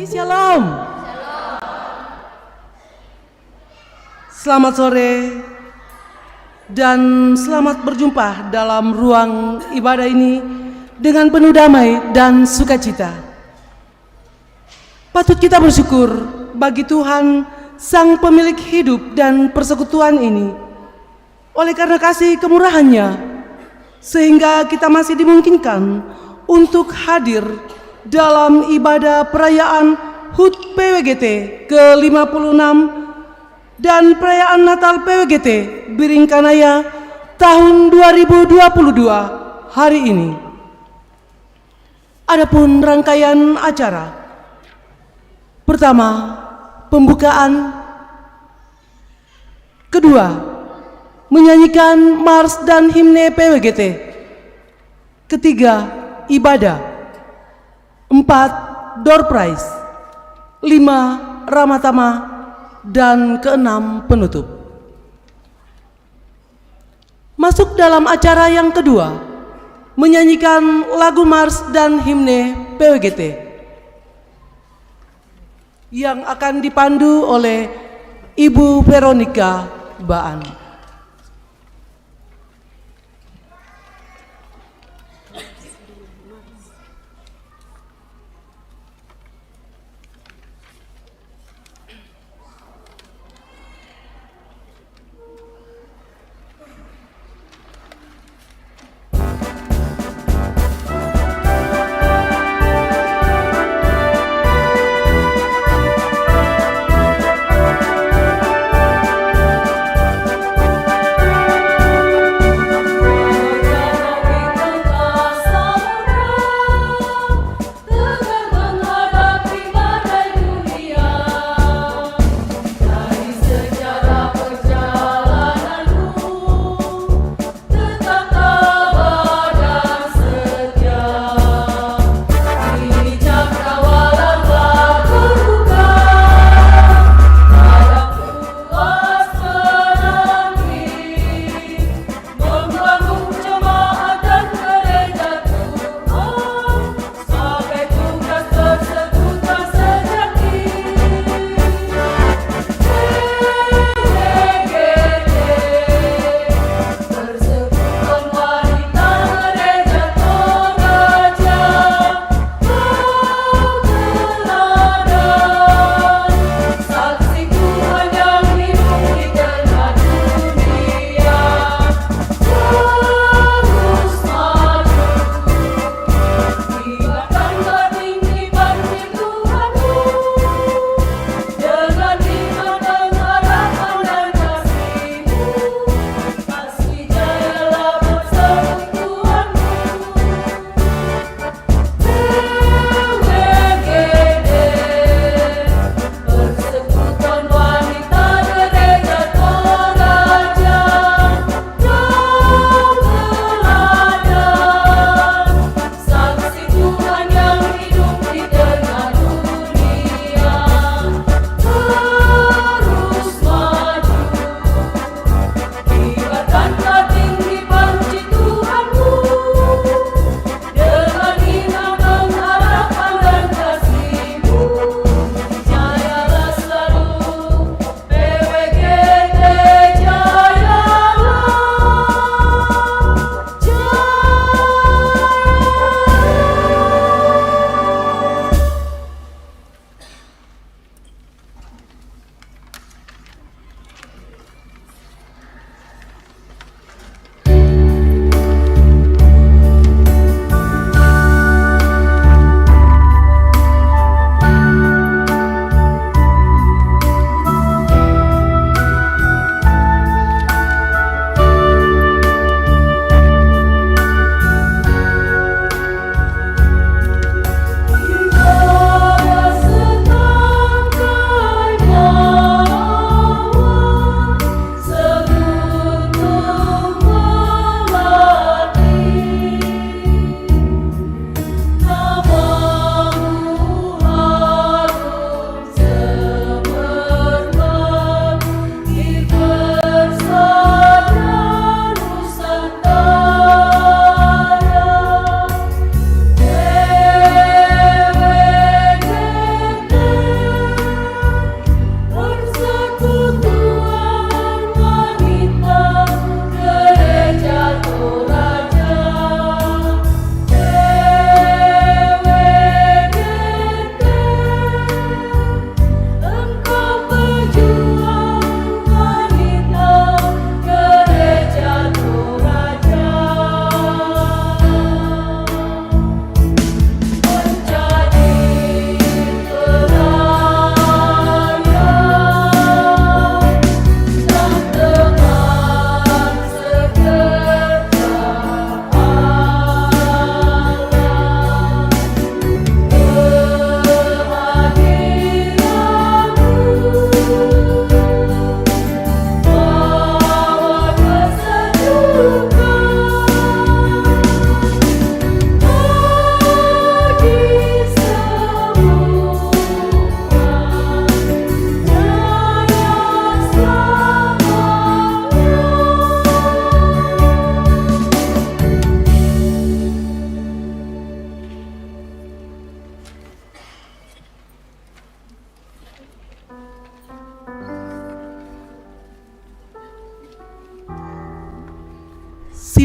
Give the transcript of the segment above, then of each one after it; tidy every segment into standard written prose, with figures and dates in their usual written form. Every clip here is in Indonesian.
Shalom. Selamat sore dan selamat berjumpa dalam ruang ibadah ini dengan penuh damai dan sukacita. Patut kita bersyukur bagi Tuhan, Sang Pemilik hidup dan persekutuan ini. Oleh karena kasih kemurahan-Nya, sehingga kita masih dimungkinkan untuk hadir dalam ibadah perayaan HUT PWGT ke-56 dan perayaan Natal PWGT Biringkanaya tahun 2022 hari ini. Adapun rangkaian acara, pertama, pembukaan. Kedua, menyanyikan mars dan himne PWGT. Ketiga, ibadah. 4, door prize. 5, ramatama. Dan ke-6, penutup. Masuk dalam acara yang kedua, menyanyikan lagu mars dan himne PWGT yang akan dipandu oleh Ibu Veronica Baan.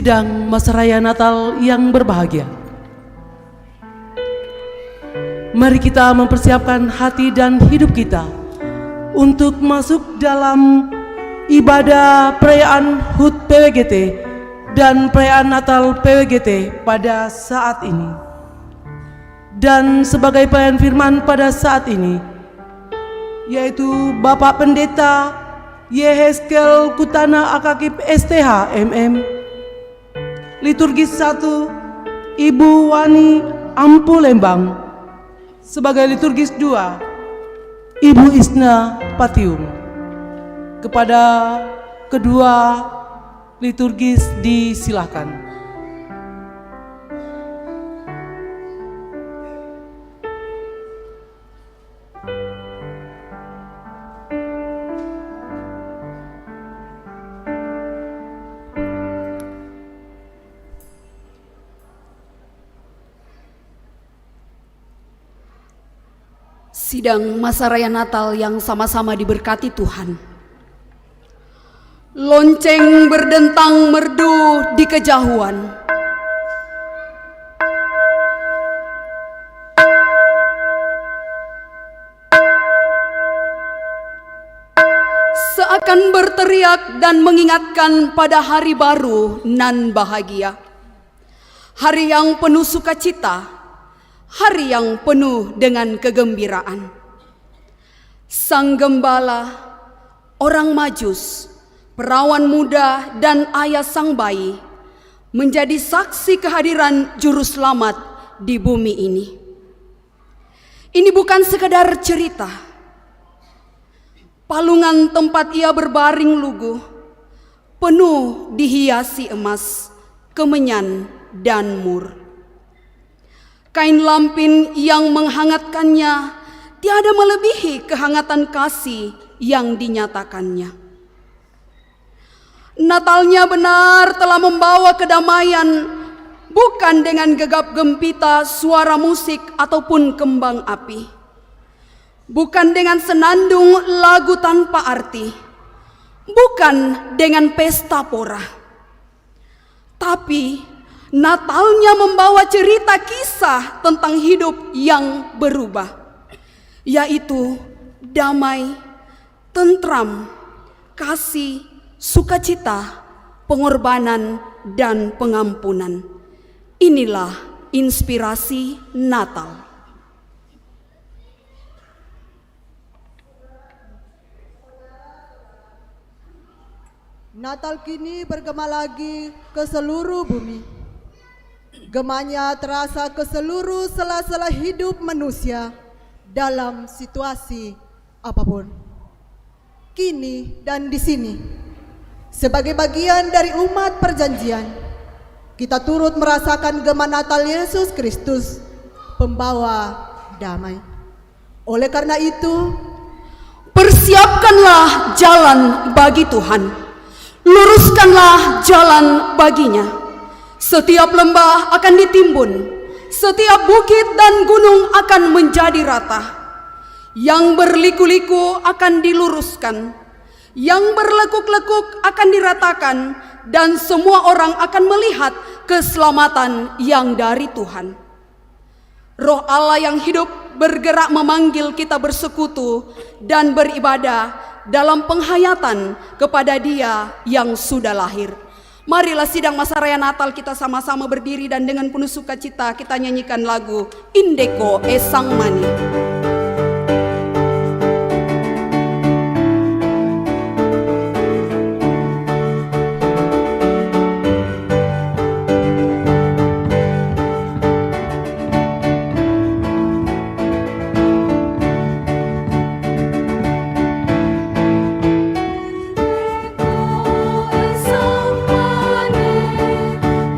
sidang masa raya Natal yang berbahagia. Mari kita mempersiapkan hati dan hidup kita untuk masuk dalam ibadah perayaan HUT PWGT dan perayaan Natal PWGT pada saat ini. Dan sebagai pelayan firman pada saat ini, yaitu Bapak Pendeta Yeheskel Kutana Akakip STH MM, Liturgis 1 Ibu Wani Ampu Lembang, sebagai Liturgis 2 Ibu Isna Patium. Kepada kedua liturgis disilakan. Sidang masa raya Natal yang sama-sama diberkati Tuhan. Lonceng berdentang merdu di kejauhan. Seakan berteriak dan mengingatkan pada hari baru nan bahagia. Hari yang penuh sukacita, hari yang penuh dengan kegembiraan. Sang gembala, orang majus, perawan muda dan ayah sang bayi menjadi saksi kehadiran juru selamat di bumi ini. Ini bukan sekedar cerita. Palungan tempat ia berbaring lugu penuh dihiasi emas, kemenyan dan mur. Kain lampin yang menghangatkannya tiada melebihi kehangatan kasih yang dinyatakannya. Natalnya benar telah membawa kedamaian, bukan dengan gegap gempita suara musik ataupun kembang api, bukan dengan senandung lagu tanpa arti, bukan dengan pesta pora, tapi Natalnya membawa cerita kisah tentang hidup yang berubah, yaitu damai, tentram, kasih, sukacita, pengorbanan, dan pengampunan. Inilah inspirasi Natal. Natal kini bergema lagi ke seluruh bumi. Gemanya terasa ke seluruh sela-sela hidup manusia dalam situasi apapun. Kini dan di sini, sebagai bagian dari umat perjanjian, kita turut merasakan gema Natal Yesus Kristus, pembawa damai. Oleh karena itu, persiapkanlah jalan bagi Tuhan, luruskanlah jalan baginya. Setiap lembah akan ditimbun, setiap bukit dan gunung akan menjadi rata. Yang berliku-liku akan diluruskan, yang berlekuk-lekuk akan diratakan, dan semua orang akan melihat keselamatan yang dari Tuhan. Roh Allah yang hidup bergerak memanggil kita bersekutu dan beribadah dalam penghayatan kepada Dia yang sudah lahir. Marilah sidang masa raya Natal kita sama-sama berdiri dan dengan penuh sukacita kita nyanyikan lagu Indeko Esang Mani.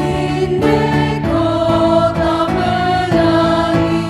Indeko tak menyanyi,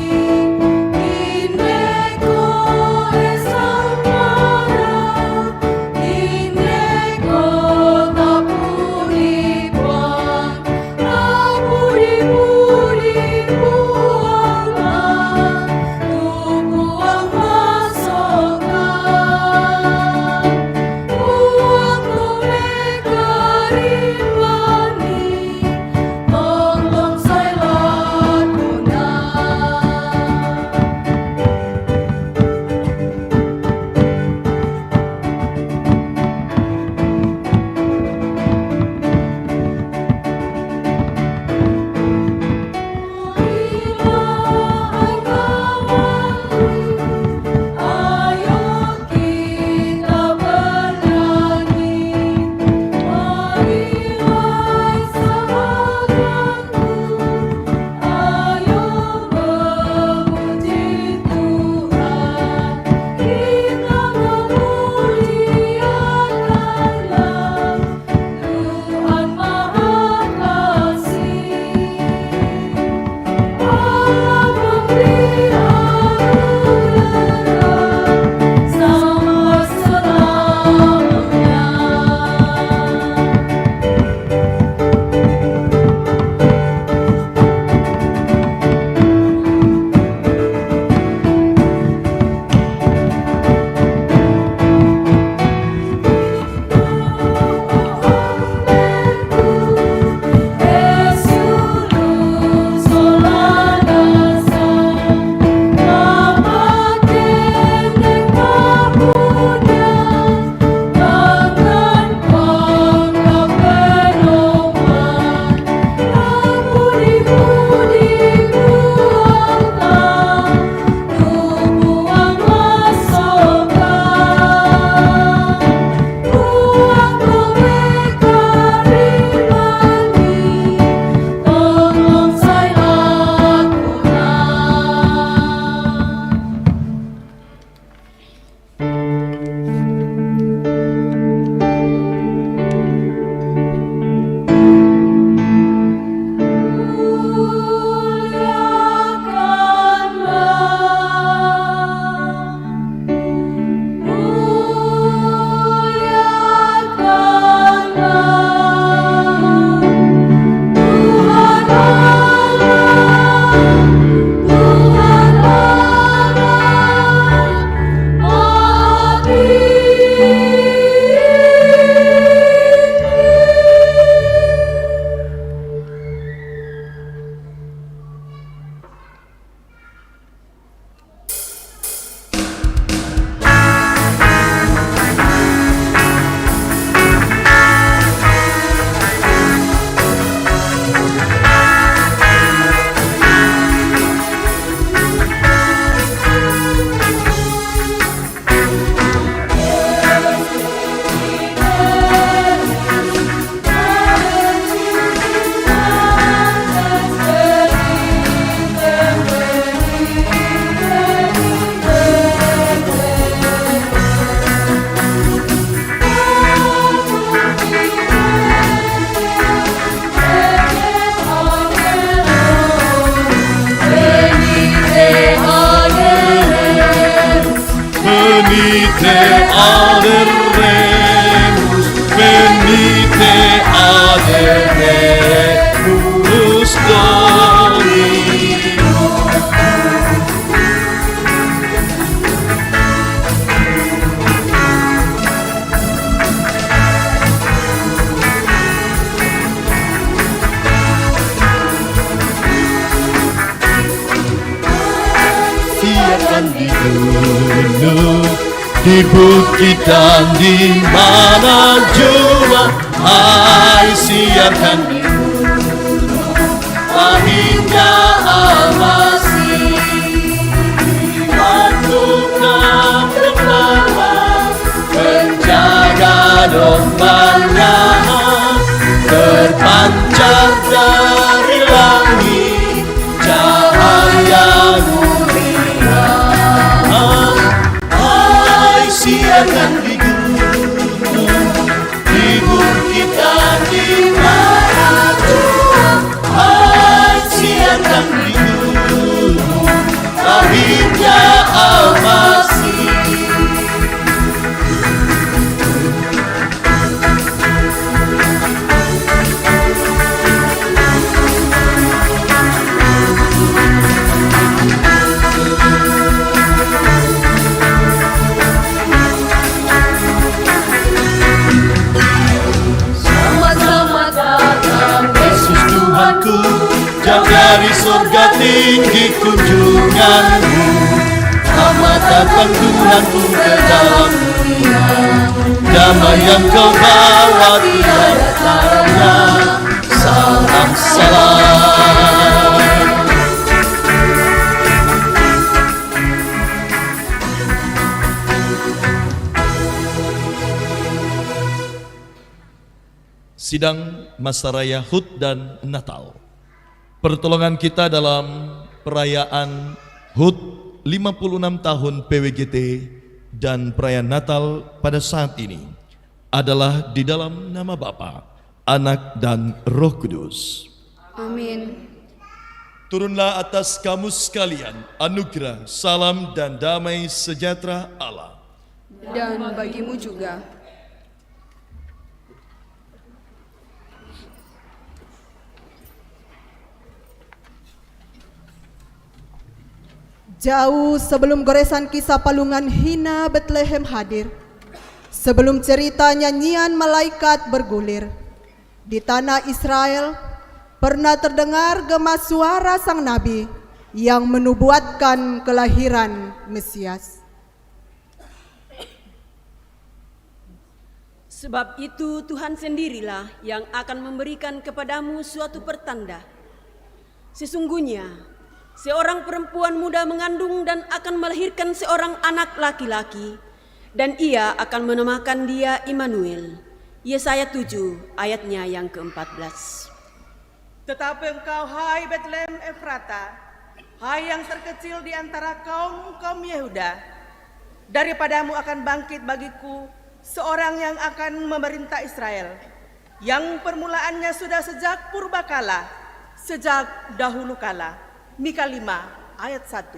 venite aderemus, venite aderemus Domino. Siarkan di gunung, di bukit dan di mana jua, hai siarkan di gunung, lahirnya Al-Masih. Waktu kau berlawan, menjaga dombanya, terpancar dari langit cahaya mulia. Hai siarkan di gunung, di bukit dan di mana jua, hai siarkan di gunung, lahirnya Al-Masih. Dari surga tinggi kunjunganmu, selamat datang Tuhanku ke dalam dunia. Damai yang kau bawa tiada taranya, salam salam. Sidang Masa Raya HUT dan Natal. Pertolongan kita dalam perayaan HUT 56 tahun PWGT dan perayaan Natal pada saat ini adalah di dalam nama Bapa, Anak dan Roh Kudus. Amin. Turunlah atas kamu sekalian anugerah, salam dan damai sejahtera Allah. Dan bagimu juga. Jauh sebelum goresan kisah palungan hina Bethlehem hadir, sebelum cerita nyanyian malaikat bergulir, di tanah Israel pernah terdengar gema suara sang nabi yang menubuatkan kelahiran Mesias. Sebab itu Tuhan sendirilah yang akan memberikan kepadamu suatu pertanda. Sesungguhnya seorang perempuan muda mengandung dan akan melahirkan seorang anak laki-laki, dan ia akan menamakan dia Immanuel. Yesaya 7 ayatnya yang ke-14. Tetapi engkau, hai Bethlehem Efrata, hai yang terkecil di antara kaum Yehuda, daripadamu akan bangkit bagiku seorang yang akan memerintah Israel, yang permulaannya sudah sejak purbakala, sejak dahulu kala. Mika 5 ayat 1.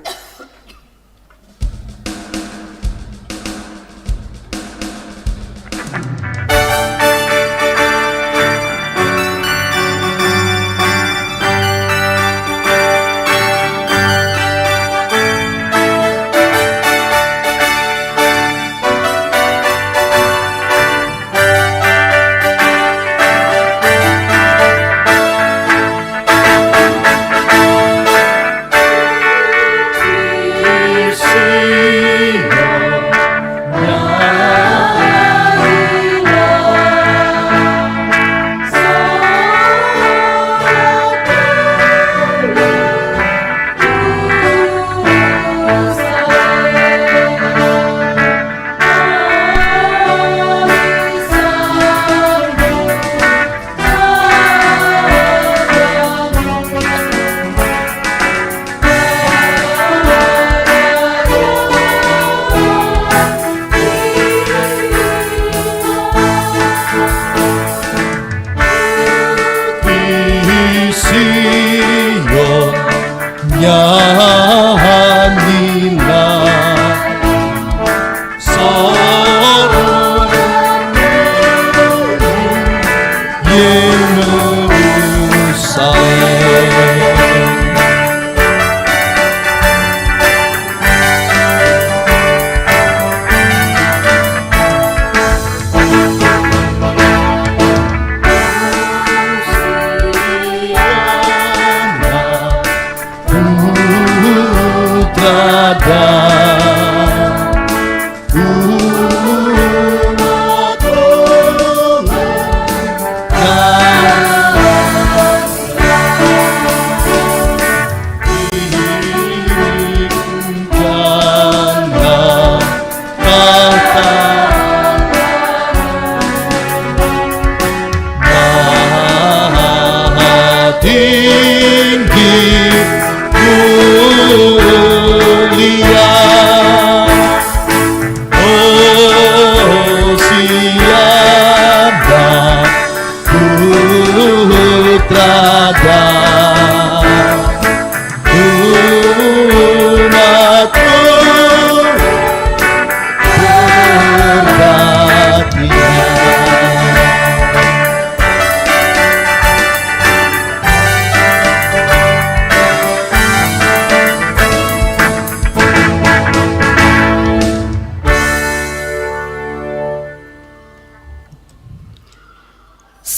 trada. Tinggi mulia, oh siapa putrada, umatku berbaktinya.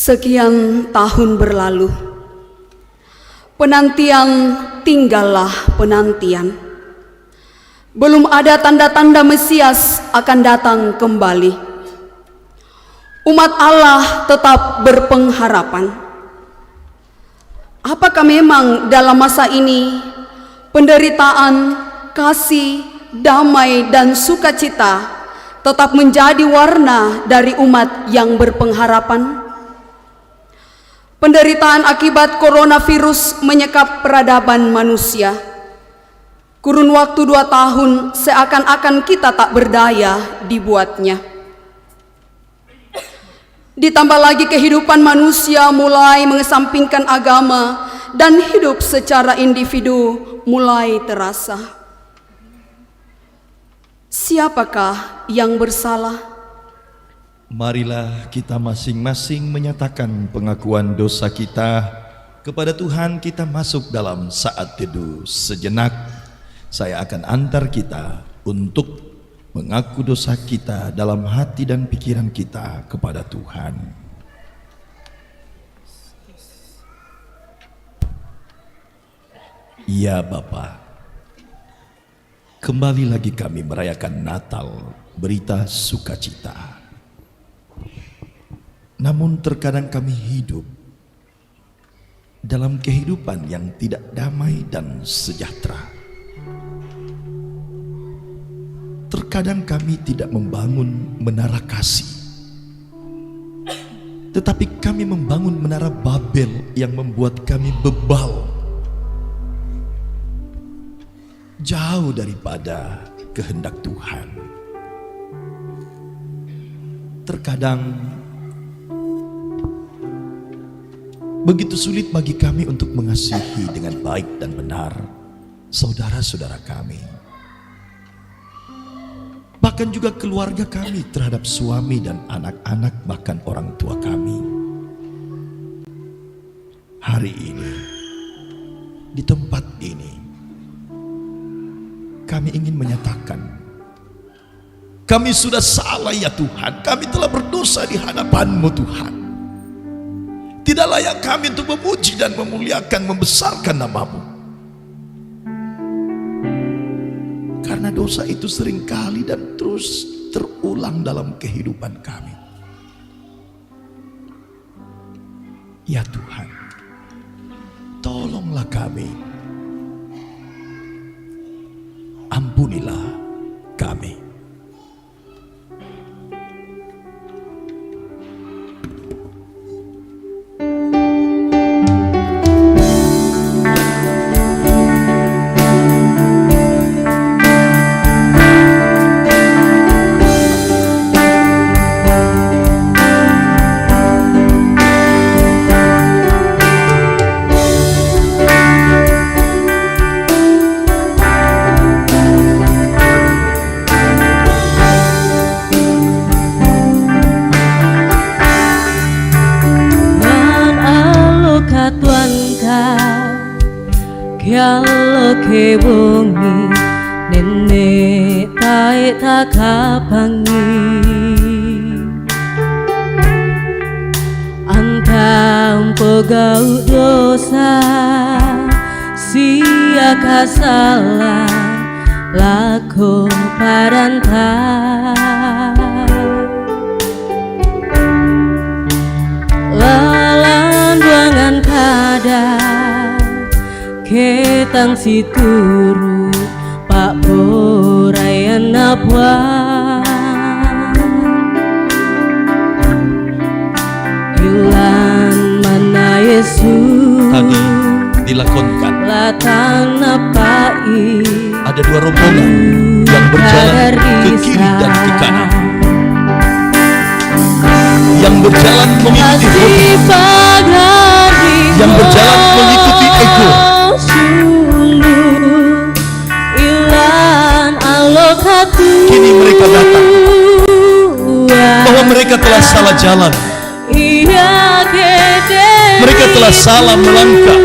Sekian tahun berlalu, penantian tinggallah penantian. Belum ada tanda-tanda Mesias akan datang kembali. Umat Allah tetap berpengharapan. Apakah memang dalam masa ini penderitaan, kasih, damai, dan sukacita tetap menjadi warna dari umat yang berpengharapan? Penderitaan akibat coronavirus menyekap peradaban manusia. Kurun waktu 2 tahun seakan-akan kita tak berdaya dibuatnya. Ditambah lagi kehidupan manusia mulai mengesampingkan agama dan hidup secara individu mulai terasa. Siapakah yang bersalah? Marilah kita masing-masing menyatakan pengakuan dosa kita kepada Tuhan. Kita masuk dalam saat teduh sejenak. Saya akan antar kita untuk mengaku dosa kita dalam hati dan pikiran kita kepada Tuhan. Ya Bapa, kembali lagi kami merayakan Natal, berita sukacita. Namun terkadang kami hidup dalam kehidupan yang tidak damai dan sejahtera. Terkadang kami tidak membangun menara kasih, tetapi kami membangun menara Babel yang membuat kami bebal, jauh daripada kehendak Tuhan. Terkadang begitu sulit bagi kami untuk mengasihi dengan baik dan benar saudara-saudara kami, bahkan juga keluarga kami, terhadap suami dan anak-anak, bahkan orang tua kami. Hari ini, di tempat ini, kami ingin menyatakan, kami sudah salah ya Tuhan, kami telah berdosa di hadapan-Mu Tuhan. Tidak layak kami untuk memuji dan memuliakan, membesarkan nama-Mu. Karena dosa itu seringkali dan terus terulang dalam kehidupan kami. Ya Tuhan, tolonglah kami. Ampunilah kami. Kyalo ke bongi nene tae takapangi Angkang pegau dosa sia kasalah laku paranta lalan buangan kada ketang si turu pak borayan nabuan ilan mana Yesus Tadi dilakonkan latan apai ada dua rombongan yang berjalan ke kiri dan ke kanan, yang berjalan mengikuti hobi, yang berjalan mengikuti ego. Kini mereka datang bahwa mereka telah salah jalan, mereka telah salah melangkah.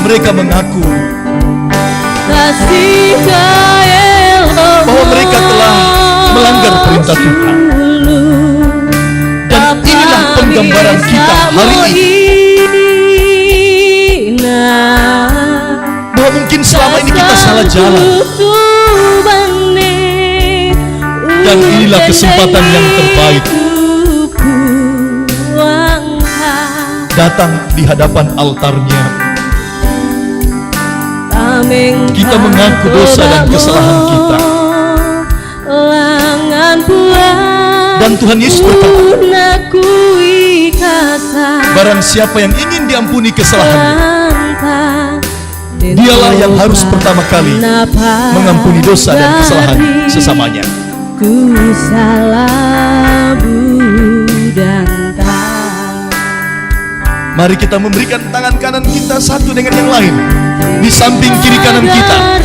Mereka mengaku bahwa mereka telah melanggar perintah Tuhan. Dan inilah penggambaran kita hari ini, bahwa mungkin selama ini kita salah jalan. Dan inilah kesempatan yang terbaik, datang di hadapan altarnya. Kita mengaku dosa dan kesalahan kita. Dan Tuhan Yesus berkata, barang siapa yang ingin diampuni kesalahannya, dialah yang harus pertama kali mengampuni dosa dan kesalahan sesamanya. Ku salah dan Mari kita memberikan tangan kanan kita satu dengan yang lain di samping kiri kanan kita,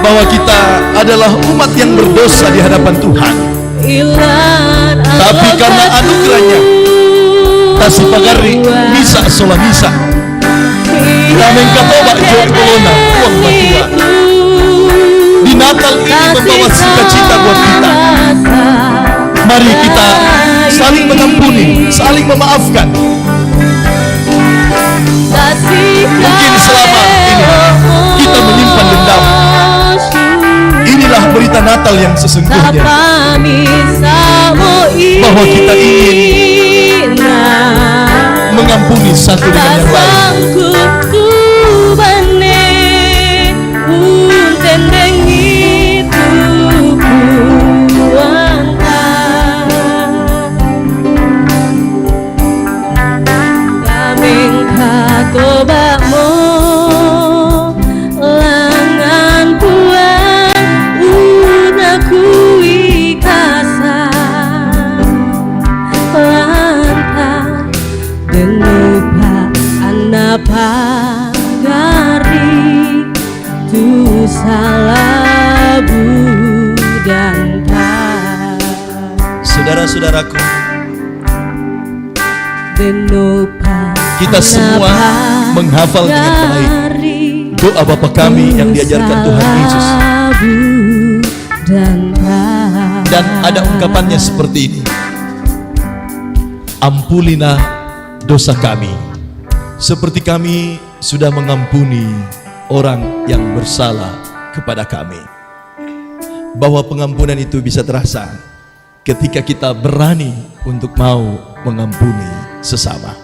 bahwa kita adalah umat yang berdosa di hadapan Tuhan. Tapi karena anugerahnya, tasi pagari misa sola misa, nameng katoba joy bolona uang batua. Di Natal ini membawa sukacita buat kita. Mari kita saling mengampuni, saling memaafkan. Mungkin selama ini kita menyimpan dendam. Inilah berita Natal yang sesungguhnya, bahwa kita ingin mengampuni satu dengan yang lain. Saudara-saudaraku, kita semua menghafal dengan baik doa Bapa kami yang diajarkan Tuhan Yesus. Dan ada ungkapannya seperti ini: ampunilah dosa kami, seperti kami sudah mengampuni orang yang bersalah kepada kami. Bahwa pengampunan itu bisa terasa ketika kita berani untuk mau mengampuni sesama.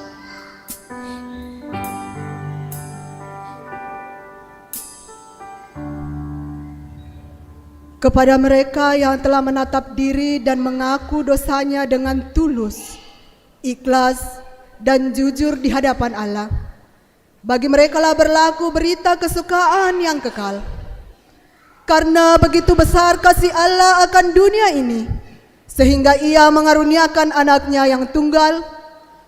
Kepada mereka yang telah menatap diri dan mengaku dosanya dengan tulus, ikhlas, dan jujur di hadapan Allah, bagi mereka lah berlaku berita kesukaan yang kekal. Karena begitu besar kasih Allah akan dunia ini, sehingga Ia mengaruniakan anaknya yang tunggal,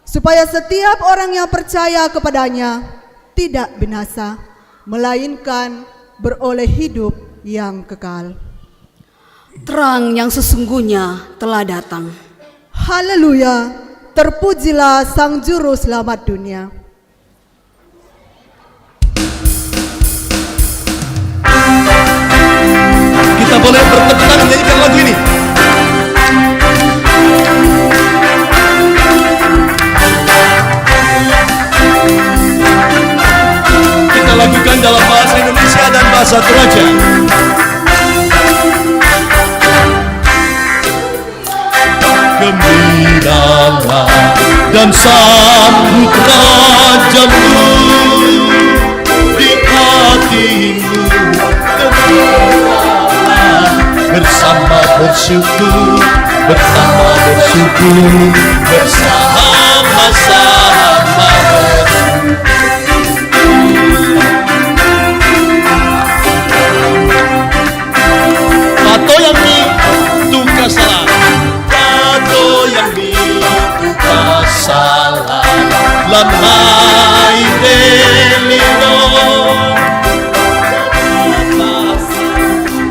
supaya setiap orang yang percaya kepadanya tidak binasa, melainkan beroleh hidup yang kekal. Terang yang sesungguhnya telah datang. Haleluya, terpujilah Sang Juru Selamat dunia. Kita boleh bertepuk tangan menyanyikan lagu ini. Raja. Gembiralah dan sambut Rajamu di hatimu, gembiralah bersama bersyukur, bersama bersyukur, bersama-sama Pato yang mi tuka salah, pato yang mi tuka salah, lamai delino,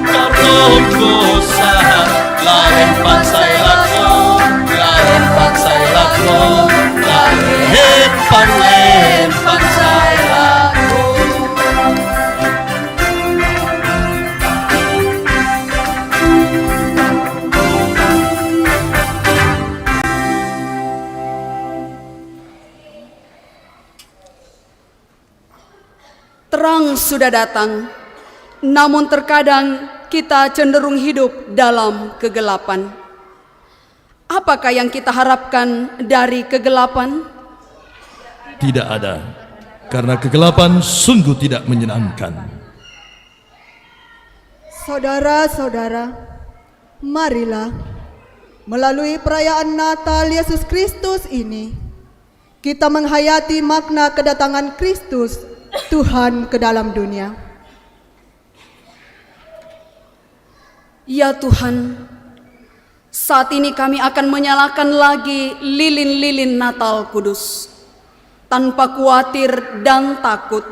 karong kosa, laren pansay lako, laren pansay lako, laren pansay lako. Terang sudah datang, namun terkadang kita cenderung hidup dalam kegelapan. Apakah yang kita harapkan dari kegelapan? Tidak ada, karena kegelapan sungguh tidak menyenangkan. Saudara-saudara, marilah melalui perayaan Natal Yesus Kristus ini, kita menghayati makna kedatangan Kristus Tuhan ke dalam dunia. Ya Tuhan, saat ini kami akan menyalakan lagi lilin-lilin Natal Kudus, tanpa khawatir dan takut,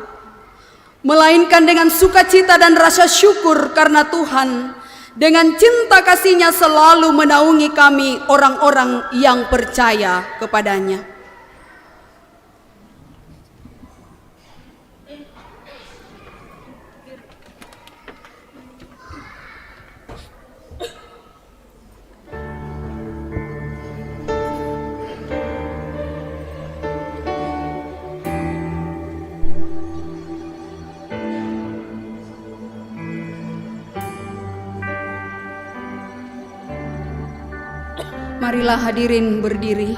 melainkan dengan sukacita dan rasa syukur karena Tuhan dengan cinta kasih-Nya selalu menaungi kami orang-orang yang percaya kepadanya. Marilah hadirin berdiri.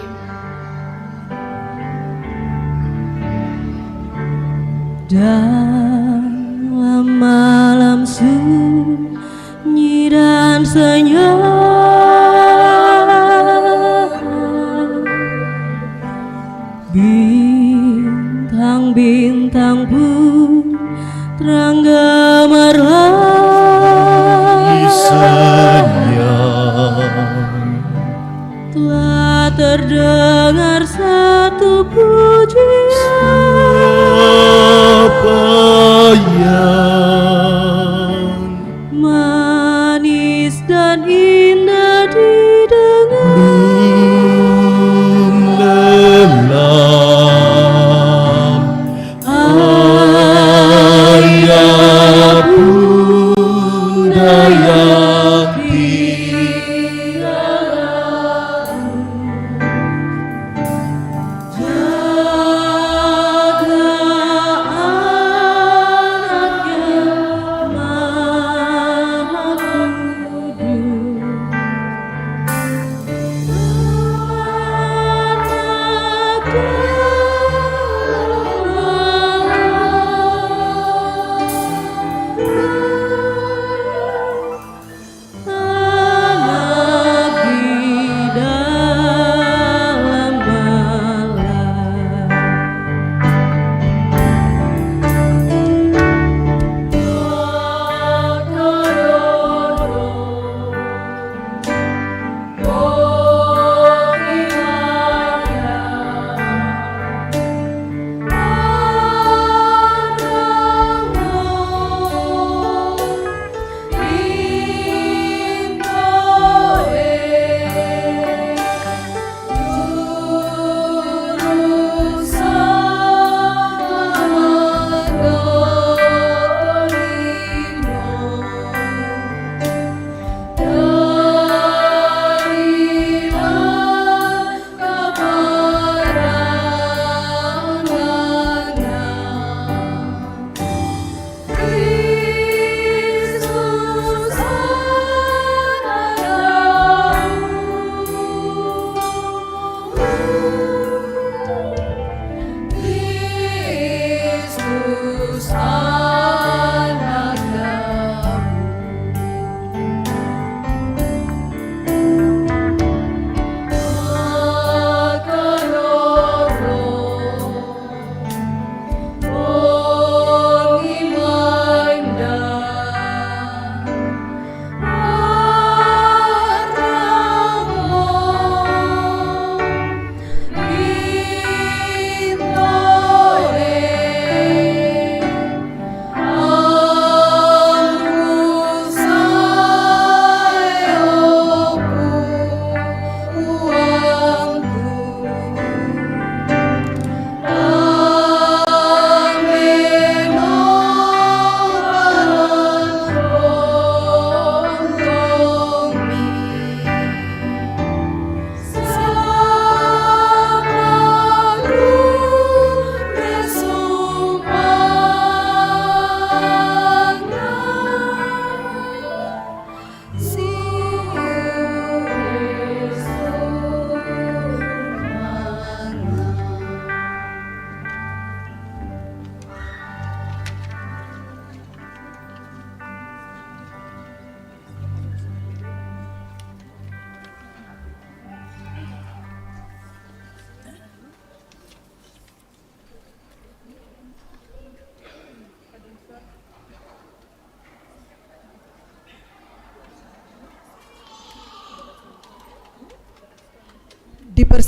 Dalam malam sunyi dan senyap, bintang-bintang pun terang gemerlap. Telah terdengar satu pujian manis dan indah didengar. Ayah Bunda yang jaga anaknya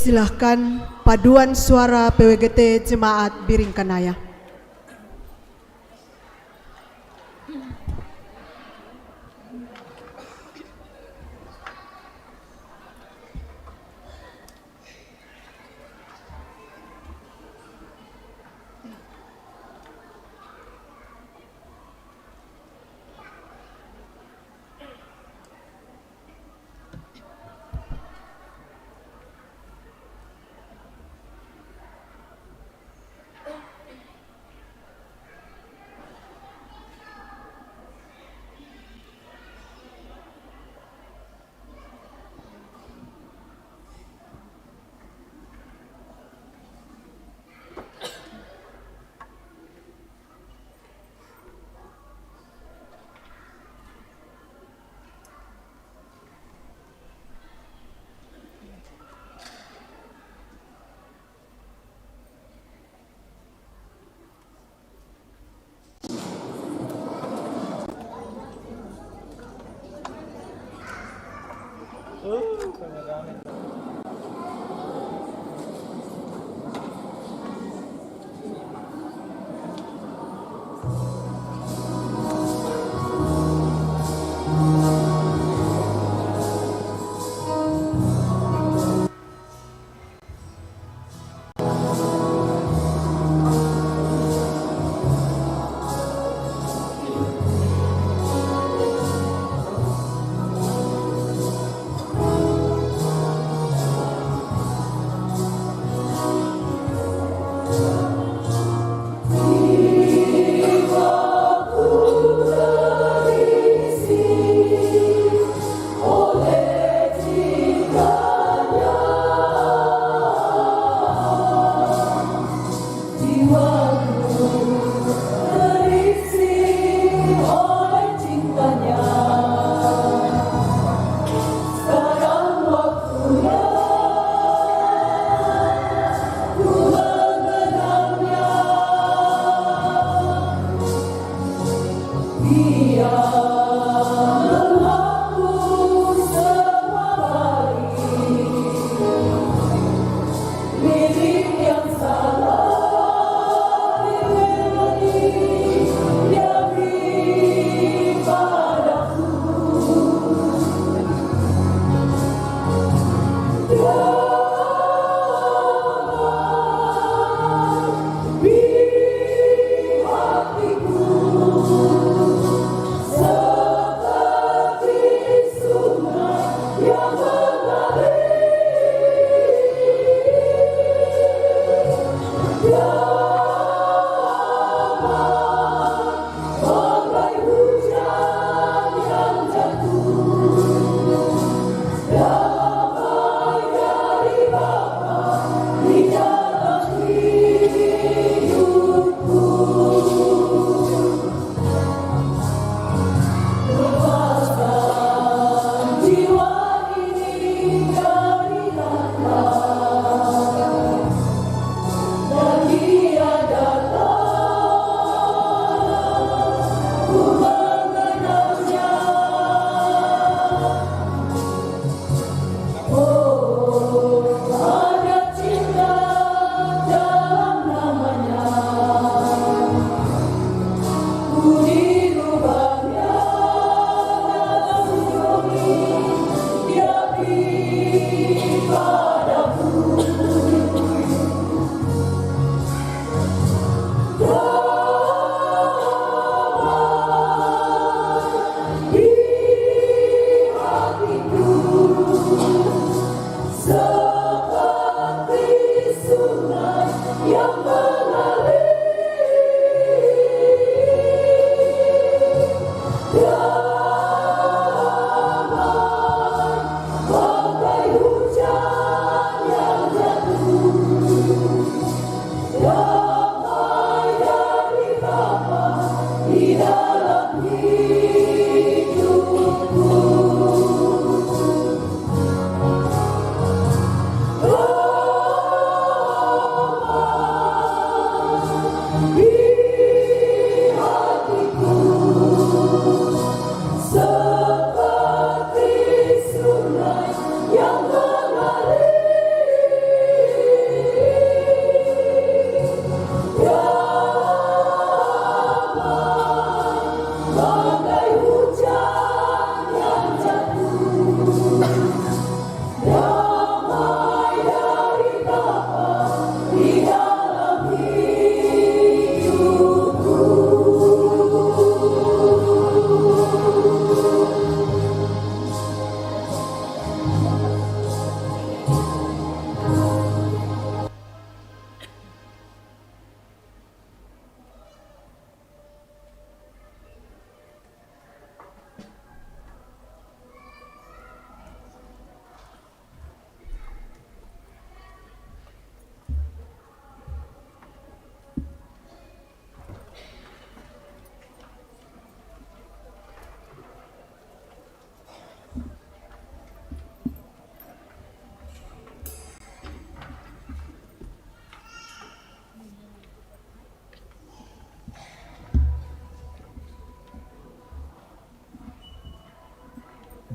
Dipersilahkan paduan suara PWGT Jemaat Biringkanaya.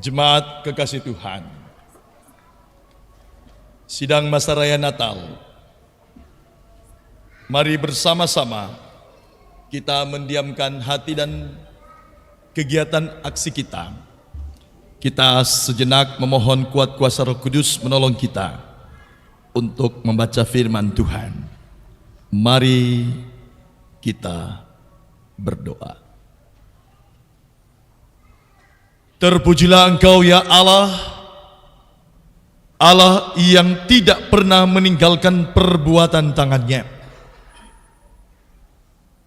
Jemaat kekasih Tuhan, sidang masa raya Natal, mari bersama-sama kita mendiamkan hati dan kegiatan aksi kita. Kita sejenak memohon kuat kuasa Roh Kudus menolong kita untuk membaca firman Tuhan. Mari kita berdoa. Terpujilah Engkau ya Allah, Allah yang tidak pernah meninggalkan perbuatan tangannya.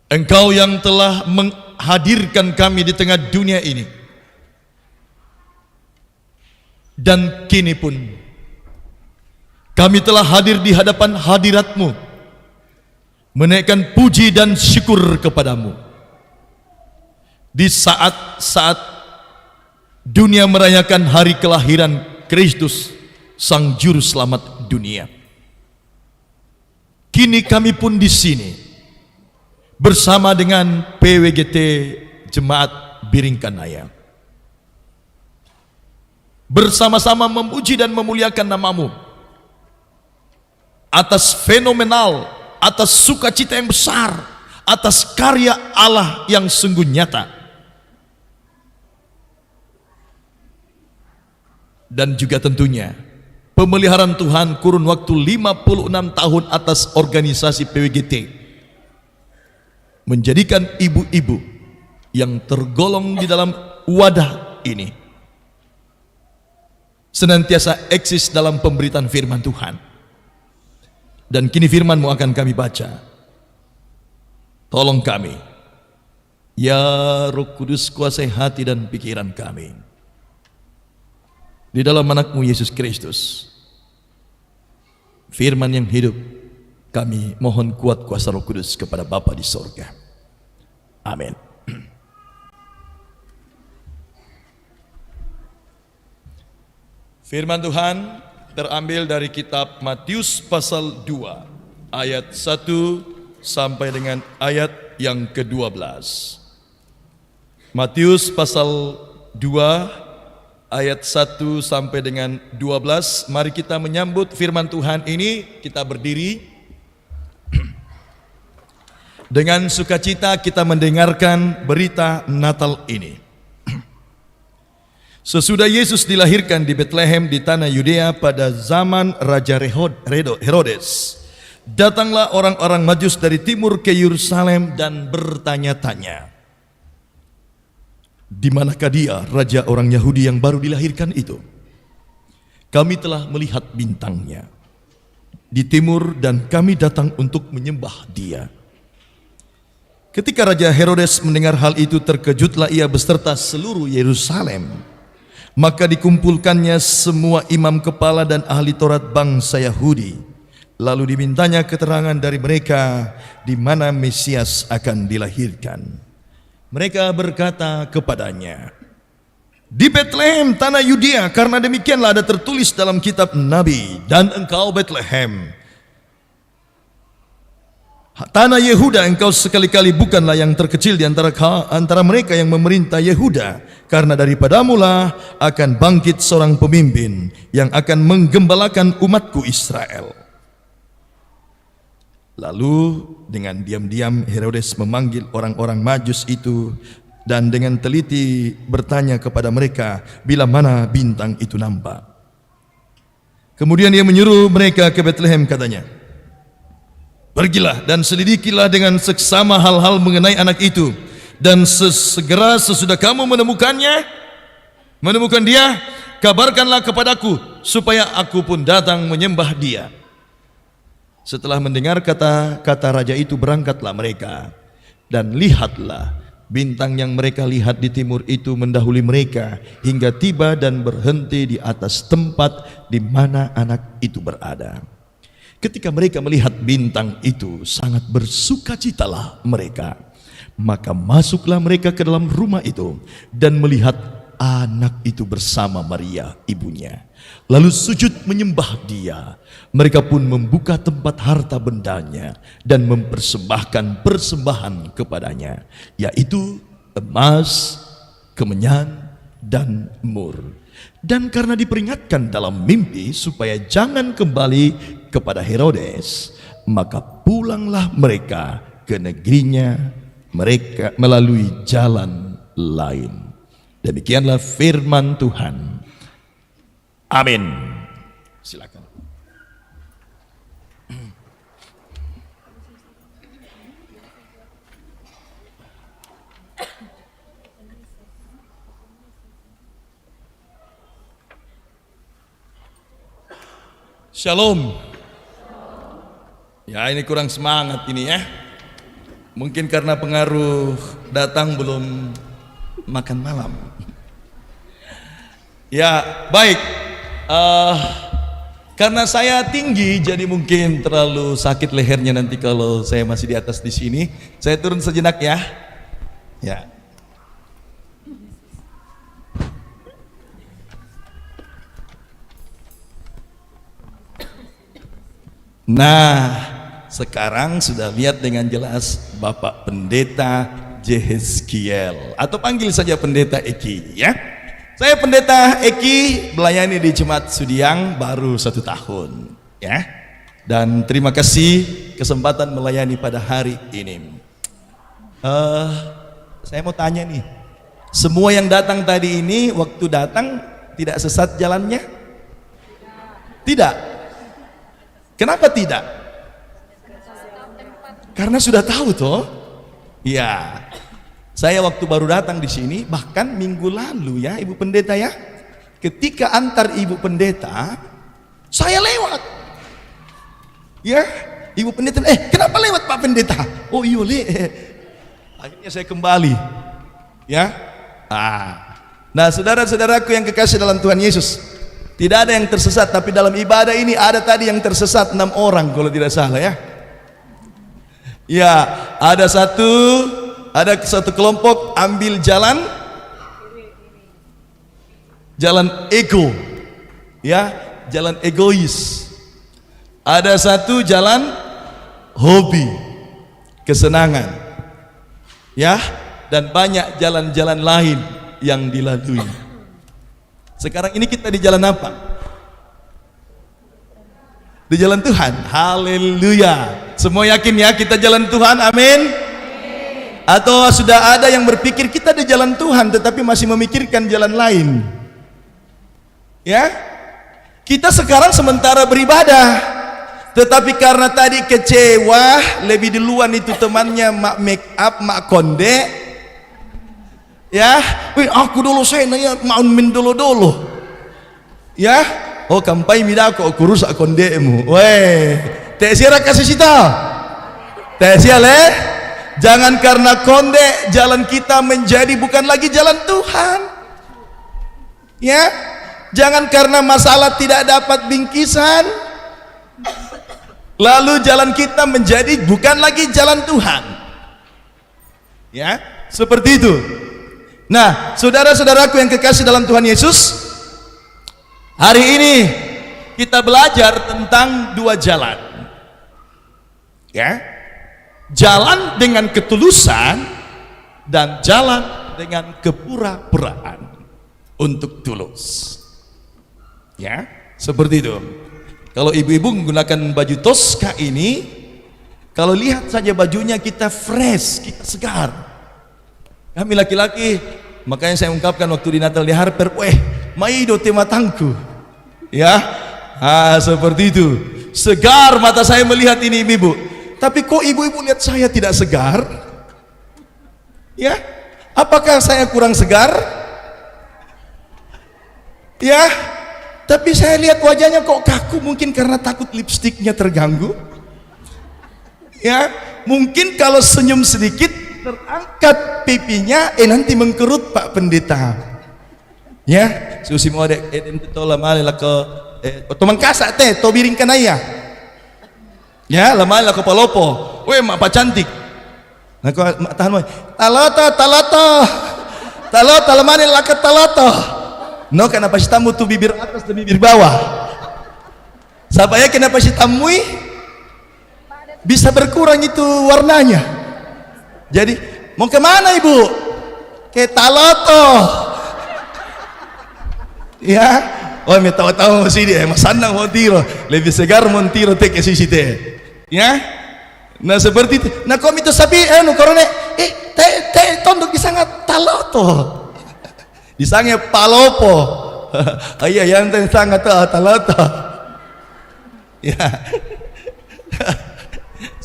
Engkau yang telah menghadirkan kami di tengah dunia ini. Dan kini pun kami telah hadir di hadapan hadirat-Mu, menaikkan puji dan syukur kepadamu. Di saat-saat dunia merayakan hari kelahiran Kristus, Sang Juru Selamat dunia. Kini kami pun di sini bersama dengan PWGT Jemaat Biringkanaya, bersama-sama memuji dan memuliakan nama-Mu atas fenomenal, atas sukacita yang besar, atas karya Allah yang sungguh nyata. Dan juga tentunya pemeliharaan Tuhan kurun waktu 56 tahun atas organisasi PWGT, menjadikan ibu-ibu yang tergolong di dalam wadah ini senantiasa eksis dalam pemberitaan firman Tuhan. Dan kini firman-Mu akan kami baca. Tolong kami, ya Roh Kudus, kuasai hati dan pikiran kami. Di dalam anak-Mu Yesus Kristus, firman yang hidup, kami mohon kuat kuasa Roh Kudus kepada Bapa di sorga. Amin. Firman Tuhan terambil dari kitab Matius pasal 2 ayat 1 sampai dengan ayat yang ke-12. Matius pasal 2 ayat 1 sampai dengan 12. Mari kita menyambut firman Tuhan ini. Kita berdiri. Dengan sukacita kita mendengarkan berita Natal ini. Sesudah Yesus dilahirkan di Bethlehem di tanah Yudea pada zaman Raja Herodes, datanglah orang-orang Majus dari timur ke Yerusalem dan bertanya-tanya, di manakah dia, raja orang Yahudi yang baru dilahirkan itu? Kami telah melihat bintangnya di timur dan kami datang untuk menyembah dia. Ketika Raja Herodes mendengar hal itu, terkejutlah ia beserta seluruh Yerusalem. Maka dikumpulkannya semua imam kepala dan ahli Taurat bangsa Yahudi. Lalu dimintanya keterangan dari mereka di mana Mesias akan dilahirkan. Mereka berkata kepadanya, di Bethlehem tanah Yudea, karena demikianlah ada tertulis dalam kitab Nabi, dan engkau Bethlehem, tanah Yehuda, engkau sekali-kali bukanlah yang terkecil di antara mereka yang memerintah Yehuda, karena daripadamulah akan bangkit seorang pemimpin yang akan menggembalakan umatku Israel. Lalu dengan diam-diam Herodes memanggil orang-orang Majus itu dan dengan teliti bertanya kepada mereka bila mana bintang itu nampak. Kemudian dia menyuruh mereka ke Bethlehem, katanya, pergilah dan selidikilah dengan seksama hal-hal mengenai anak itu, dan segera sesudah kamu menemukan dia, kabarkanlah kepadaku supaya aku pun datang menyembah dia. Setelah mendengar kata-kata raja itu, berangkatlah mereka, dan lihatlah bintang yang mereka lihat di timur itu mendahului mereka hingga tiba dan berhenti di atas tempat di mana anak itu berada. Ketika mereka melihat bintang itu, sangat bersukacitalah mereka. Maka masuklah mereka ke dalam rumah itu dan melihat anak itu bersama Maria ibunya, lalu sujud menyembah dia. Mereka pun membuka tempat harta bendanya dan mempersembahkan persembahan kepadanya, yaitu emas, kemenyan, dan mur. Dan karena diperingatkan dalam mimpi supaya jangan kembali kepada Herodes, maka pulanglah mereka ke negerinya mereka melalui jalan lain. Demikianlah firman Tuhan. Amin. Silakan. Shalom. Ya, ini kurang semangat ini ya. Mungkin karena pengaruh datang belum makan malam. Ya, baik. Karena saya tinggi, jadi mungkin terlalu sakit lehernya nanti kalau saya masih di atas di sini. Saya turun sejenak ya. Ya. Nah, sekarang sudah lihat dengan jelas Bapak Pendeta Yehezkiel, atau panggil saja Pendeta Eki ya. Saya Pendeta Eki, melayani di Jemaat Sudiang baru 1 tahun ya. Dan terima kasih kesempatan melayani pada hari ini. Saya mau tanya nih, semua yang datang tadi ini waktu datang tidak sesat jalannya? Tidak. Kenapa tidak? Karena sudah tahu toh. Ya, saya waktu baru datang di sini, bahkan minggu lalu ya Ibu Pendeta ya, ketika antar Ibu Pendeta, saya lewat. Ya, Ibu Pendeta, kenapa lewat Pak Pendeta? Oh iya akhirnya saya kembali. Ya, nah saudara-saudaraku yang kekasih dalam Tuhan Yesus, tidak ada yang tersesat, tapi dalam ibadah ini ada tadi yang tersesat 6 orang kalau tidak salah ya. Ya, ada satu kelompok ambil jalan ego. Ya, jalan egois. Ada satu jalan hobi, kesenangan. Ya, dan banyak jalan-jalan lain yang dilalui. Sekarang ini kita di jalan apa? Di jalan Tuhan. Haleluya. Semua yakin ya kita jalan Tuhan? Amin. Atau sudah ada yang berpikir kita di jalan Tuhan tetapi masih memikirkan jalan lain? Ya? Kita sekarang sementara beribadah, tetapi karena tadi kecewa, lebih duluan itu temannya mak make up, mak konde. Ya, aku dulu saya nanya mau min dulu. Ya, oh kampai mida kok kurus akondemu. Weh, tesiara kasih sita. Tesiale, jangan karena konde jalan kita menjadi bukan lagi jalan Tuhan. Ya, jangan karena masalah tidak dapat bingkisan, lalu jalan kita menjadi bukan lagi jalan Tuhan. Ya, seperti itu. Nah, saudara-saudaraku yang kekasih dalam Tuhan Yesus, hari ini kita belajar tentang 2 jalan. Ya. Jalan dengan ketulusan dan jalan dengan kepura-puraan untuk tulus. Ya, seperti itu. Kalau ibu-ibu menggunakan baju Tosca ini, kalau lihat saja bajunya kita fresh, kita segar. Kami laki-laki, makanya saya ungkapkan waktu di Natal di Harper, maido tema tangku. Ya, seperti itu. Segar mata saya melihat ini ibu-ibu. Tapi kok ibu-ibu lihat saya tidak segar? Ya, apakah saya kurang segar? Ya, tapi saya lihat wajahnya kok kaku, mungkin karena takut lipstiknya terganggu. Ya, mungkin kalau senyum sedikit terangkat pipinya, nanti mengkerut Pak Pendeta. Ya, susi mau dek tola male la ke teman kasak teh to biringkan ayah. Ya, lama la ke palopo. Weh, mak Pak cantik. Nah, kau tahan mau. Taloto lemane la ke taloto. No, kenapa si tamu tu bibir atas dan bibir bawah? Supaya kenapa si tamui bisa berkurang itu warnanya. Jadi mau kemana ibu? Ke taloto. Ya, oh me tahu-tahu sini mas Anang Montiro lebih segar Montiro teh ke sisi teh. Ya, nah seperti itu. Nah kau itu sapi, korone, teh tondok disangat taloto, disangat palopo. Ayah yang teh sangat taloto. Ya,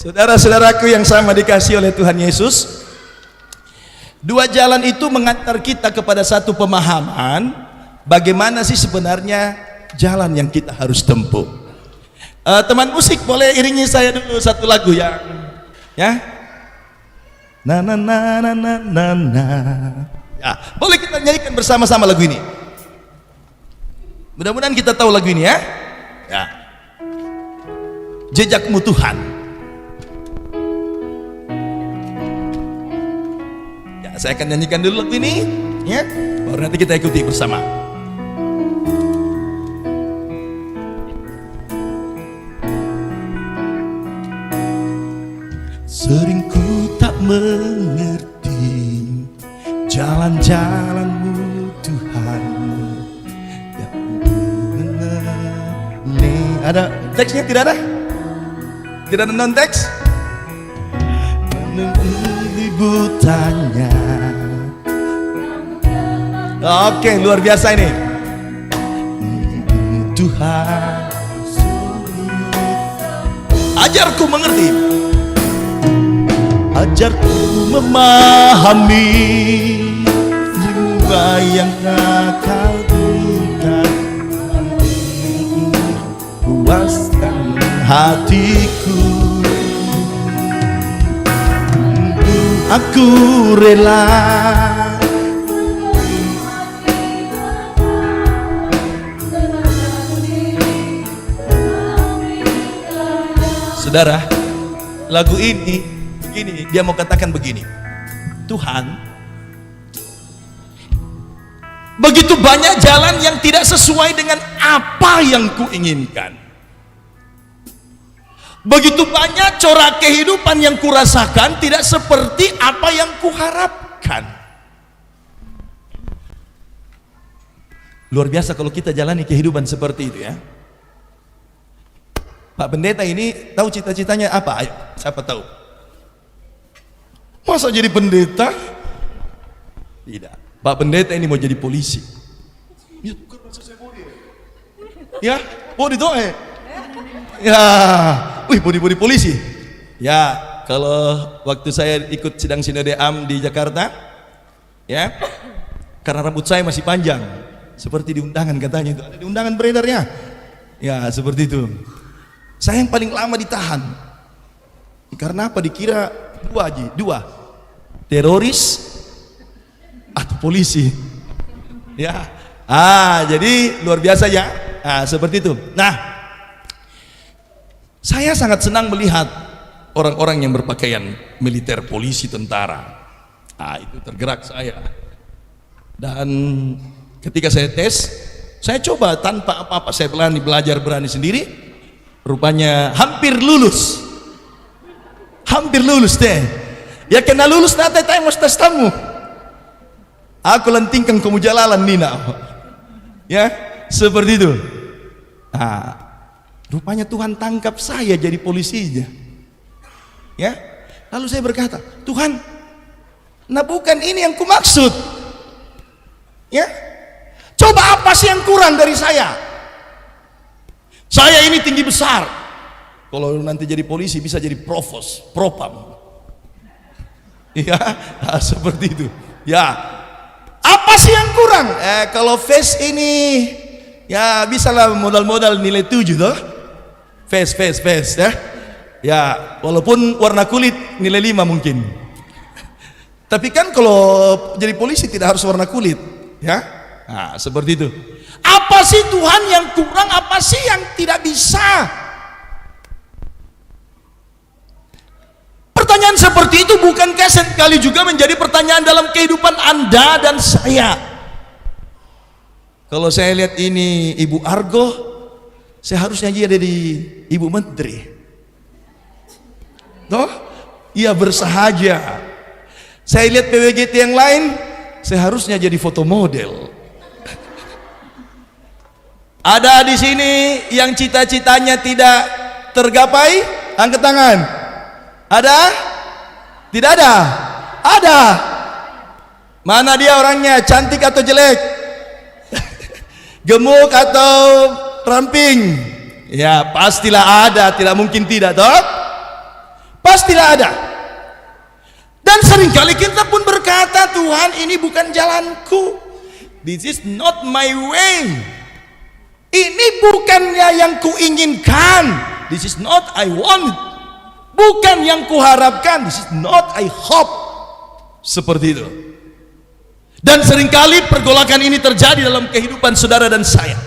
saudara-saudaraku yang sama dikasih oleh Tuhan Yesus, dua jalan itu mengantar kita kepada satu pemahaman bagaimana sih sebenarnya jalan yang kita harus tempuh. Teman musik boleh iringi saya dulu satu lagu ya. Na na na na na na na. Ya, boleh kita nyanyikan bersama-sama lagu ini. Mudah-mudahan kita tahu lagu ini ya. Ya. Jejakmu Tuhan. Ya, saya akan nyanyikan dulu lagu ini ya. Baru nanti kita ikuti bersama. Sering ku tak mengerti jalan-jalan-Mu Tuhan. Ya, ada teksnya tidak ada? Tidak ada non teks? Menemui butanya. Oke, luar biasa ini. Tuhan, ajarku mengerti. Ajarku memahami jiwa yang Kau berikan, puaskan hatiku. Aku rela Saudara, lagu ini begini, dia mau katakan begini. Tuhan, begitu banyak jalan yang tidak sesuai dengan apa yang kuinginkan. Begitu banyak corak kehidupan yang kurasakan tidak seperti apa yang kuharapkan. Luar biasa kalau kita jalani kehidupan seperti itu ya. Pak Pendeta ini tahu cita-citanya apa? Ayo, siapa tahu? Masa jadi pendeta? Tidak. Pak Pendeta ini mau jadi polisi. Ya, bukan masa saya bodi. Ya, bodi doa. Ya, wih bodi polisi. Ya, kalau waktu saya ikut sidang Sinode Am di Jakarta, ya, karena rambut saya masih panjang, seperti di undangan katanya itu, ada di undangan beredarnya. Ya, seperti itu. Saya yang paling lama ditahan. Karena apa? Dikira dua, teroris atau polisi. Ya, jadi luar biasa ya. Seperti itu. Nah, saya sangat senang melihat orang-orang yang berpakaian militer, polisi, tentara. Itu tergerak saya. Dan ketika saya tes, saya coba tanpa apa-apa, saya belajar berani sendiri. Rupanya hampir lulus deh. Ya kena lulus nanti tanya mas tes tamu. Aku lentingkan kamu jalalan Nina. Ya, seperti itu. Rupanya Tuhan tangkap saya jadi polisinya. Ya, lalu saya berkata, Tuhan, nah bukan ini yang kumaksud. Ya, coba apa sih yang kurang dari saya? Saya ini tinggi besar. Kalau nanti jadi polisi bisa jadi provos, propam. Ya, seperti itu. Ya, apa sih yang kurang? Kalau face ini, ya bisalah modal-modal nilai 7 toh. Face ya. Ya, walaupun warna kulit nilai 5 mungkin. Tapi kan kalau jadi polisi tidak harus warna kulit, ya. Seperti itu. Apa sih Tuhan yang kurang? Apa sih yang tidak bisa? Pertanyaan seperti itu bukankah seringkali juga menjadi pertanyaan dalam kehidupan Anda dan saya? Kalau saya lihat ini Ibu Argo, seharusnya dia jadi Ibu Menteri. Toh? Ia bersahaja. Saya lihat PWGT yang lain, seharusnya jadi foto model. Ada di sini yang cita-citanya tidak tergapai? Angkat tangan. Ada? Tidak ada? Ada. Mana dia orangnya? Cantik atau jelek? Gemuk atau ramping? Ya, pastilah ada, tidak mungkin tidak, toh? Pastilah ada. Dan seringkali kita pun berkata, Tuhan, ini bukan jalanku. This is not my way. Ini bukannya yang kuinginkan. This is not I want. Bukan yang kuharapkan. This is not I hope. Seperti itu. Dan seringkali pergolakan ini terjadi dalam kehidupan saudara dan saya.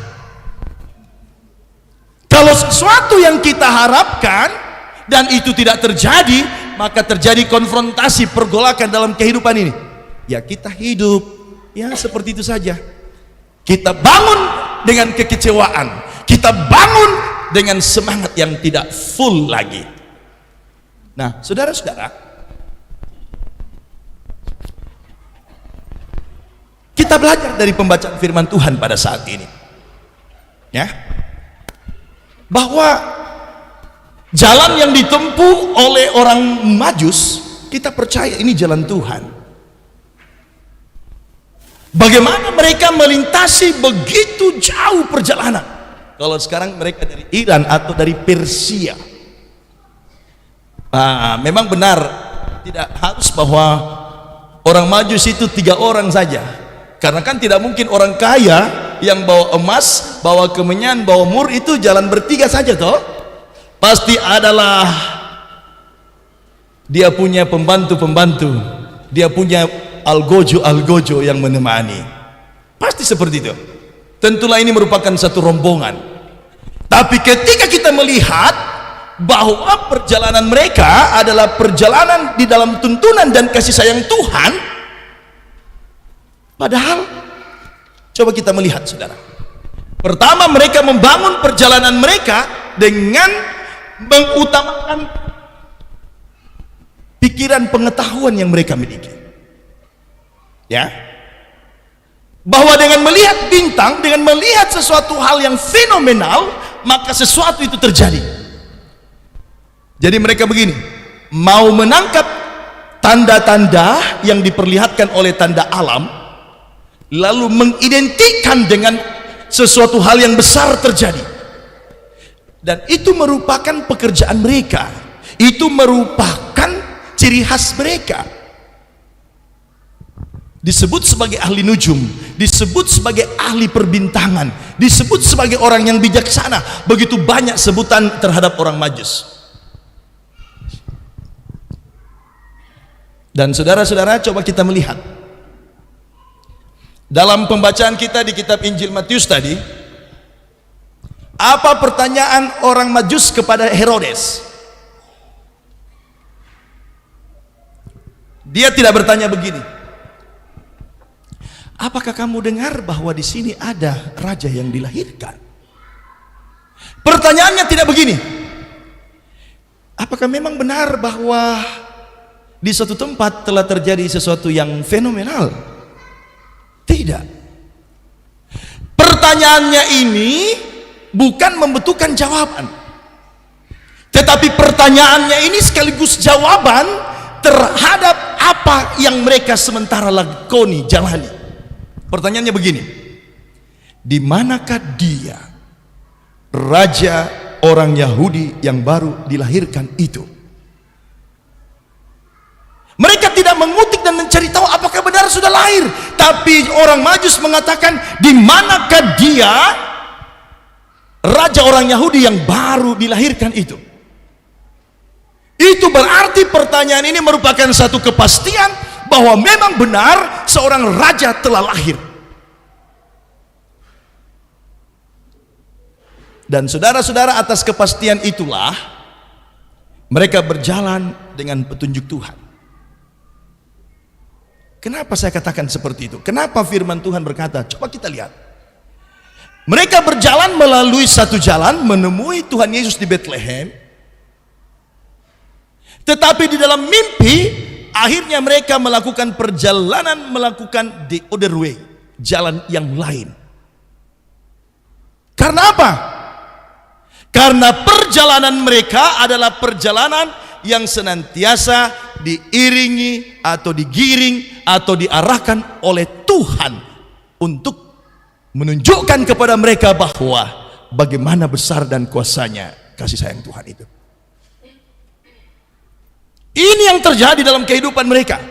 Kalau sesuatu yang kita harapkan dan itu tidak terjadi, maka terjadi konfrontasi pergolakan dalam kehidupan ini. Ya, kita hidup ya seperti itu saja. Kita bangun dengan kekecewaan, kita bangun dengan semangat yang tidak full lagi. Nah, saudara-saudara, kita belajar dari pembacaan firman Tuhan pada saat ini, ya, bahwa jalan yang ditempuh oleh orang Majus, kita percaya ini jalan Tuhan. Bagaimana mereka melintasi begitu jauh perjalanan? Kalau sekarang mereka dari Iran atau dari Persia. Memang benar, tidak harus bahwa orang Majus itu 3 orang saja. Karena kan tidak mungkin orang kaya yang bawa emas, bawa kemenyan, bawa mur itu jalan bertiga saja toh. Pasti adalah dia punya pembantu-pembantu, dia punya algojo yang menemani. Pasti seperti itu. Tentulah ini merupakan satu rombongan. Tapi ketika kita melihat bahwa perjalanan mereka adalah perjalanan di dalam tuntunan dan kasih sayang Tuhan, padahal coba kita melihat, saudara. Pertama, mereka membangun perjalanan mereka dengan mengutamakan pikiran pengetahuan yang mereka miliki. Ya, bahwa dengan melihat bintang, dengan melihat sesuatu hal yang fenomenal, maka sesuatu itu terjadi. Jadi mereka begini, mau menangkap tanda-tanda yang diperlihatkan oleh tanda alam, lalu mengidentikan dengan sesuatu hal yang besar terjadi. Dan itu merupakan pekerjaan mereka, itu merupakan ciri khas mereka. Disebut sebagai ahli nujum, disebut sebagai ahli perbintangan, disebut sebagai orang yang bijaksana. Begitu banyak sebutan terhadap orang Majus. Dan saudara-saudara, coba kita melihat dalam pembacaan kita di kitab Injil Matius tadi, apa pertanyaan orang Majus kepada Herodes? Dia tidak bertanya begini, apakah kamu dengar bahwa di sini ada raja yang dilahirkan? Pertanyaannya tidak begini, apakah memang benar bahwa di suatu tempat telah terjadi sesuatu yang fenomenal? Tidak. Pertanyaannya ini bukan membutuhkan jawaban, tetapi pertanyaannya ini sekaligus jawaban terhadap apa yang mereka sementara lakoni, jalani. Pertanyaannya begini, di manakah dia, raja orang Yahudi yang baru dilahirkan itu? Mereka tidak mengutik dan mencari tahu apakah benar sudah lahir, tapi orang Majus mengatakan, di manakah dia, raja orang Yahudi yang baru dilahirkan itu? Itu berarti pertanyaan ini merupakan satu kepastian bahwa memang benar seorang raja telah lahir. Dan saudara-saudara, atas kepastian itulah mereka berjalan dengan petunjuk Tuhan. Kenapa saya katakan seperti itu? Kenapa firman Tuhan berkata? Coba kita lihat. Mereka berjalan melalui satu jalan menemui Tuhan Yesus di Bethlehem. Tetapi di dalam mimpi, akhirnya mereka melakukan perjalanan, melakukan the other way, jalan yang lain. Karena apa? Karena perjalanan mereka adalah perjalanan yang senantiasa diiringi atau digiring atau diarahkan oleh Tuhan untuk menunjukkan kepada mereka bahwa bagaimana besar dan kuasanya kasih sayang Tuhan itu. Ini yang terjadi dalam kehidupan mereka.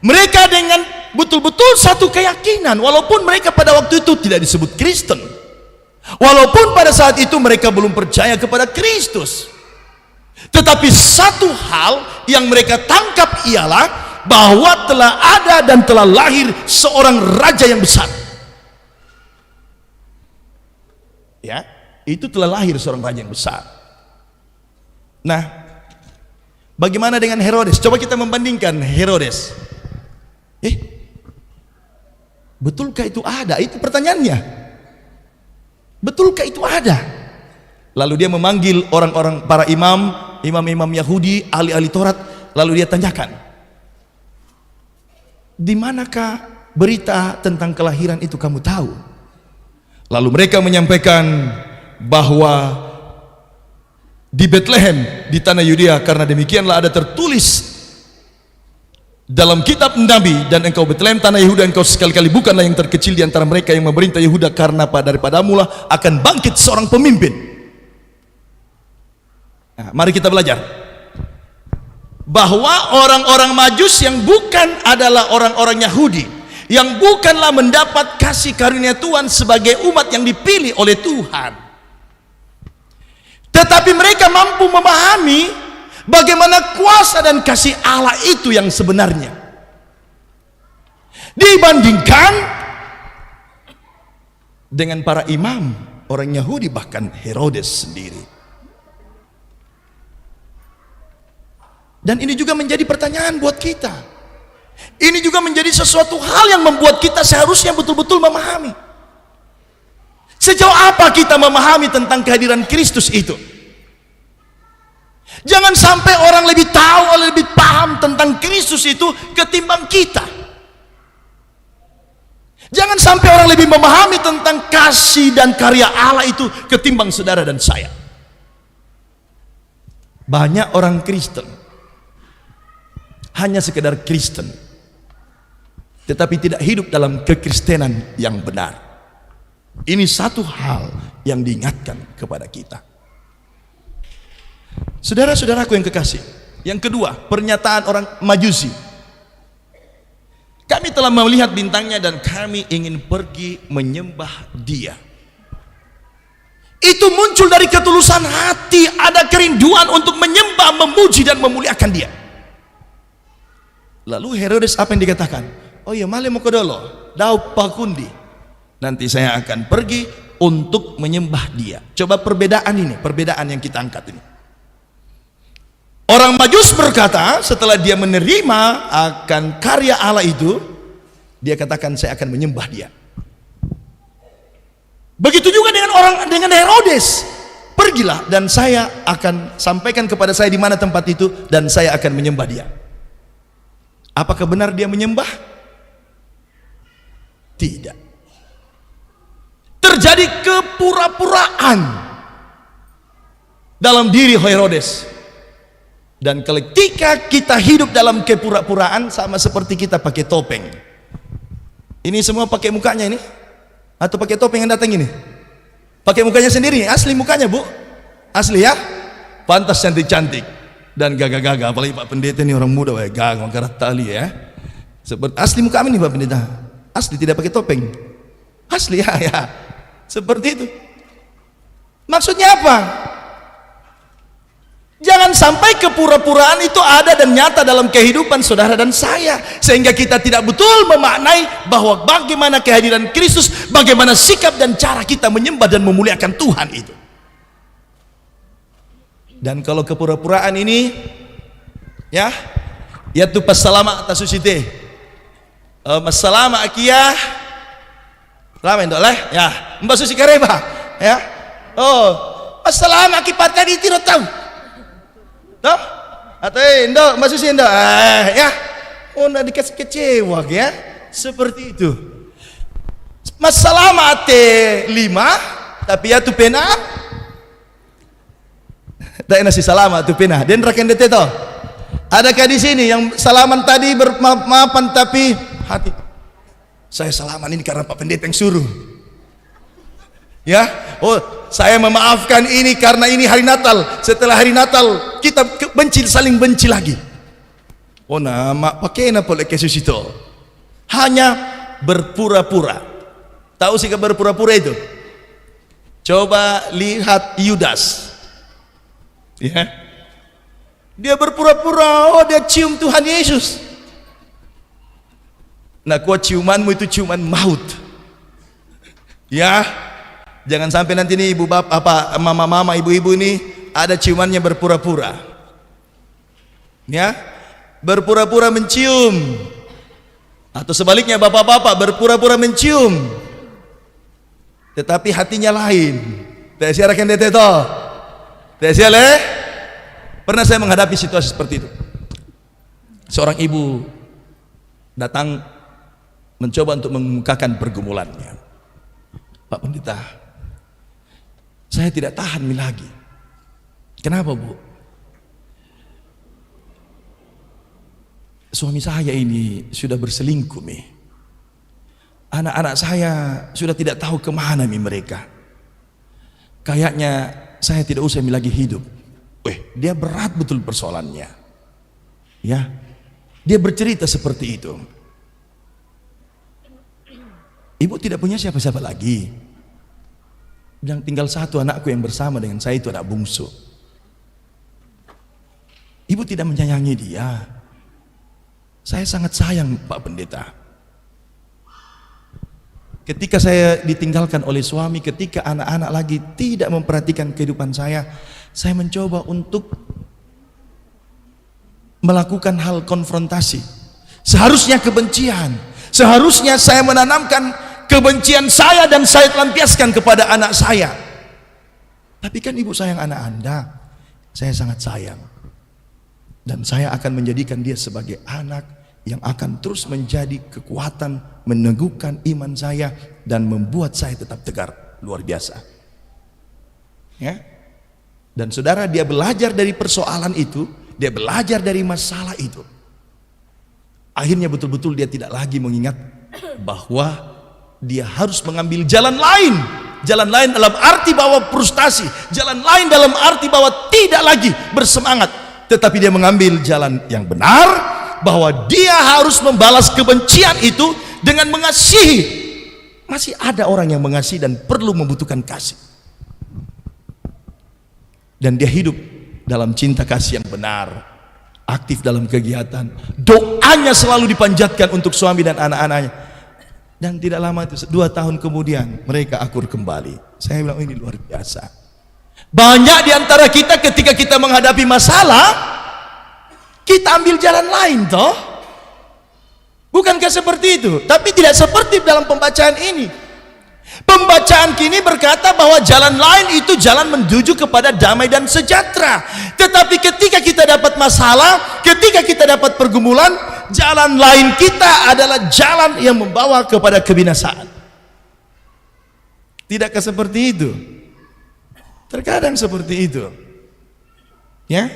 Mereka dengan betul-betul satu keyakinan, walaupun mereka pada waktu itu tidak disebut Kristen, walaupun pada saat itu mereka belum percaya kepada Kristus, tetapi satu hal yang mereka tangkap ialah bahwa telah ada dan telah lahir seorang raja yang besar. Ya, itu telah lahir seorang raja yang besar. Nah, bagaimana dengan Herodes? Coba kita membandingkan Herodes. Betulkah itu ada? Itu pertanyaannya. Betulkah itu ada? Lalu dia memanggil orang-orang, para imam Yahudi, ahli-ahli Taurat, lalu dia tanyakan, di manakah berita tentang kelahiran itu kamu tahu? Lalu mereka menyampaikan bahwa di Bethlehem di tanah Yudea, karena demikianlah ada tertulis dalam kitab Nabi, dan engkau Bethlehem tanah Yehuda, engkau sekali-kali bukanlah yang terkecil di antara mereka yang memerintah Yehuda, karena daripadamu lah akan bangkit seorang pemimpin. Nah, mari kita belajar bahwa orang-orang Majus yang bukan adalah orang-orang Yahudi, yang bukanlah mendapat kasih karunia Tuhan sebagai umat yang dipilih oleh Tuhan, tetapi mereka mampu memahami bagaimana kuasa dan kasih Allah itu yang sebenarnya, dibandingkan dengan para imam orang Yahudi, bahkan Herodes sendiri. Dan ini juga menjadi pertanyaan buat kita. Ini juga menjadi sesuatu hal yang membuat kita seharusnya betul-betul memahami sejauh apa kita memahami tentang kehadiran Kristus itu. Jangan sampai orang lebih tahu, lebih paham tentang Kristus itu ketimbang kita. Jangan sampai orang lebih memahami tentang kasih dan karya Allah itu ketimbang saudara dan saya. Banyak orang Kristen hanya sekedar Kristen, tetapi tidak hidup dalam kekristenan yang benar. Ini satu hal yang diingatkan kepada kita. Saudara-saudaraku yang kekasih, yang kedua, pernyataan orang Majusi. Kami telah melihat bintangnya dan kami ingin pergi menyembah dia. Itu muncul dari ketulusan hati, ada kerinduan untuk menyembah, memuji dan memuliakan dia. Lalu Herodes apa yang dikatakan? Oh ya, male mau kodolo, dau pakundi. Nanti saya akan pergi untuk menyembah dia. Coba perbedaan ini, perbedaan yang kita angkat ini. Orang Majus berkata, setelah dia menerima akan karya Allah itu, dia katakan saya akan menyembah dia. Begitu juga dengan Herodes. Pergilah dan saya akan sampaikan kepada saya di mana tempat itu, dan saya akan menyembah dia. Apakah benar dia menyembah? Tidak. Terjadi kepura-puraan dalam diri Herodes. Dan ketika kita hidup dalam kepura-puraan, sama seperti kita pakai topeng. Ini semua pakai mukanya ini, atau pakai topeng yang datang ini? Pakai mukanya sendiri, asli mukanya bu, asli ya, pantas cantik-cantik dan gagah-gagah. Apalagi Pak Pendeta ini orang muda, gagah, angkat tali ya. Seperti asli muka kami nih Pak Pendeta, asli tidak pakai topeng, asli ya, seperti itu. Maksudnya apa? Jangan sampai kepura-puraan itu ada dan nyata dalam kehidupan saudara dan saya, sehingga kita tidak betul memaknai bahwa bagaimana kehadiran Kristus, bagaimana sikap dan cara kita menyembah dan memuliakan Tuhan itu. Dan kalau kepura-puraan ini ya, yaitu passalama atas susite masalama akia lama itu lah ya, mbak susi kareba ya, oh passalama akipatkan itu tahu. Toh? Atau endo, maksudnya endo, ya, udah dikasih kecewa ya, seperti itu. Masalah mate 5, Tapi ya tu pena tak nasi salaman tu pena. Dan rakan dete to. Adakah di sini yang salaman tadi bermaafan tapi hati saya salaman ini karena Pak Pendeta yang suruh. Ya, oh saya memaafkan ini karena ini hari Natal. Setelah hari Natal kita benci, saling benci lagi. Oh nama pakai apa oleh Yesus itu? Hanya berpura-pura. Tahu sih berpura-pura itu? Coba lihat Yudas. Ya. Dia berpura-pura, oh dia cium Tuhan Yesus. Nah, kuat ciumanmu itu ciuman maut. Ya. Jangan sampai nanti nih ibu bapak apa mama-mama ibu-ibu ini ada ciumannya berpura-pura. Ya. Berpura-pura mencium. Atau sebaliknya bapak-bapak berpura-pura mencium. Tetapi hatinya lain. Tidak siarakan dete to. Tidak siale. Pernah saya menghadapi situasi seperti itu. Seorang ibu datang mencoba untuk mengemukakan pergumulannya. Pak Pendeta, saya tidak tahan lagi. Kenapa, Bu? Suami saya ini sudah berselingkuh, Mi. Anak-anak saya sudah tidak tahu kemana, Mi, mereka. Kayaknya saya tidak usah lagi hidup. Dia berat betul persoalannya. Ya, dia bercerita seperti itu. Ibu tidak punya siapa-siapa lagi. Bilang tinggal satu anakku yang bersama dengan saya itu anak bungsu. Ibu tidak menyayangi dia. Saya sangat sayang Pak Pendeta. Ketika saya ditinggalkan oleh suami, ketika anak-anak lagi tidak memperhatikan kehidupan saya mencoba untuk melakukan hal konfrontasi. Seharusnya kebencian. Seharusnya saya menanamkan kebencian saya dan saya lampiaskan kepada anak saya. Tapi kan ibu sayang anak Anda. Saya sangat sayang. Dan saya akan menjadikan dia sebagai anak yang akan terus menjadi kekuatan, meneguhkan iman saya dan membuat saya tetap tegar. Luar biasa. Ya. Dan saudara, dia belajar dari persoalan itu, dia belajar dari masalah itu. Akhirnya betul-betul dia tidak lagi mengingat bahwa dia harus mengambil jalan lain. Jalan lain dalam arti bahwa frustasi, jalan lain dalam arti bahwa tidak lagi bersemangat, tetapi dia mengambil jalan yang benar, bahwa dia harus membalas kebencian itu dengan mengasihi. Masih ada orang yang mengasihi dan perlu membutuhkan kasih. Dan dia hidup dalam cinta kasih yang benar, aktif dalam kegiatan, doanya selalu dipanjatkan untuk suami dan anak-anaknya. Dan tidak lama itu, 2 tahun kemudian mereka akur kembali. Saya bilang ini luar biasa. Banyak di antara kita ketika kita menghadapi masalah, kita ambil jalan lain toh. Bukankah seperti itu? Tapi tidak seperti dalam pembacaan ini. Pembacaan kini berkata bahwa jalan lain itu jalan menuju kepada damai dan sejahtera. Tetapi ketika kita dapat masalah, ketika kita dapat pergumulan, jalan lain kita adalah jalan yang membawa kepada kebinasaan. Tidakkah seperti itu? Terkadang seperti itu. Ya.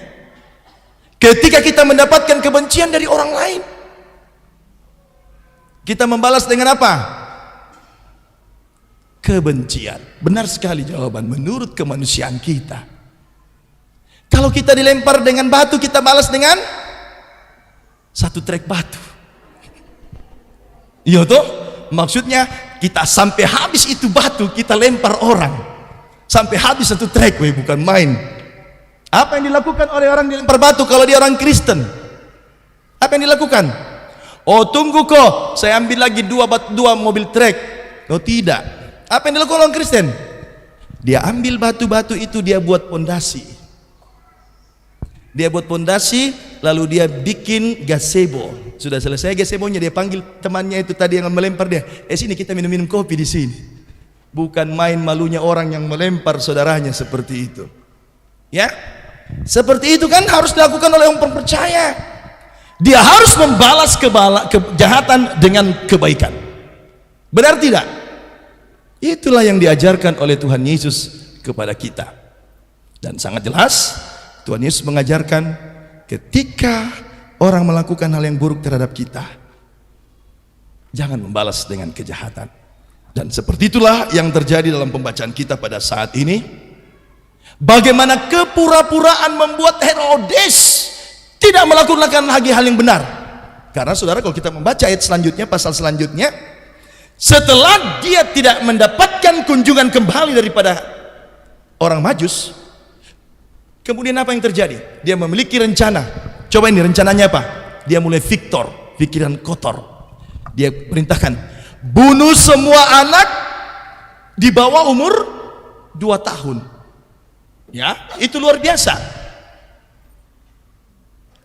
Ketika kita mendapatkan kebencian dari orang lain, kita membalas dengan apa? Kebencian. Benar sekali jawaban menurut kemanusiaan kita. Kalau kita dilempar dengan batu, kita balas dengan 1 trek batu. Iya toh? Maksudnya kita sampai habis itu batu kita lempar orang. Sampai habis 1 trek, bukan main. Apa yang dilakukan oleh orang dilempar batu kalau dia orang Kristen? Apa yang dilakukan? Oh tunggu kok, saya ambil lagi 2 mobil trek. Oh tidak. Apa yang dilakukan orang Kristen? Dia ambil batu-batu itu, dia buat pondasi. Dia buat pondasi, lalu dia bikin gazebo. Sudah selesai gazebonya, dia panggil temannya itu tadi yang melempar dia. Sini kita minum-minum kopi di sini. Bukan main malunya orang yang melempar saudaranya seperti itu. Ya, seperti itu kan harus dilakukan oleh orang percaya. Dia harus membalas kejahatan dengan kebaikan. Benar tidak? Itulah yang diajarkan oleh Tuhan Yesus kepada kita. Dan sangat jelas Tuhan Yesus mengajarkan ketika orang melakukan hal yang buruk terhadap kita, jangan membalas dengan kejahatan. Dan seperti itulah yang terjadi dalam pembacaan kita pada saat ini. Bagaimana kepura-puraan membuat Herodes tidak melakukan lagi hal yang benar. Karena saudara, kalau kita membaca ayat selanjutnya, pasal selanjutnya, setelah dia tidak mendapatkan kunjungan kembali daripada orang Majus, kemudian apa yang terjadi? Dia memiliki rencana. Coba ini rencananya apa? Dia mulai victor, pikiran kotor. Dia perintahkan, bunuh semua anak di bawah umur 2 tahun. Ya, itu luar biasa.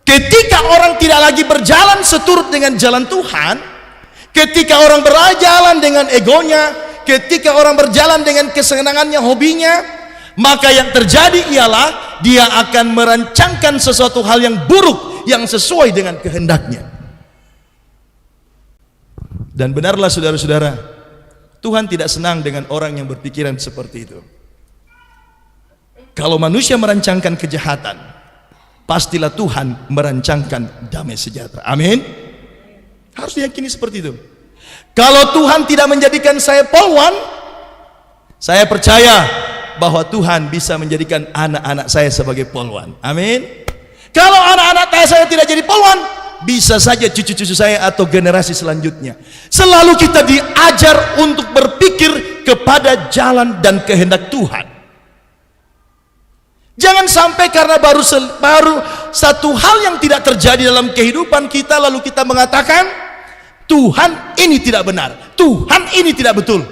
Ketika orang tidak lagi berjalan seturut dengan jalan Tuhan, ketika orang berjalan dengan egonya, ketika orang berjalan dengan kesenangannya, hobinya, maka yang terjadi ialah dia akan merancangkan sesuatu hal yang buruk yang sesuai dengan kehendaknya. Dan benarlah saudara-saudara, Tuhan tidak senang dengan orang yang berpikiran seperti itu. Kalau manusia merancangkan kejahatan, pastilah Tuhan merancangkan damai sejahtera. Amin. Harus diyakini seperti itu. Kalau Tuhan tidak menjadikan saya polwan, saya percaya bahwa Tuhan bisa menjadikan anak-anak saya sebagai polwan. Amin. Kalau anak-anak saya tidak jadi polwan, bisa saja cucu-cucu saya atau generasi selanjutnya. Selalu kita diajar untuk berpikir kepada jalan dan kehendak Tuhan. Jangan sampai karena baru satu hal yang tidak terjadi dalam kehidupan kita, lalu kita mengatakan Tuhan ini tidak benar, Tuhan ini tidak betul.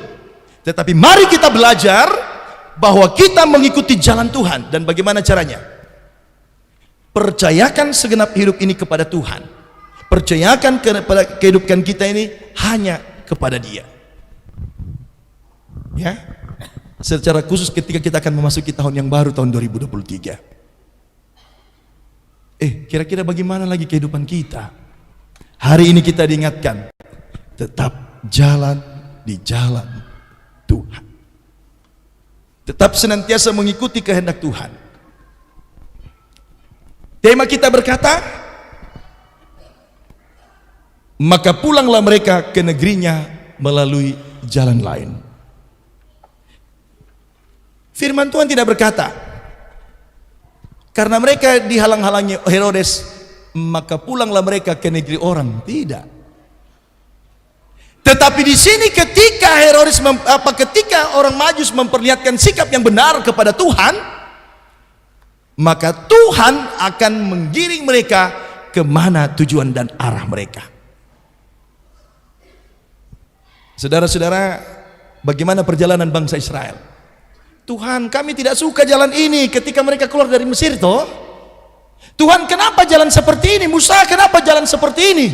Tetapi mari kita belajar bahwa kita mengikuti jalan Tuhan. Dan bagaimana caranya? Percayakan segenap hidup ini kepada Tuhan. Percayakan kepada kehidupan kita ini hanya kepada Dia. Ya, secara khusus ketika kita akan memasuki tahun yang baru, tahun 2023. Kira-kira bagaimana lagi kehidupan kita? Hari ini kita diingatkan, tetap jalan di jalan Tuhan. Tetap senantiasa mengikuti kehendak Tuhan. Tema kita berkata, maka pulanglah mereka ke negerinya melalui jalan lain. Firman Tuhan tidak berkata, karena mereka dihalang-halangi Herodes, maka pulanglah mereka ke negeri orang. Tidak. Tetapi di sini ketika ketika orang Majus memperlihatkan sikap yang benar kepada Tuhan, maka Tuhan akan menggiring mereka kemana tujuan dan arah mereka. Saudara-saudara, bagaimana perjalanan bangsa Israel? Tuhan, kami tidak suka jalan ini ketika mereka keluar dari Mesir toh. Tuhan, kenapa jalan seperti ini? Musa, kenapa jalan seperti ini?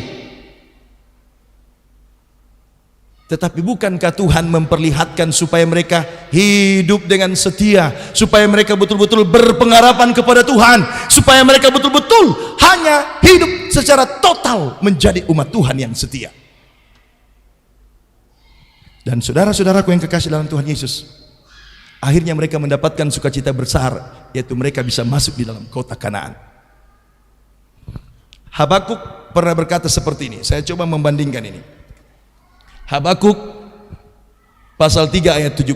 Tetapi bukankah Tuhan memperlihatkan supaya mereka hidup dengan setia, supaya mereka betul-betul berpengharapan kepada Tuhan, supaya mereka betul-betul hanya hidup secara total menjadi umat Tuhan yang setia. Dan saudara-saudaraku yang kekasih dalam Tuhan Yesus, akhirnya mereka mendapatkan sukacita besar, yaitu mereka bisa masuk di dalam kota Kanaan. Habakuk pernah berkata seperti ini. Saya coba membandingkan ini. Habakuk pasal 3 ayat 17.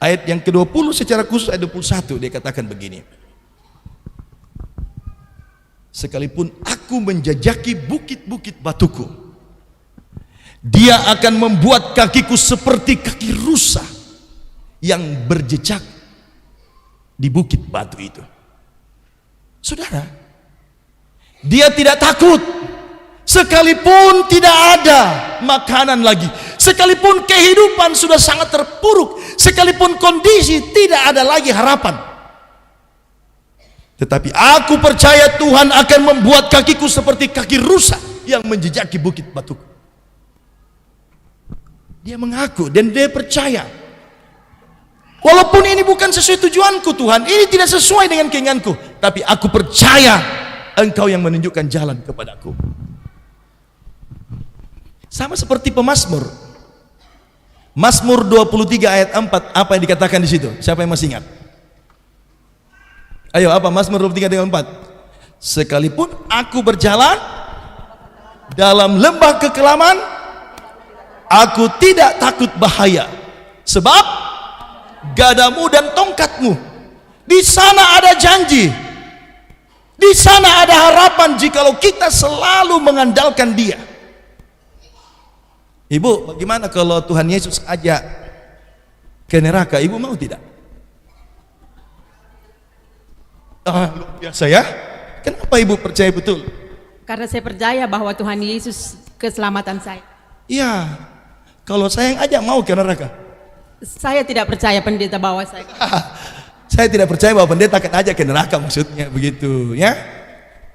Ayat yang ke-20 secara khusus ayat 21 dia katakan begini. Sekalipun aku menjajaki bukit-bukit batuku, Dia akan membuat kakiku seperti kaki rusa yang berjejak di bukit batu itu. Saudara, dia tidak takut sekalipun tidak ada makanan lagi, sekalipun kehidupan sudah sangat terpuruk, sekalipun kondisi tidak ada lagi harapan. Tetapi aku percaya Tuhan akan membuat kakiku seperti kaki rusa yang menjejaki bukit batuku. Dia mengaku dan dia percaya, walaupun ini bukan sesuai tujuanku Tuhan, ini tidak sesuai dengan keinginanku, tapi aku percaya Engkau yang menunjukkan jalan kepadaku. Sama seperti pemazmur. Mazmur 23 ayat 4, apa yang dikatakan di situ? Siapa yang masih ingat? Ayo, apa Mazmur 23 ayat 4? Sekalipun aku berjalan dalam lembah kekelaman, aku tidak takut bahaya, sebab gadamu dan tongkatmu, di sana ada janji, di sana ada harapan jikalau kita selalu mengandalkan Dia. Ibu, bagaimana kalau Tuhan Yesus ajak ke neraka? Ibu mau tidak? Luar biasa ya. Kenapa ibu percaya betul? Karena saya percaya bahwa Tuhan Yesus keselamatan saya. Iya. Kalau saya yang ajak mau ke neraka. Saya tidak percaya pendeta bawa saya. Saya tidak percaya bahwa pendeta akan ajak ke neraka, maksudnya begitu ya.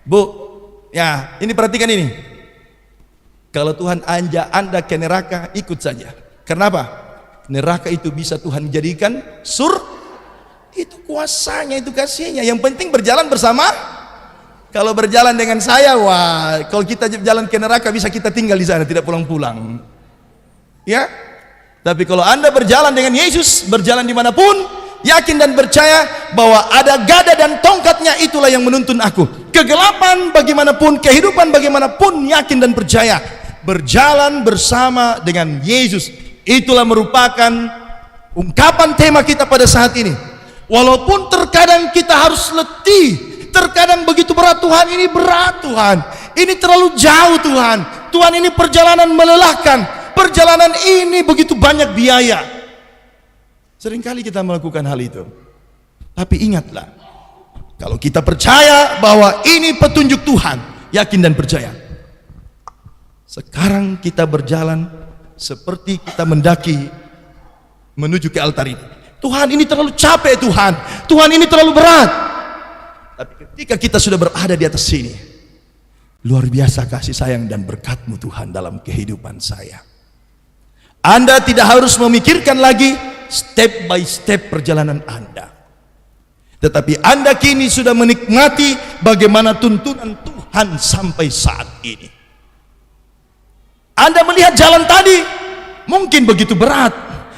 Bu, ya ini perhatikan ini. Kalau Tuhan ajak Anda ke neraka, ikut saja. Kenapa? Neraka itu bisa Tuhan jadikan itu kuasanya, itu kasihnya. Yang penting berjalan bersama. Kalau berjalan dengan saya, wah, kalau kita jalan ke neraka bisa kita tinggal di sana, tidak pulang-pulang. Ya, tapi kalau Anda berjalan dengan Yesus, berjalan dimanapun, yakin dan percaya bahwa ada gada dan tongkatnya, itulah yang menuntun aku. Kegelapan bagaimanapun, kehidupan bagaimanapun, yakin dan percaya berjalan bersama dengan Yesus. Itulah merupakan ungkapan tema kita pada saat ini. Walaupun terkadang kita harus letih, terkadang begitu berat, Tuhan ini berat, Tuhan ini terlalu jauh, Tuhan ini perjalanan melelahkan, perjalanan ini begitu banyak biaya. Seringkali kita melakukan hal itu. Tapi ingatlah, kalau kita percaya bahwa ini petunjuk Tuhan, yakin dan percaya, sekarang kita berjalan seperti kita mendaki menuju ke altar ini. Tuhan ini terlalu capek, Tuhan ini terlalu berat. Tapi ketika kita sudah berada di atas sini, luar biasa kasih sayang dan berkat-Mu Tuhan dalam kehidupan saya. Anda tidak harus memikirkan lagi step by step perjalanan Anda, tetapi Anda kini sudah menikmati bagaimana tuntunan Tuhan sampai saat ini. Anda melihat jalan tadi mungkin begitu berat,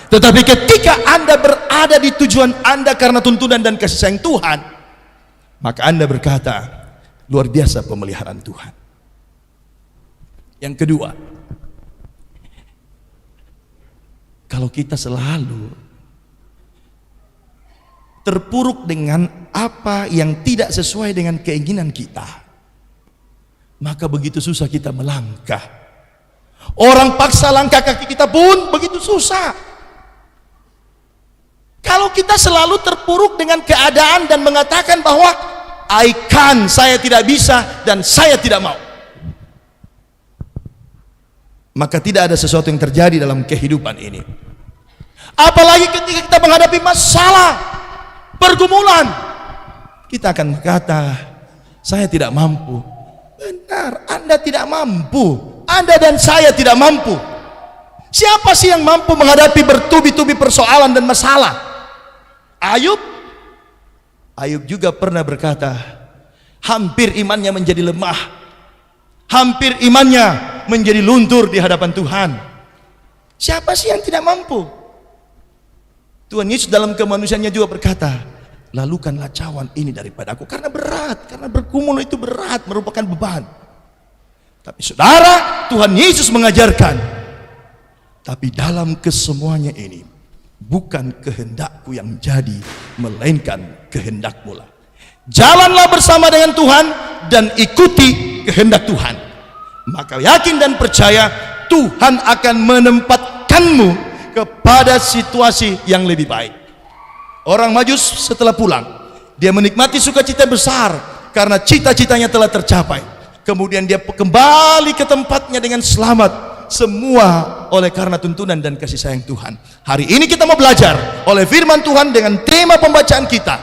tetapi ketika Anda berada di tujuan Anda karena tuntunan dan kasih sayang Tuhan, maka Anda berkata, luar biasa pemeliharaan Tuhan. Yang kedua, kalau kita selalu terpuruk dengan apa yang tidak sesuai dengan keinginan kita, maka begitu susah kita melangkah. Orang paksa langkah kaki kita pun begitu susah. Kalau kita selalu terpuruk dengan keadaan dan mengatakan bahwa saya tidak bisa dan saya tidak mau, maka tidak ada sesuatu yang terjadi dalam kehidupan ini. Apalagi ketika kita menghadapi masalah, pergumulan, kita akan berkata, saya tidak mampu. Benar, Anda tidak mampu. Anda dan saya tidak mampu. Siapa sih yang mampu menghadapi bertubi-tubi persoalan dan masalah? Ayub juga pernah berkata, hampir imannya menjadi lemah, hampir imannya menjadi luntur di hadapan Tuhan. Siapa sih yang tidak mampu? Tuhan Yesus dalam kemanusiaannya juga berkata, lalukanlah cawan ini daripada aku, karena berat, karena bergumul itu berat, merupakan beban. Tapi saudara, Tuhan Yesus mengajarkan, tapi dalam kesemuanya ini, bukan kehendakku yang jadi, melainkan kehendak-Mu lah. Jalanlah bersama dengan Tuhan dan ikuti kehendak Tuhan. Maka yakin dan percaya Tuhan akan menempatkanmu kepada situasi yang lebih baik. Orang Majus setelah pulang, dia menikmati sukacita besar karena cita-citanya telah tercapai. Kemudian dia kembali ke tempatnya dengan selamat. Semua oleh karena tuntunan dan kasih sayang Tuhan. Hari ini kita mau belajar oleh firman Tuhan dengan tema pembacaan kita,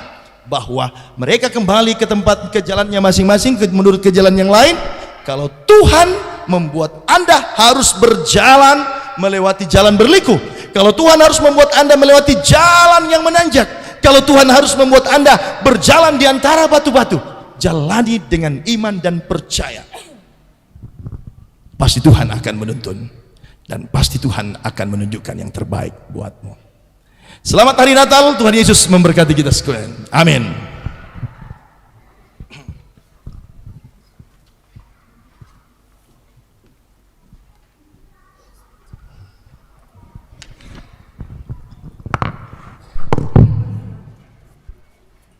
bahwa mereka kembali ke tempat, ke jalannya masing-masing, menurut ke jalan yang lain. Kalau Tuhan membuat Anda harus berjalan melewati jalan berliku, kalau Tuhan harus membuat Anda melewati jalan yang menanjak, kalau Tuhan harus membuat Anda berjalan di antara batu-batu, jalani dengan iman dan percaya. Pasti Tuhan akan menuntun. dan pasti Tuhan akan menunjukkan yang terbaik buatmu. Selamat hari Natal, Tuhan Yesus memberkati kita sekalian. Amin.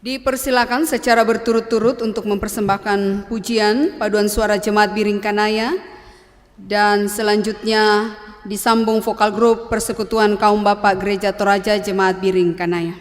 Dipersilakan secara berturut-turut untuk mempersembahkan pujian paduan suara Jemaat Biring Kanaya, dan selanjutnya disambung vokal grup Persekutuan Kaum Bapak Gereja Toraja Jemaat Biring Kanaya.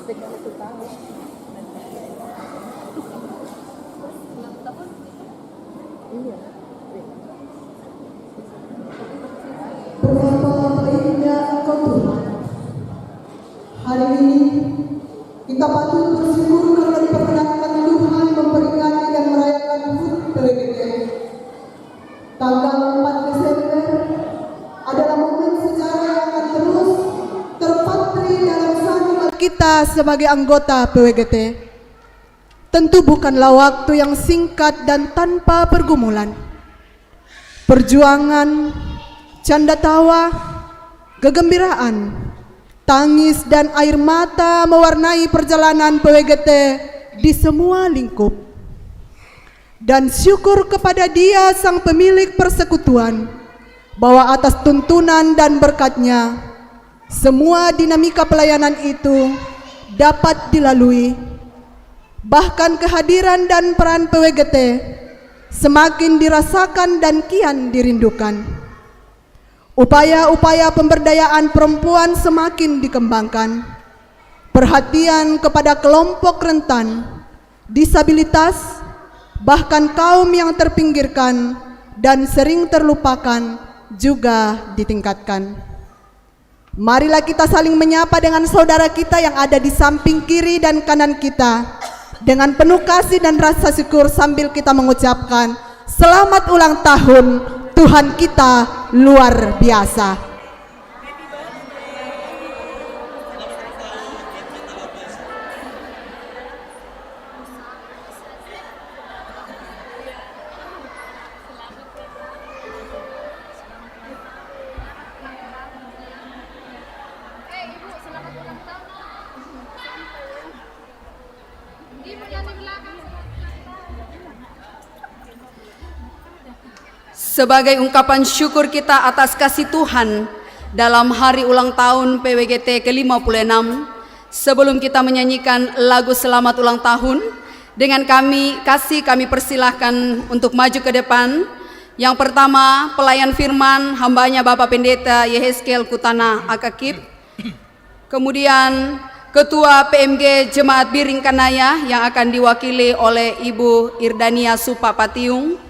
Betapa indah Engkau Tuhan. Hari ini kita patut bersyukur karena diperkenankan Tuhan memperingati dan merayakan HUT PWGT. Tanggal 4 Desember adalah momen sejarah yang akan terus terpatri dalam sanubari kita sebagai anggota PWGT. Tentu bukanlah waktu yang singkat dan tanpa pergumulan. Perjuangan, canda tawa, kegembiraan, tangis dan air mata mewarnai perjalanan PWGT di semua lingkup. Dan syukur kepada Dia Sang Pemilik Persekutuan bahwa atas tuntunan dan berkat-Nya semua dinamika pelayanan itu dapat dilalui. Bahkan kehadiran dan peran PWGT semakin dirasakan dan kian dirindukan. Upaya-upaya pemberdayaan perempuan semakin dikembangkan. Perhatian kepada kelompok rentan, disabilitas, bahkan kaum yang terpinggirkan dan sering terlupakan juga ditingkatkan. Marilah kita saling menyapa dengan saudara kita yang ada di samping kiri dan kanan kita dengan penuh kasih dan rasa syukur sambil kita mengucapkan selamat ulang tahun, Tuhan kita luar biasa. Sebagai ungkapan syukur kita atas kasih Tuhan dalam hari ulang tahun PWGT ke-56, sebelum kita menyanyikan lagu selamat ulang tahun, dengan kami persilahkan untuk maju ke depan. Yang pertama, pelayan firman hambanya Bapak Pendeta Yehezkiel Kutana Akakip. Kemudian Ketua PMG Jemaat Biring Kanaya yang akan diwakili oleh Ibu Irdania Supapatiung.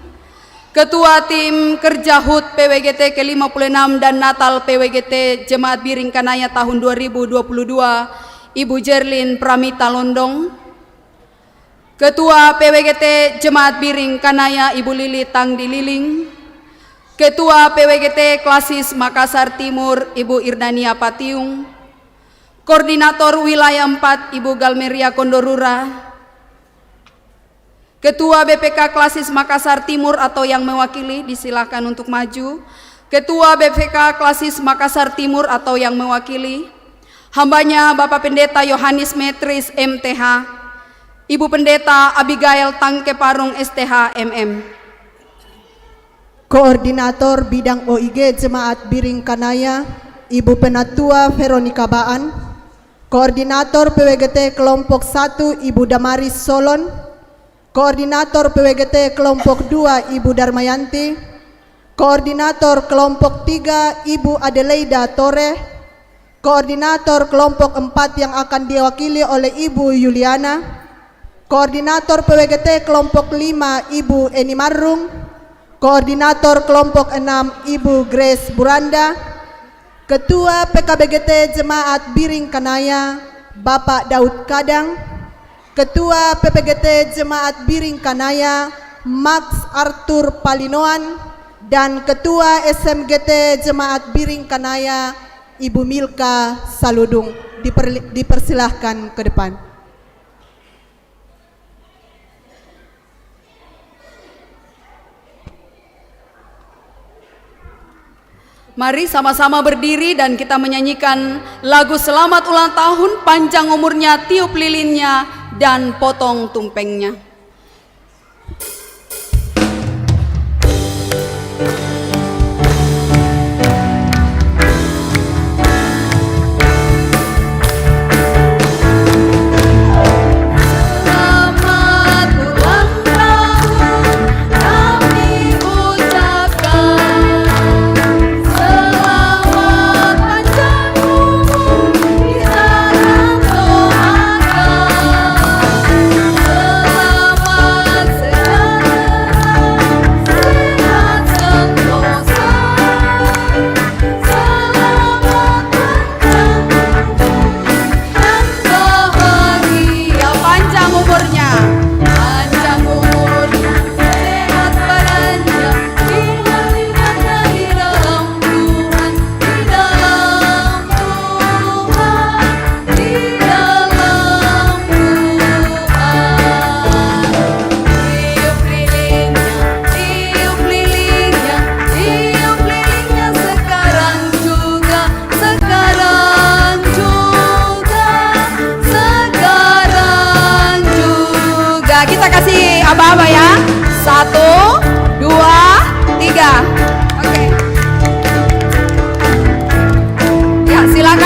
Ketua Tim Kerja HUT PWGT ke-56 dan Natal PWGT Jemaat Biring Kanaya tahun 2022, Ibu Jerlin Pramita Londong. Ketua PWGT Jemaat Biring Kanaya, Ibu Lili Tangdi Liling. Ketua PWGT Klasis Makassar Timur, Ibu Irdania Patiung. Koordinator Wilayah 4, Ibu Galmeria Kondorura. Ketua BPK Klasis Makassar Timur atau yang mewakili disilakan untuk maju. Ketua BPK Klasis Makassar Timur atau yang mewakili. Hambanya Bapak Pendeta Yohanes Metris MTH. Ibu Pendeta Abigail Tangke Parung STH MM. Koordinator Bidang OIG Jemaat Biring Kanaya, Ibu Penatua Veronica Baan. Koordinator PWGT Kelompok 1, Ibu Damaris Solon. Koordinator PWGT Kelompok 2, Ibu Darmayanti. Koordinator Kelompok 3, Ibu Adelaida Tore. Koordinator Kelompok 4 yang akan diwakili oleh Ibu Yuliana. Koordinator PWGT Kelompok 5, Ibu Eni Marung. Koordinator Kelompok 6, Ibu Grace Buranda. Ketua PKBGT Jemaat Biring Kanaya, Bapak Daud Kadang. Ketua PPGT Jemaat Biring Kanaya, Max Arthur Palinoan. Dan Ketua SMGT Jemaat Biring Kanaya, Ibu Milka Saludung. Dipersilahkan ke depan. Mari sama-sama berdiri dan kita menyanyikan lagu selamat ulang tahun, panjang umurnya, tiup lilinnya, dan potong tumpengnya. Selamat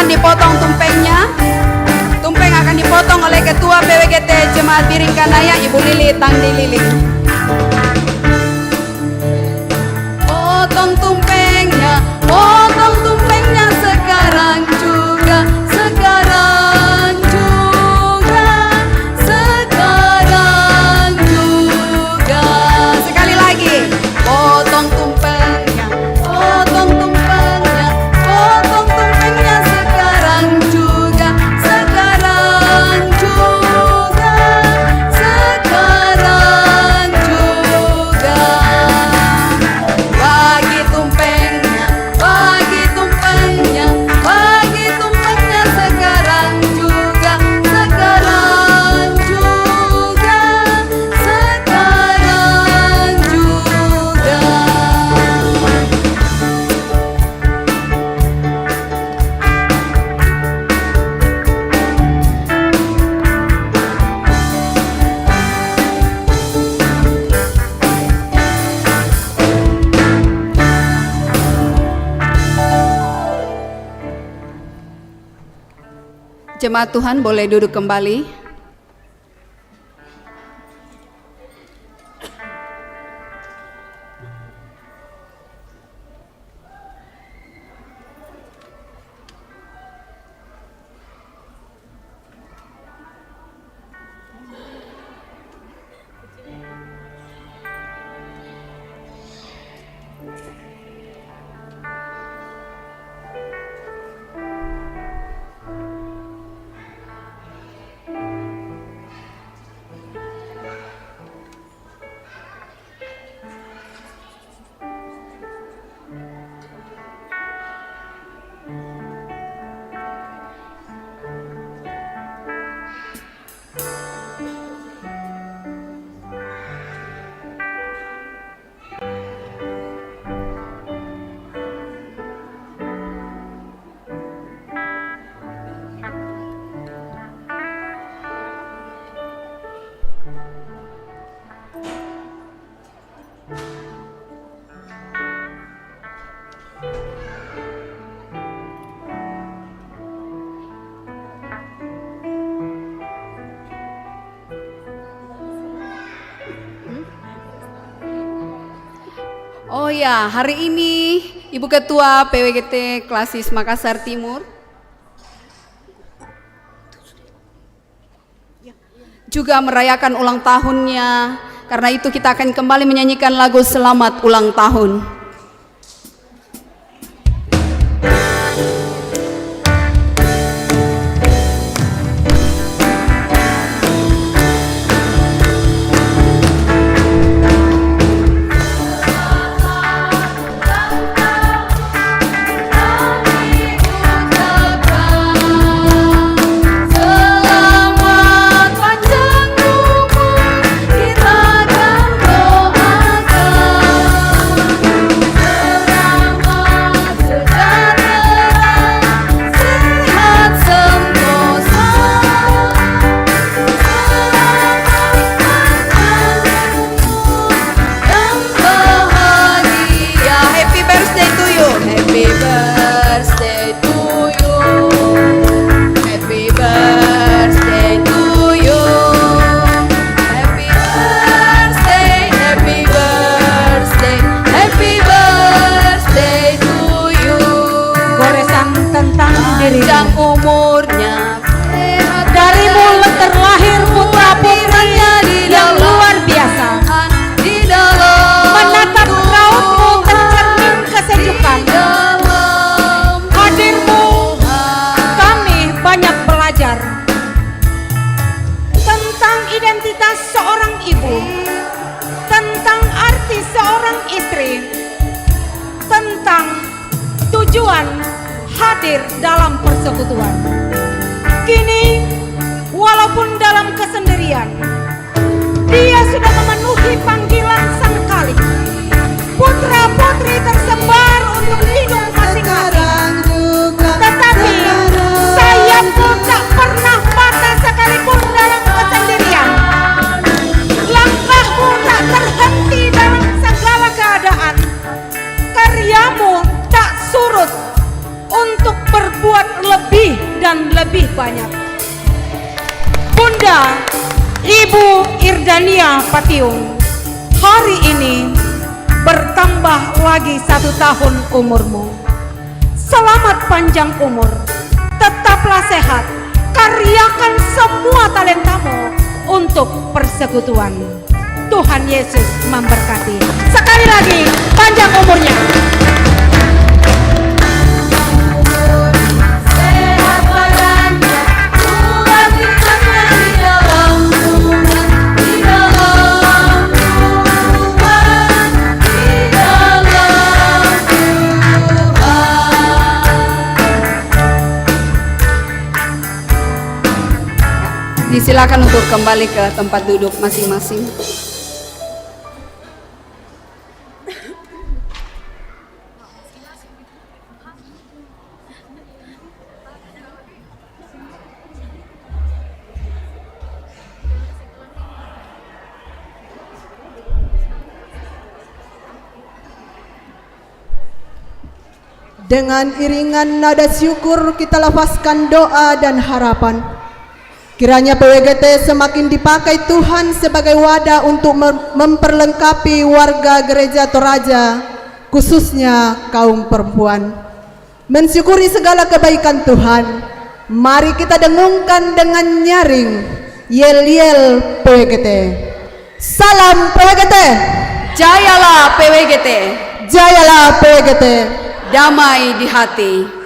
dipotong tumpengnya. Tumpeng akan dipotong oleh Ketua PWGT Jemaat Biring Kanaya, Ibu Lili Tangdi Liling. Potong tumpengnya sekarang juga, sekarang juga, sekarang juga. Sekali lagi, potong tumpengnya, potong tumpengnya, potong tumpengnya sekarang juga, sekarang juga, sekarang juga. Bagi tumpengnya, bagi tumpengnya, bagi tumpengnya sekarang juga, sekarang juga, sekarang juga. Jemaat Tuhan boleh duduk kembali. Oh ya, hari ini Ibu Ketua PWGT Klasis Makassar Timur juga merayakan ulang tahunnya. Karena itu kita akan kembali menyanyikan lagu Selamat Ulang Tahun. Panjang umurnya, Dari mulut terlahir putra-putrinya yang luar biasa. Menatap rautmu tercermin kesejukan. Hadirmu kami banyak belajar tentang identitas seorang ibu, tentang arti seorang istri, tentang tujuan hadir dalam persekutuan. Kini, walaupun dalam kesendirian, dia sudah memenuhi panggilan Sang Khalik. Putra-putri tersebar untuk hidup masing-masing. Tetapi sayapku tak pernah patah sekalipun dalam kesendirian. Langkahmu tak terhenti dalam segala keadaan. Karyamu tak surut untuk berbuat berbuat lebih dan lebih banyak. Bunda Ibu Irdania Patiung, hari ini bertambah lagi 1 tahun umurmu. Selamat panjang umur, tetaplah sehat, karyakan semua talentamu untuk persekutuan. Tuhan Yesus memberkati. Sekali lagi, panjang umurnya. Disilakan untuk kembali ke tempat duduk masing-masing. Dengan iringan nada syukur kita lafazkan doa dan harapan. Kiranya PWGT semakin dipakai Tuhan sebagai wadah untuk memperlengkapi warga Gereja Toraja, khususnya kaum perempuan. Mensyukuri segala kebaikan Tuhan, mari kita dengungkan dengan nyaring yel-yel PWGT. Salam PWGT. Jayalah PWGT. Jayalah PWGT. Damai di hati.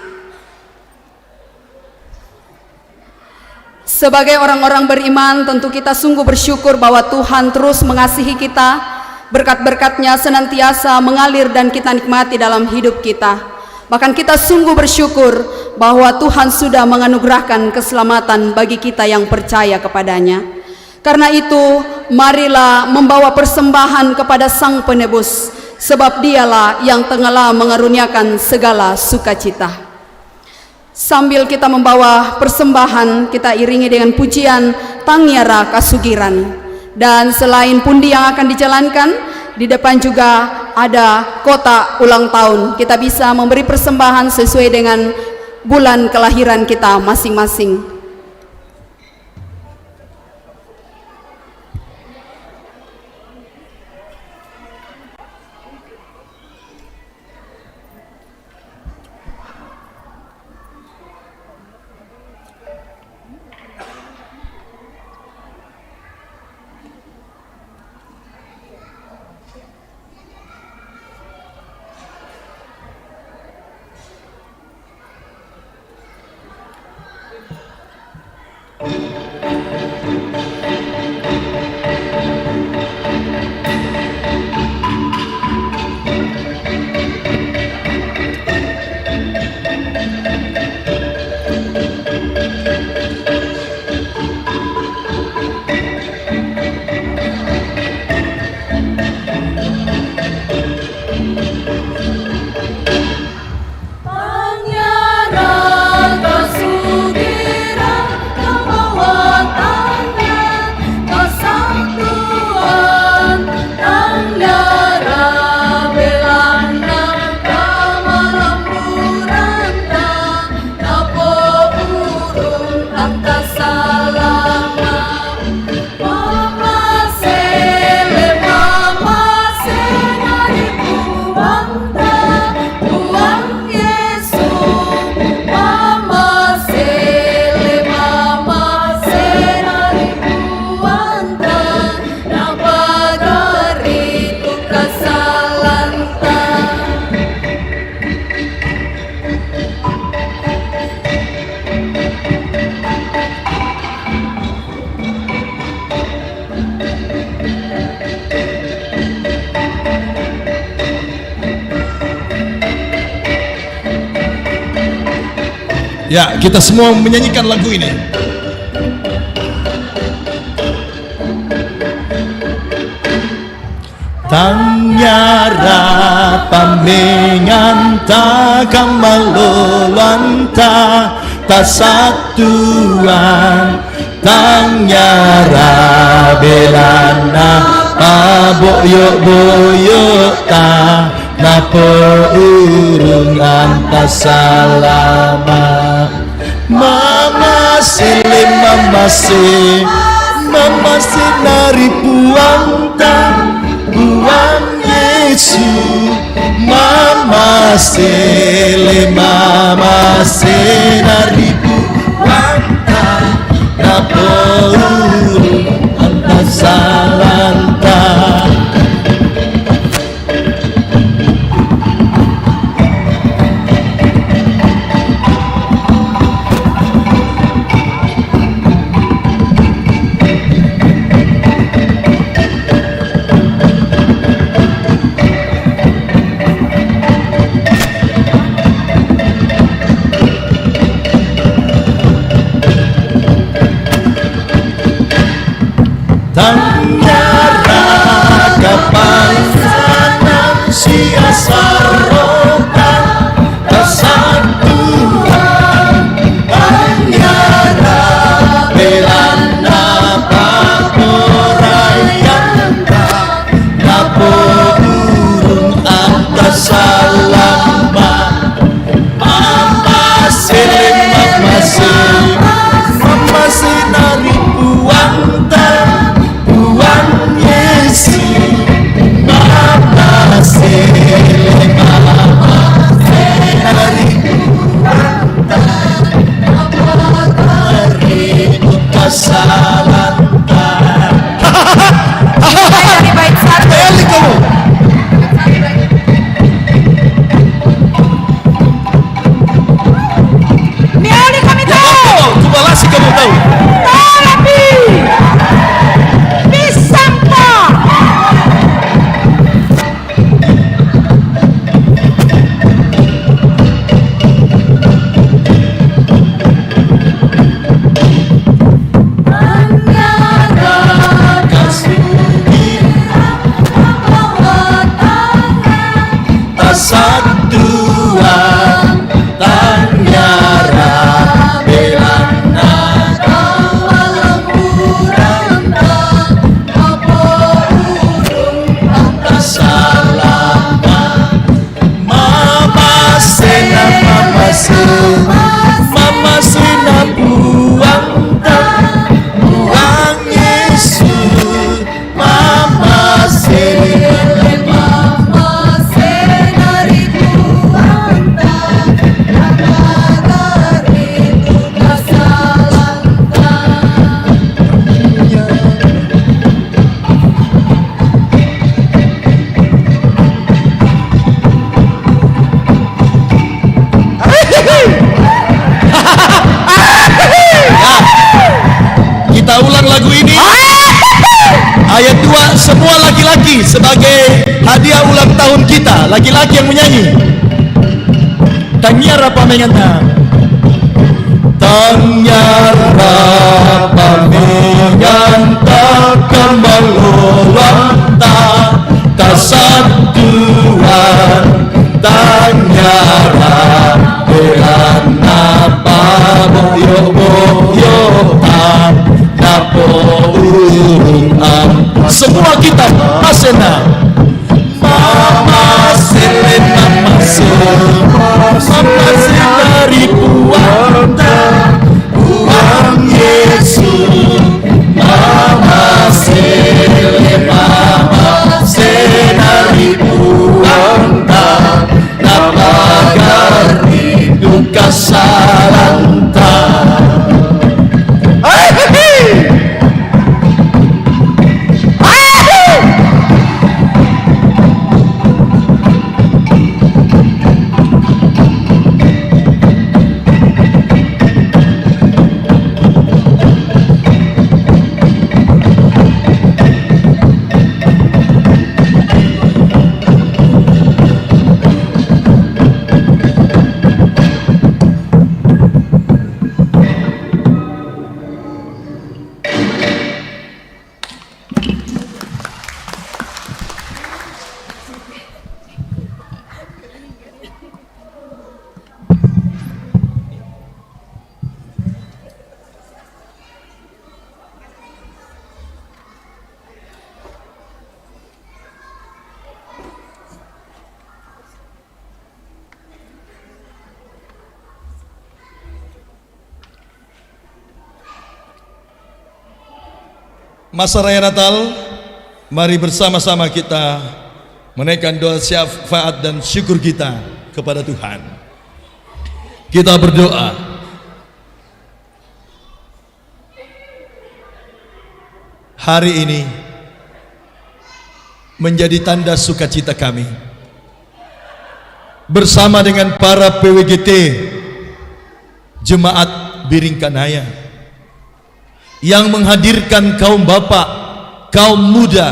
Sebagai orang-orang beriman, tentu kita sungguh bersyukur bahwa Tuhan terus mengasihi kita. Berkat-berkat-Nya senantiasa mengalir dan kita nikmati dalam hidup kita. Bahkan kita sungguh bersyukur bahwa Tuhan sudah menganugerahkan keselamatan bagi kita yang percaya kepadanya. Karena itu, marilah membawa persembahan kepada Sang Penebus, sebab Dialah yang telah mengaruniakan segala sukacita. Sambil kita membawa persembahan, kita iringi dengan pujian Tangiara Kasugiran. Dan selain pundi yang akan dijalankan, di depan juga ada kotak ulang tahun. Kita bisa memberi persembahan sesuai dengan bulan kelahiran kita masing-masing. Ya, kita semua menyanyikan lagu ini. Tangyara pamenganta kamalolanta tasatuan Tangyara belana paboyok-boyok ta napo urungan tasalama Mama sele mama se nari buang Yesus. Mama sele nari buang Napuru antasalanta. Tanjara kapan sanam sia sarotan kesatuan Tanjara belanda pakorayanda napo burung atas salama. Mama se nari buang Satuan Tanjara belanda kawalemburanda apa urung atas salama. Mama sena buang Yesus. Mama kita ulang lagu ini ayat 2 semua laki-laki sebagai hadiah ulang tahun kita, laki-laki yang menyanyi. Tangyara pamenganta kembang lolanta kesatuan Tanjara belanda paboyo-boyoan napo urung semua kita masena. Mama sele dari buang Yesus. Mama sele dari buang napagari duka salanta. masa raya Natal, mari bersama-sama kita menaikkan doa syafaat dan syukur kita kepada Tuhan. Kita berdoa. Hari ini menjadi tanda sukacita kami bersama dengan para PWGT Jemaat Biringkanaya yang menghadirkan kaum bapak, kaum muda,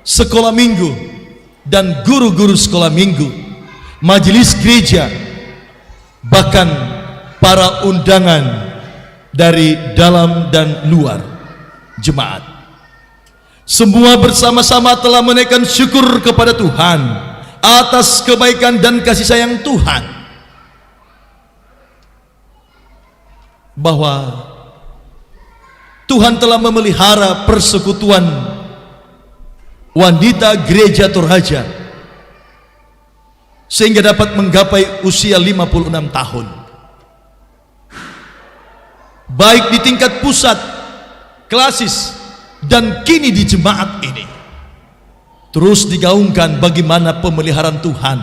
sekolah minggu dan guru-guru sekolah minggu, majelis gereja, bahkan para undangan dari dalam dan luar jemaat. Semua bersama-sama telah menaikkan syukur kepada Tuhan atas kebaikan dan kasih sayang Tuhan, bahwa Tuhan telah memelihara persekutuan wanita gereja Toraja sehingga dapat menggapai usia 56 tahun, baik di tingkat pusat, klasis, dan kini di jemaat ini. Terus digaungkan bagaimana pemeliharaan Tuhan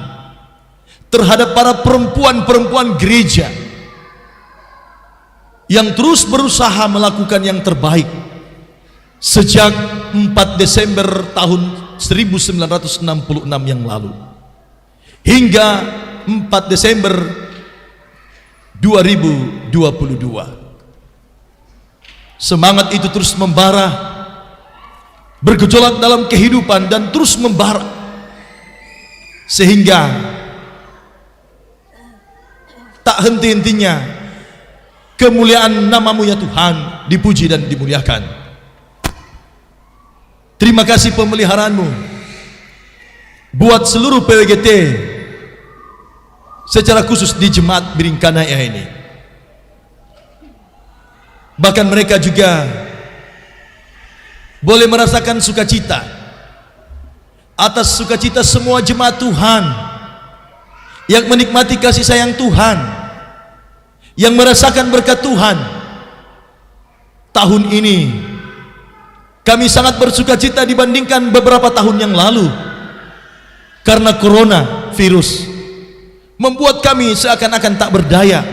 terhadap para perempuan-perempuan gereja yang terus berusaha melakukan yang terbaik sejak 4 Desember tahun 1966 yang lalu hingga 4 Desember 2022. Semangat itu terus membara, bergejolak dalam kehidupan dan terus membara, sehingga tak henti-hentinya kemuliaan nama-Mu ya Tuhan dipuji dan dimuliakan. Terima kasih pemeliharaanmu buat seluruh PWGT, secara khusus di Jemaat Biringkanaya ini. Bahkan mereka juga boleh merasakan sukacita atas sukacita semua jemaat Tuhan yang menikmati kasih sayang Tuhan, yang merasakan berkat Tuhan. Tahun ini kami sangat bersukacita dibandingkan beberapa tahun yang lalu, karena corona virus membuat kami seakan-akan tak berdaya,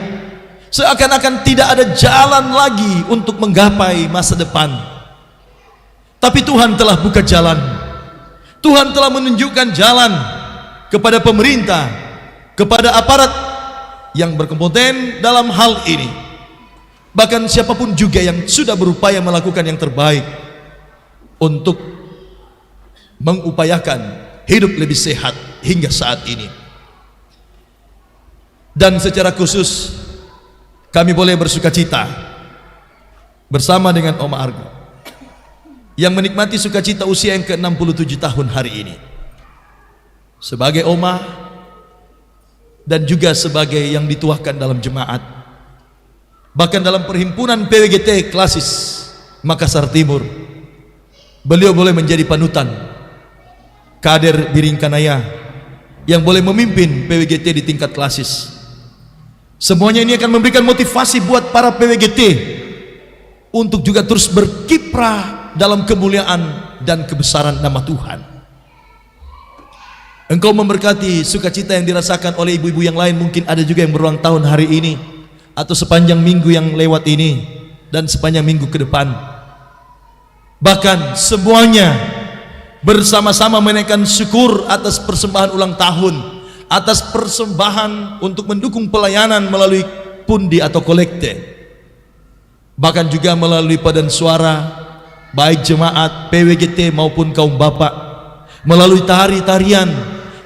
seakan-akan tidak ada jalan lagi untuk menggapai masa depan. Tapi Tuhan telah buka jalan. Tuhan telah menunjukkan jalan kepada pemerintah, kepada aparat yang berkompeten dalam hal ini. Bahkan siapapun juga yang sudah berupaya melakukan yang terbaik untuk mengupayakan hidup lebih sehat hingga saat ini. Dan secara khusus kami boleh bersukacita bersama dengan Oma Argo yang menikmati sukacita usia yang ke-67 tahun hari ini, sebagai Oma dan juga sebagai yang dituahkan dalam jemaat. Bahkan dalam perhimpunan PWGT klasis Makassar Timur, beliau boleh menjadi panutan kader Biringkanaya yang boleh memimpin PWGT di tingkat klasis. Semuanya ini akan memberikan motivasi buat para PWGT untuk juga terus berkiprah dalam kemuliaan dan kebesaran nama Tuhan. Engkau memberkati sukacita yang dirasakan oleh ibu-ibu yang lain. Mungkin ada juga yang berulang tahun hari ini, atau sepanjang minggu yang lewat ini, dan sepanjang minggu ke depan. Bahkan semuanya bersama-sama menaikkan syukur atas persembahan ulang tahun, atas persembahan untuk mendukung pelayanan melalui pundi atau kolekte, bahkan juga melalui paduan suara, baik jemaat, PWGT maupun kaum bapak, melalui tari-tarian,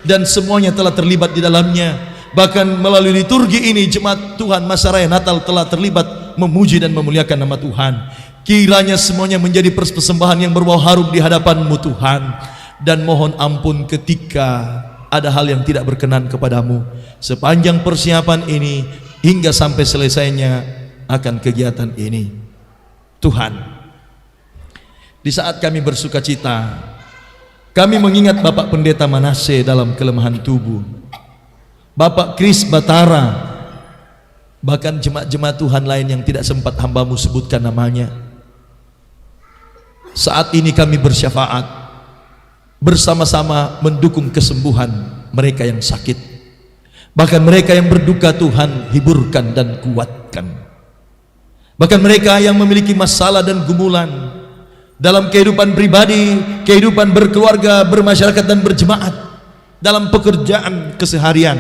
dan semuanya telah terlibat di dalamnya. Bahkan melalui liturgi ini, jemaat Tuhan masa raya Natal telah terlibat memuji dan memuliakan nama Tuhan. Kiranya semuanya menjadi persembahan yang berbau harum di hadapan-Mu Tuhan, dan mohon ampun ketika ada hal yang tidak berkenan kepadamu sepanjang persiapan ini hingga sampai selesainya akan kegiatan ini. Tuhan, di saat kami bersukacita, kami mengingat Bapak Pendeta Manase dalam kelemahan tubuh, Bapak Kris Batara, bahkan jemaat-jemaat Tuhan lain yang tidak sempat hamba-Mu sebutkan namanya. Saat ini kami bersyafaat bersama-sama mendukung kesembuhan mereka yang sakit. Bahkan mereka yang berduka, Tuhan hiburkan dan kuatkan. Bahkan mereka yang memiliki masalah dan gumulan dalam kehidupan pribadi, kehidupan berkeluarga, bermasyarakat dan berjemaat, dalam pekerjaan keseharian,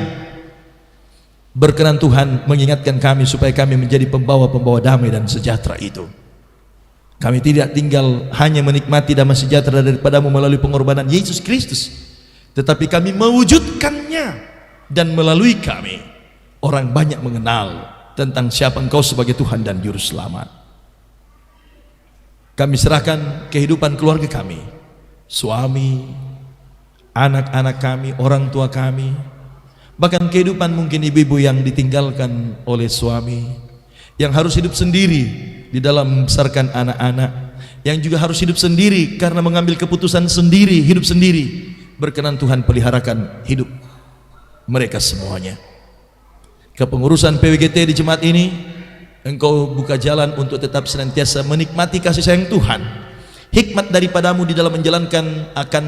berkenan Tuhan mengingatkan kami supaya kami menjadi pembawa-pembawa damai dan sejahtera itu. Kami tidak tinggal hanya menikmati damai sejahtera daripadamu melalui pengorbanan Yesus Kristus, tetapi kami mewujudkannya, dan melalui kami orang banyak mengenal tentang siapa Engkau sebagai Tuhan dan Juru Selamat. Kami serahkan kehidupan keluarga kami, suami, anak-anak kami, orang tua kami, bahkan kehidupan mungkin ibu-ibu yang ditinggalkan oleh suami, yang harus hidup sendiri di dalam membesarkan anak-anak, yang juga harus hidup sendiri karena mengambil keputusan sendiri, hidup sendiri. Berkenan Tuhan peliharakan hidup mereka semuanya. Kepengurusan PWGT di jemaat ini, Engkau buka jalan untuk tetap senantiasa menikmati kasih sayang Tuhan, hikmat daripadamu di dalam menjalankan akan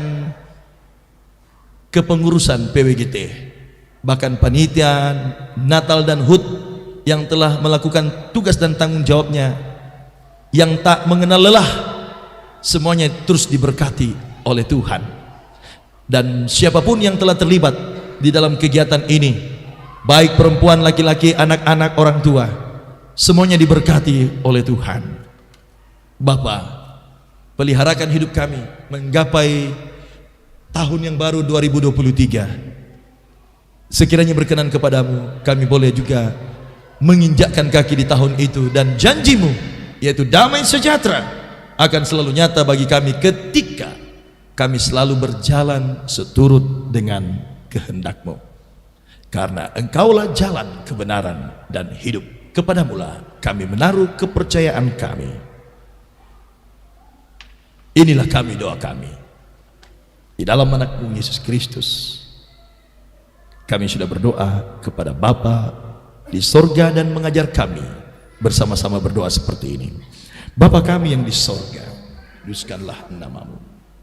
kepengurusan PWGT. Bahkan panitia Natal dan HUT yang telah melakukan tugas dan tanggung jawabnya, yang tak mengenal lelah, semuanya terus diberkati oleh Tuhan. Dan siapapun yang telah terlibat di dalam kegiatan ini, baik perempuan, laki-laki, anak-anak, orang tua, semuanya diberkati oleh Tuhan. Bapa, peliharakan hidup kami menggapai tahun yang baru 2023. Sekiranya berkenan kepadamu, kami boleh juga menginjakkan kaki di tahun itu, dan janjimu yaitu damai sejahtera akan selalu nyata bagi kami ketika kami selalu berjalan seturut dengan kehendak-Mu. Karena Engkaulah jalan kebenaran dan hidup, kepadamulah kami menaruh kepercayaan kami. Inilah kami, doa kami di dalam anak-Mu Yesus Kristus. Kami sudah berdoa kepada Bapa di sorga dan mengajar kami bersama-sama berdoa seperti ini. Bapa kami yang di sorga, kuduskanlah namamu,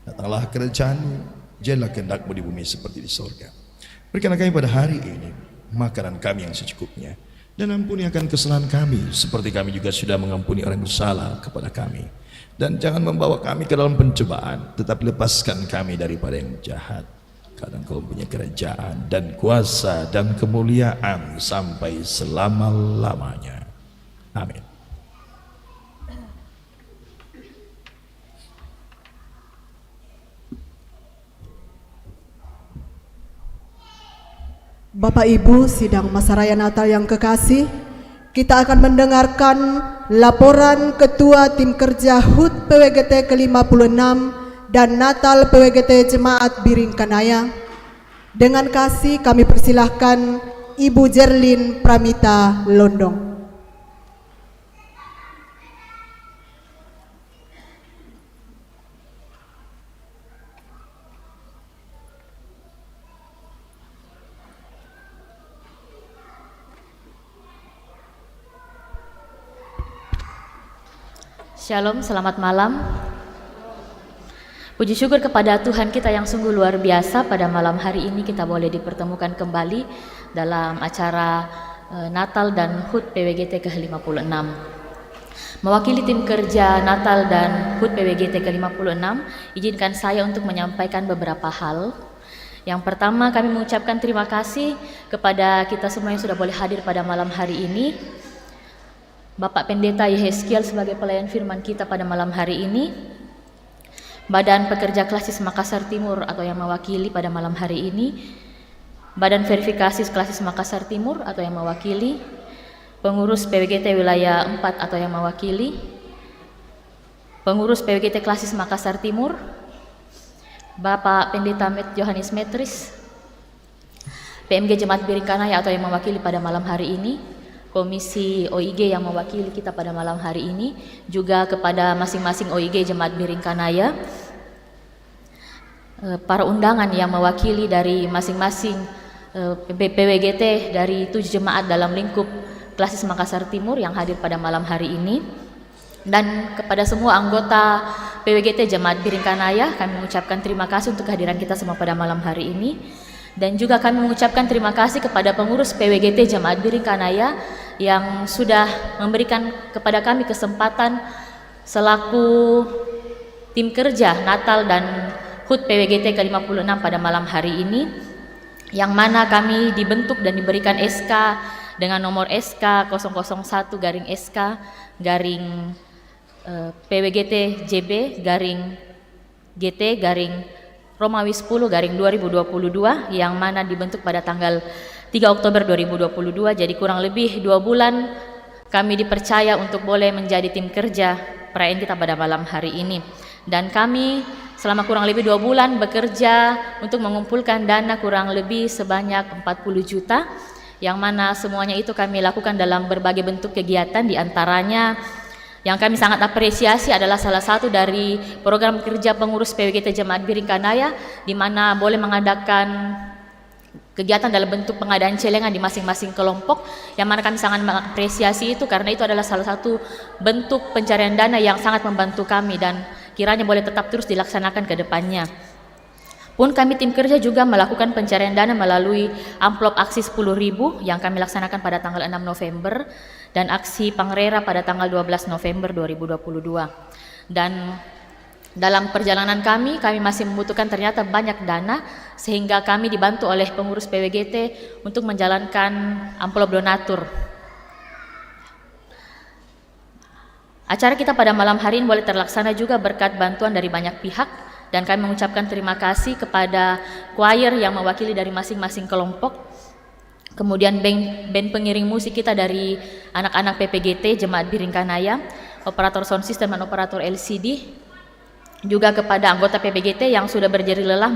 datanglah kerajaan-Mu, jadilah kehendak-Mu di bumi seperti di sorga. Berikanlah kami pada hari ini makanan kami yang secukupnya, dan ampuni akan kesalahan kami seperti kami juga sudah mengampuni orang bersalah kepada kami. Dan jangan membawa kami ke dalam pencobaan, tetapi lepaskan kami daripada yang jahat. Karena Engkau punya kerajaan dan kuasa dan kemuliaan sampai selama-lamanya. Amin. Bapak Ibu sidang masa raya Natal yang kekasih, kita akan mendengarkan laporan Ketua Tim Kerja HUT PWGT ke-56 dan Natal PWGT Jemaat Biring Kanaya. Dengan kasih kami persilahkan Ibu Jerlin Pramita Londong. Shalom, selamat malam. Puji syukur kepada Tuhan kita yang sungguh luar biasa, pada malam hari ini kita boleh dipertemukan kembali dalam acara Natal dan HUT PWGT ke-56. Mewakili tim kerja Natal dan HUT PWGT ke-56, izinkan saya untuk menyampaikan beberapa hal. Yang pertama, kami mengucapkan terima kasih kepada kita semua yang sudah boleh hadir pada malam hari ini. Bapak Pendeta Yehezkiel sebagai pelayan firman kita pada malam hari ini, Badan Pekerja Klasis Makassar Timur atau yang mewakili pada malam hari ini, Badan Verifikasi Klasis Makassar Timur atau yang mewakili, Pengurus PWGT Wilayah 4 atau yang mewakili, Pengurus PWGT Klasis Makassar Timur, Bapak Pendeta Johannes Metris, PMG Jemaat Biring Kanaya atau yang mewakili pada malam hari ini, Komisi OIG yang mewakili kita pada malam hari ini, juga kepada masing-masing OIG Jemaat Biring Kanaya, para undangan yang mewakili dari masing-masing PWGT dari 7 jemaat dalam lingkup Klasis Makassar Timur yang hadir pada malam hari ini, Dan kepada semua anggota PWGT Jemaat Biring Kanaya, kami mengucapkan terima kasih untuk kehadiran kita semua pada malam hari ini. Dan juga kami mengucapkan terima kasih kepada pengurus PWGT Jemaat Biring Kanaya yang sudah memberikan kepada kami kesempatan selaku tim kerja Natal dan HUT PWGT ke-56 pada malam hari ini, yang mana kami dibentuk dan diberikan SK dengan nomor SK 001/SK garing PWGT JB garing GT garing Romawi 10 garing 2022, yang mana dibentuk pada tanggal 3 Oktober 2022. Jadi kurang lebih 2 bulan kami dipercaya untuk boleh menjadi tim kerja perayaan kita pada malam hari ini. Dan kami selama kurang lebih 2 bulan bekerja untuk mengumpulkan dana kurang lebih sebanyak 40 juta, yang mana semuanya itu kami lakukan dalam berbagai bentuk kegiatan. Di antaranya yang kami sangat apresiasi adalah salah satu dari program kerja pengurus PWGT Jemaat Biring Kanaya, di mana boleh mengadakan kegiatan dalam bentuk pengadaan celengan di masing-masing kelompok, yang mana kami sangat mengapresiasi itu karena itu adalah salah satu bentuk pencarian dana yang sangat membantu kami dan kiranya boleh tetap terus dilaksanakan ke depannya. Pun kami tim kerja juga melakukan pencarian dana melalui amplop aksi 10.000 yang kami laksanakan pada tanggal 6 November dan aksi Pangrera pada tanggal 12 November 2022. Dan dalam perjalanan kami masih membutuhkan ternyata banyak dana, sehingga kami dibantu oleh pengurus PWGT untuk menjalankan amplop donatur. Acara kita pada malam hari ini boleh terlaksana juga berkat bantuan dari banyak pihak, dan kami mengucapkan terima kasih kepada choir yang mewakili dari masing-masing kelompok, kemudian band pengiring musik kita dari anak-anak PPGT Jemaat Biring Kanaya, operator sound system dan operator LCD, juga kepada anggota PPGT yang sudah berjeri lelah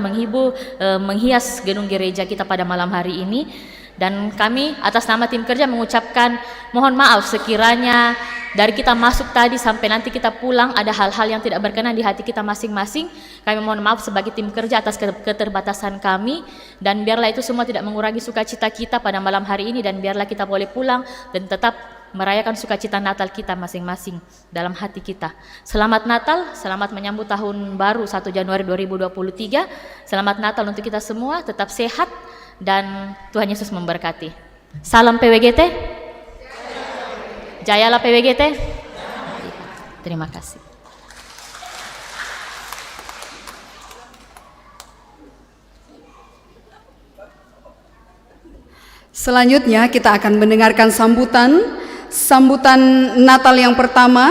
menghias gedung gereja kita pada malam hari ini. Dan kami atas nama tim kerja mengucapkan mohon maaf sekiranya dari kita masuk tadi sampai nanti kita pulang ada hal-hal yang tidak berkenan di hati kita masing-masing. Kami mohon maaf sebagai tim kerja atas keterbatasan kami, dan biarlah itu semua tidak mengurangi sukacita kita pada malam hari ini, dan biarlah kita boleh pulang dan tetap merayakan sukacita Natal kita masing-masing dalam hati kita. Selamat Natal, selamat menyambut tahun baru 1 Januari 2023. Selamat Natal untuk kita semua, tetap sehat dan Tuhan Yesus memberkati. Salam PWGT. Jayalah PWGT. Terima kasih. Selanjutnya kita akan mendengarkan sambutan Natal yang pertama.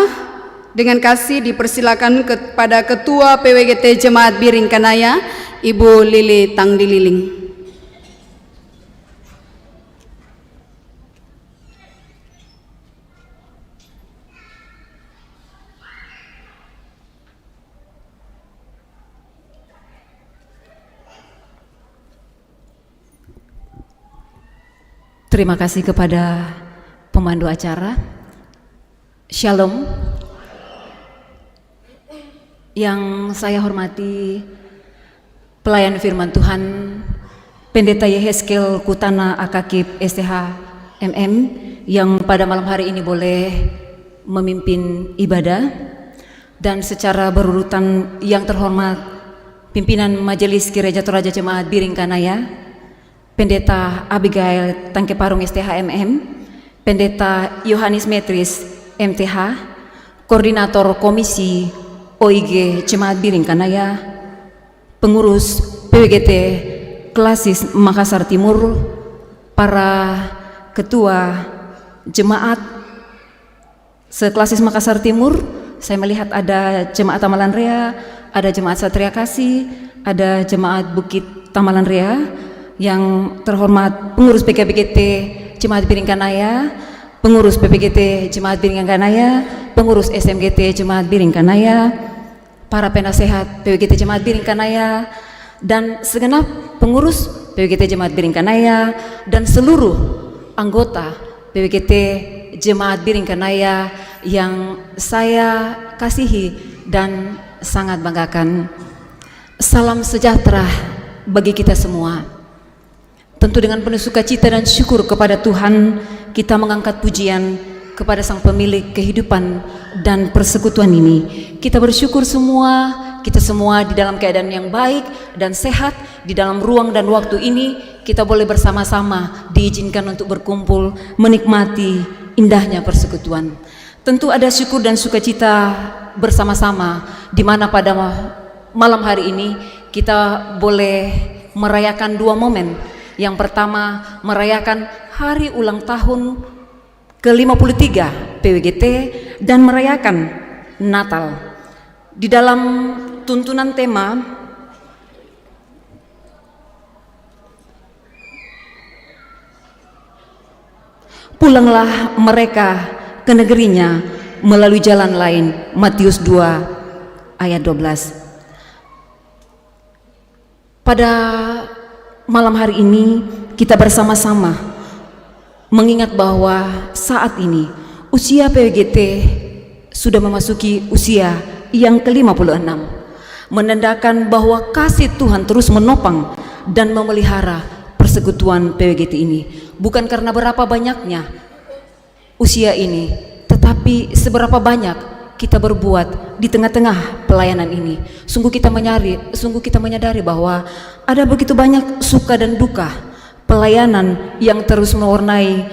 Dengan kasih dipersilakan kepada Ketua PWGT Jemaat Biring Kanaya, Ibu Lili Tangdililing. Terima kasih kepada pemandu acara. Shalom. Yang saya hormati pelayan firman Tuhan Pendeta Yeheskel Kutana Akakip STH MM yang pada malam hari ini boleh memimpin ibadah, dan secara berurutan yang terhormat pimpinan Majelis Gereja Toraja Jemaat Biring Kanaya, Pendeta Abigail Tangkeparung STH MM, Pendeta Yohanes Metris MTH, Koordinator Komisi OIG Jemaat Biring Kanaya, pengurus PWGT Klasis Makassar Timur, para ketua jemaat seklasis Makassar Timur. Saya melihat ada jemaat Tamalan Rea, ada jemaat Satria Kasih, ada jemaat Bukit Tamalan Rea. Yang terhormat pengurus PKBGT Jemaat Biring Kanaya, pengurus PPGT Jemaat Biring Kanaya, pengurus SMGT Jemaat Biring Kanaya, para penasehat PWGT Jemaat Biring Kanaya, dan segenap pengurus PWGT Jemaat Biring Kanaya, dan seluruh anggota PWGT Jemaat Biring Kanaya yang saya kasihi dan sangat banggakan. Salam sejahtera bagi kita semua. Tentu dengan penuh sukacita dan syukur kepada Tuhan, kita mengangkat pujian kepada Sang Pemilik kehidupan dan persekutuan ini. Kita bersyukur kita semua di dalam keadaan yang baik dan sehat, di dalam ruang dan waktu ini kita boleh bersama-sama diizinkan untuk berkumpul menikmati indahnya persekutuan. Tentu ada syukur dan sukacita bersama-sama di mana pada malam hari ini kita boleh merayakan dua momen. Yang pertama, merayakan hari ulang tahun ke-53 PWGT dan merayakan Natal. Di dalam tuntunan tema pulanglah mereka ke negerinya melalui jalan lain, Matius 2 ayat 12. Pada malam hari ini kita bersama-sama mengingat bahwa saat ini usia PWGT sudah memasuki usia yang ke-56, menandakan bahwa kasih Tuhan terus menopang dan memelihara persekutuan PWGT ini, bukan karena berapa banyaknya usia ini, tetapi seberapa banyak kita berbuat di tengah-tengah pelayanan ini. Sungguh kita menyadari bahwa ada begitu banyak suka dan duka pelayanan yang terus mewarnai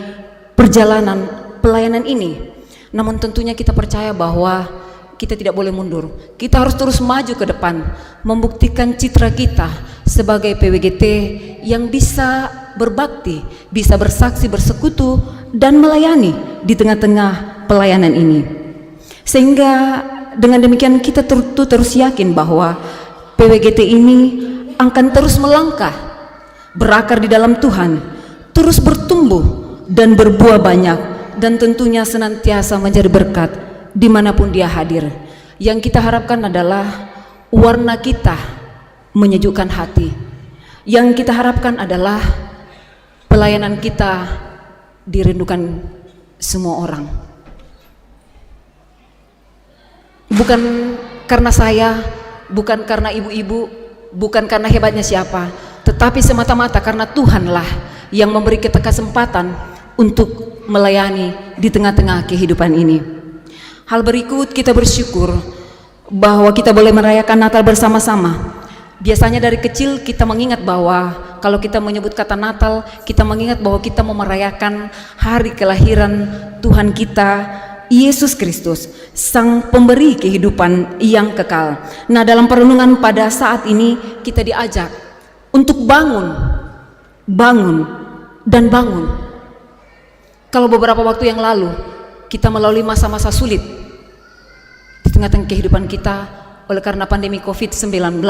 perjalanan pelayanan ini. Namun tentunya kita percaya bahwa kita tidak boleh mundur. Kita harus terus maju ke depan, membuktikan citra kita sebagai PWGT yang bisa berbakti, bisa bersaksi, bersekutu, dan melayani di tengah-tengah pelayanan ini. Sehingga dengan demikian kita terus yakin bahwa PWGT ini akan terus melangkah, berakar di dalam Tuhan, terus bertumbuh dan berbuah banyak, dan tentunya senantiasa menjadi berkat dimanapun dia hadir. Yang kita harapkan adalah warna kita menyejukkan hati. Yang kita harapkan adalah pelayanan kita dirindukan semua orang. Bukan karena saya, bukan karena ibu-ibu, bukan karena hebatnya siapa, tetapi semata-mata karena Tuhanlah yang memberi kita kesempatan untuk melayani di tengah-tengah kehidupan ini. Hal berikut, kita bersyukur bahwa kita boleh merayakan Natal bersama-sama. Biasanya dari kecil kita mengingat bahwa kalau kita menyebut kata Natal, kita mengingat bahwa kita mau merayakan hari kelahiran Tuhan kita, Yesus Kristus, Sang Pemberi kehidupan yang kekal. Nah, dalam perenungan pada saat ini kita diajak untuk bangun, dan bangun. Kalau beberapa waktu yang lalu kita melalui masa-masa sulit di tengah-tengah kehidupan kita oleh karena pandemi COVID-19,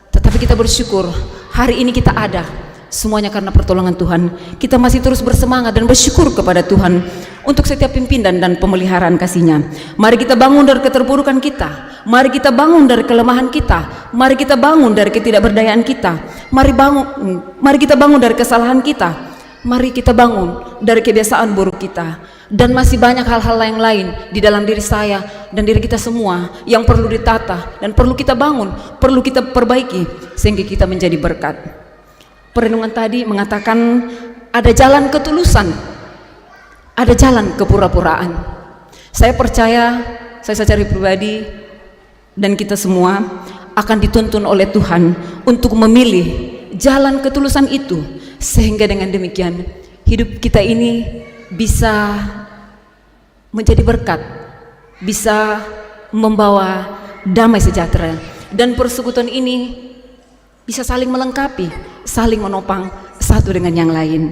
tetapi kita bersyukur hari ini kita ada, semuanya karena pertolongan Tuhan. Kita masih terus bersemangat dan bersyukur kepada Tuhan untuk setiap pimpinan dan pemeliharaan kasih-Nya. Mari kita bangun dari keterpurukan kita, mari kita bangun dari kelemahan kita, mari kita bangun dari ketidakberdayaan kita, mari kita bangun dari kesalahan kita, mari kita bangun dari kebiasaan buruk kita. Dan masih banyak hal-hal yang lain di dalam diri saya dan diri kita semua yang perlu ditata dan perlu kita bangun, perlu kita perbaiki sehingga kita menjadi berkat. Perenungan tadi mengatakan ada jalan ketulusan, ada jalan kepura-puraan. Saya percaya, saya secara pribadi dan kita semua akan dituntun oleh Tuhan untuk memilih jalan ketulusan itu, sehingga dengan demikian hidup kita ini bisa menjadi berkat, bisa membawa damai sejahtera, dan persekutuan ini bisa saling melengkapi, saling menopang satu dengan yang lain.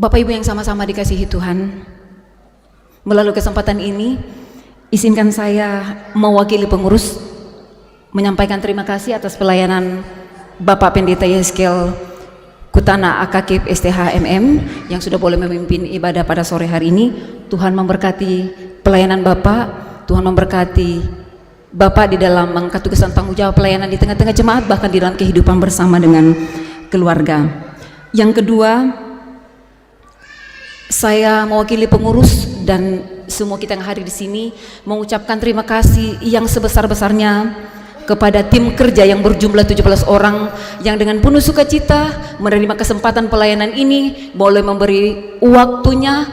Bapak Ibu yang sama-sama dikasihi Tuhan, melalui kesempatan ini izinkan saya mewakili pengurus menyampaikan terima kasih atas pelayanan Bapak Pendeta Yeskel Kutana AKKIP STH MM yang sudah boleh memimpin ibadah pada sore hari ini. Tuhan memberkati pelayanan Bapak, Tuhan memberkati Bapak di dalam mengangkat tugasan tanggung jawab pelayanan di tengah-tengah jemaat, bahkan di dalam kehidupan bersama dengan keluarga. Yang kedua, saya mewakili pengurus dan semua kita yang hadir di sini mengucapkan terima kasih yang sebesar-besarnya kepada tim kerja yang berjumlah 17 orang yang dengan penuh sukacita menerima kesempatan pelayanan ini, boleh memberi waktunya,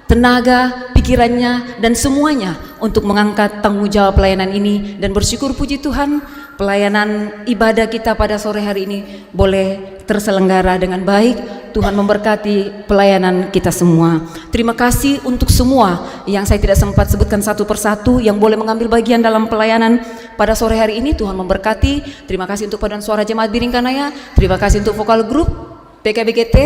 tenaga, pikirannya, dan semuanya untuk mengangkat tanggung jawab pelayanan ini. Dan bersyukur puji Tuhan, pelayanan ibadah kita pada sore hari ini boleh terselenggara dengan baik. Tuhan memberkati pelayanan kita semua. Terima kasih untuk semua yang saya tidak sempat sebutkan satu persatu yang boleh mengambil bagian dalam pelayanan pada sore hari ini. Tuhan memberkati. Terima kasih untuk paduan suara Jemaat Biringkanaya. Terima kasih untuk vokal grup PKBGT.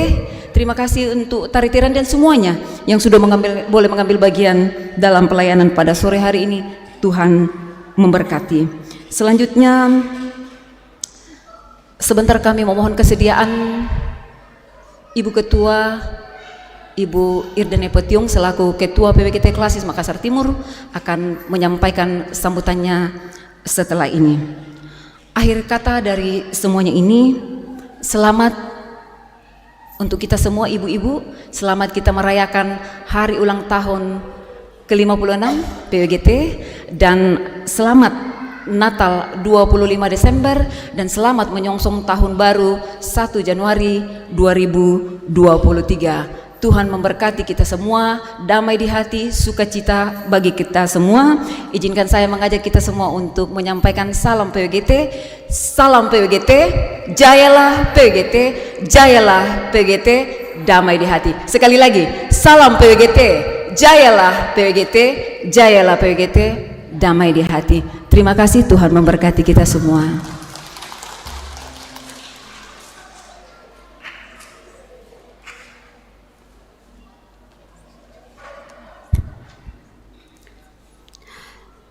Terima kasih untuk tari tiran dan semuanya yang sudah boleh mengambil bagian dalam pelayanan pada sore hari ini. Tuhan memberkati. Selanjutnya, sebentar kami memohon kesediaan Ibu Ketua, Ibu Irdane Petiung selaku Ketua PWGT Klasis Makassar Timur akan menyampaikan sambutannya setelah ini. Akhir kata dari semuanya ini, selamat untuk kita semua ibu-ibu, selamat kita merayakan hari ulang tahun ke-56 PWGT, dan selamat Natal 25 Desember, dan selamat menyongsong tahun baru 1 Januari 2023. Tuhan memberkati kita semua, damai di hati, sukacita bagi kita semua. Izinkan saya mengajak kita semua untuk menyampaikan salam PWGT. Salam PWGT, jayalah PWGT, jayalah PWGT, damai di hati. Sekali lagi, salam PWGT, jayalah PWGT, jayalah PWGT, damai di hati. Terima kasih, Tuhan memberkati kita semua.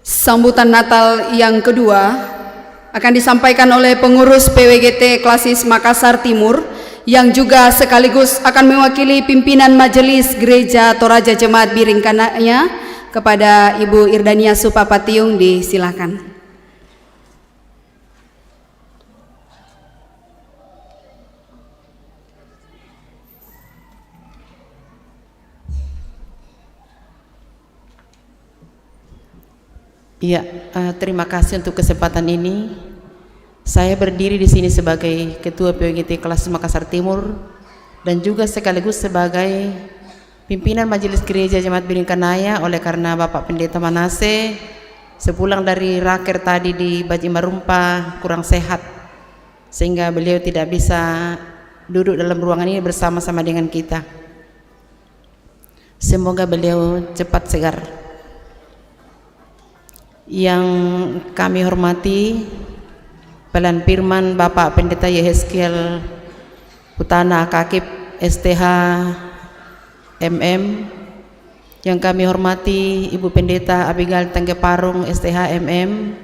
Sambutan Natal yang kedua akan disampaikan oleh pengurus PWGT Klasis Makassar Timur yang juga sekaligus akan mewakili pimpinan Majelis Gereja Toraja Jemaat Biringkanaya. Kepada Ibu Irdania Supapatiung disilakan. Iya, terima kasih untuk kesempatan ini. Saya berdiri di sini sebagai Ketua PWGT Klasis Makassar Timur dan juga sekaligus sebagai pimpinan Majelis Gereja Jemaat Biringkanaya, oleh karena Bapak Pendeta Manase sepulang dari raker tadi di Baji Marumpa kurang sehat sehingga beliau tidak bisa duduk dalam ruangan ini bersama-sama dengan kita. Semoga beliau cepat segar. Yang kami hormati Pelayan Firman Bapak Pendeta Yeheskel Kutana Akakip STH MM, yang kami hormati Ibu Pendeta Abigail Tenggeparung STH MM,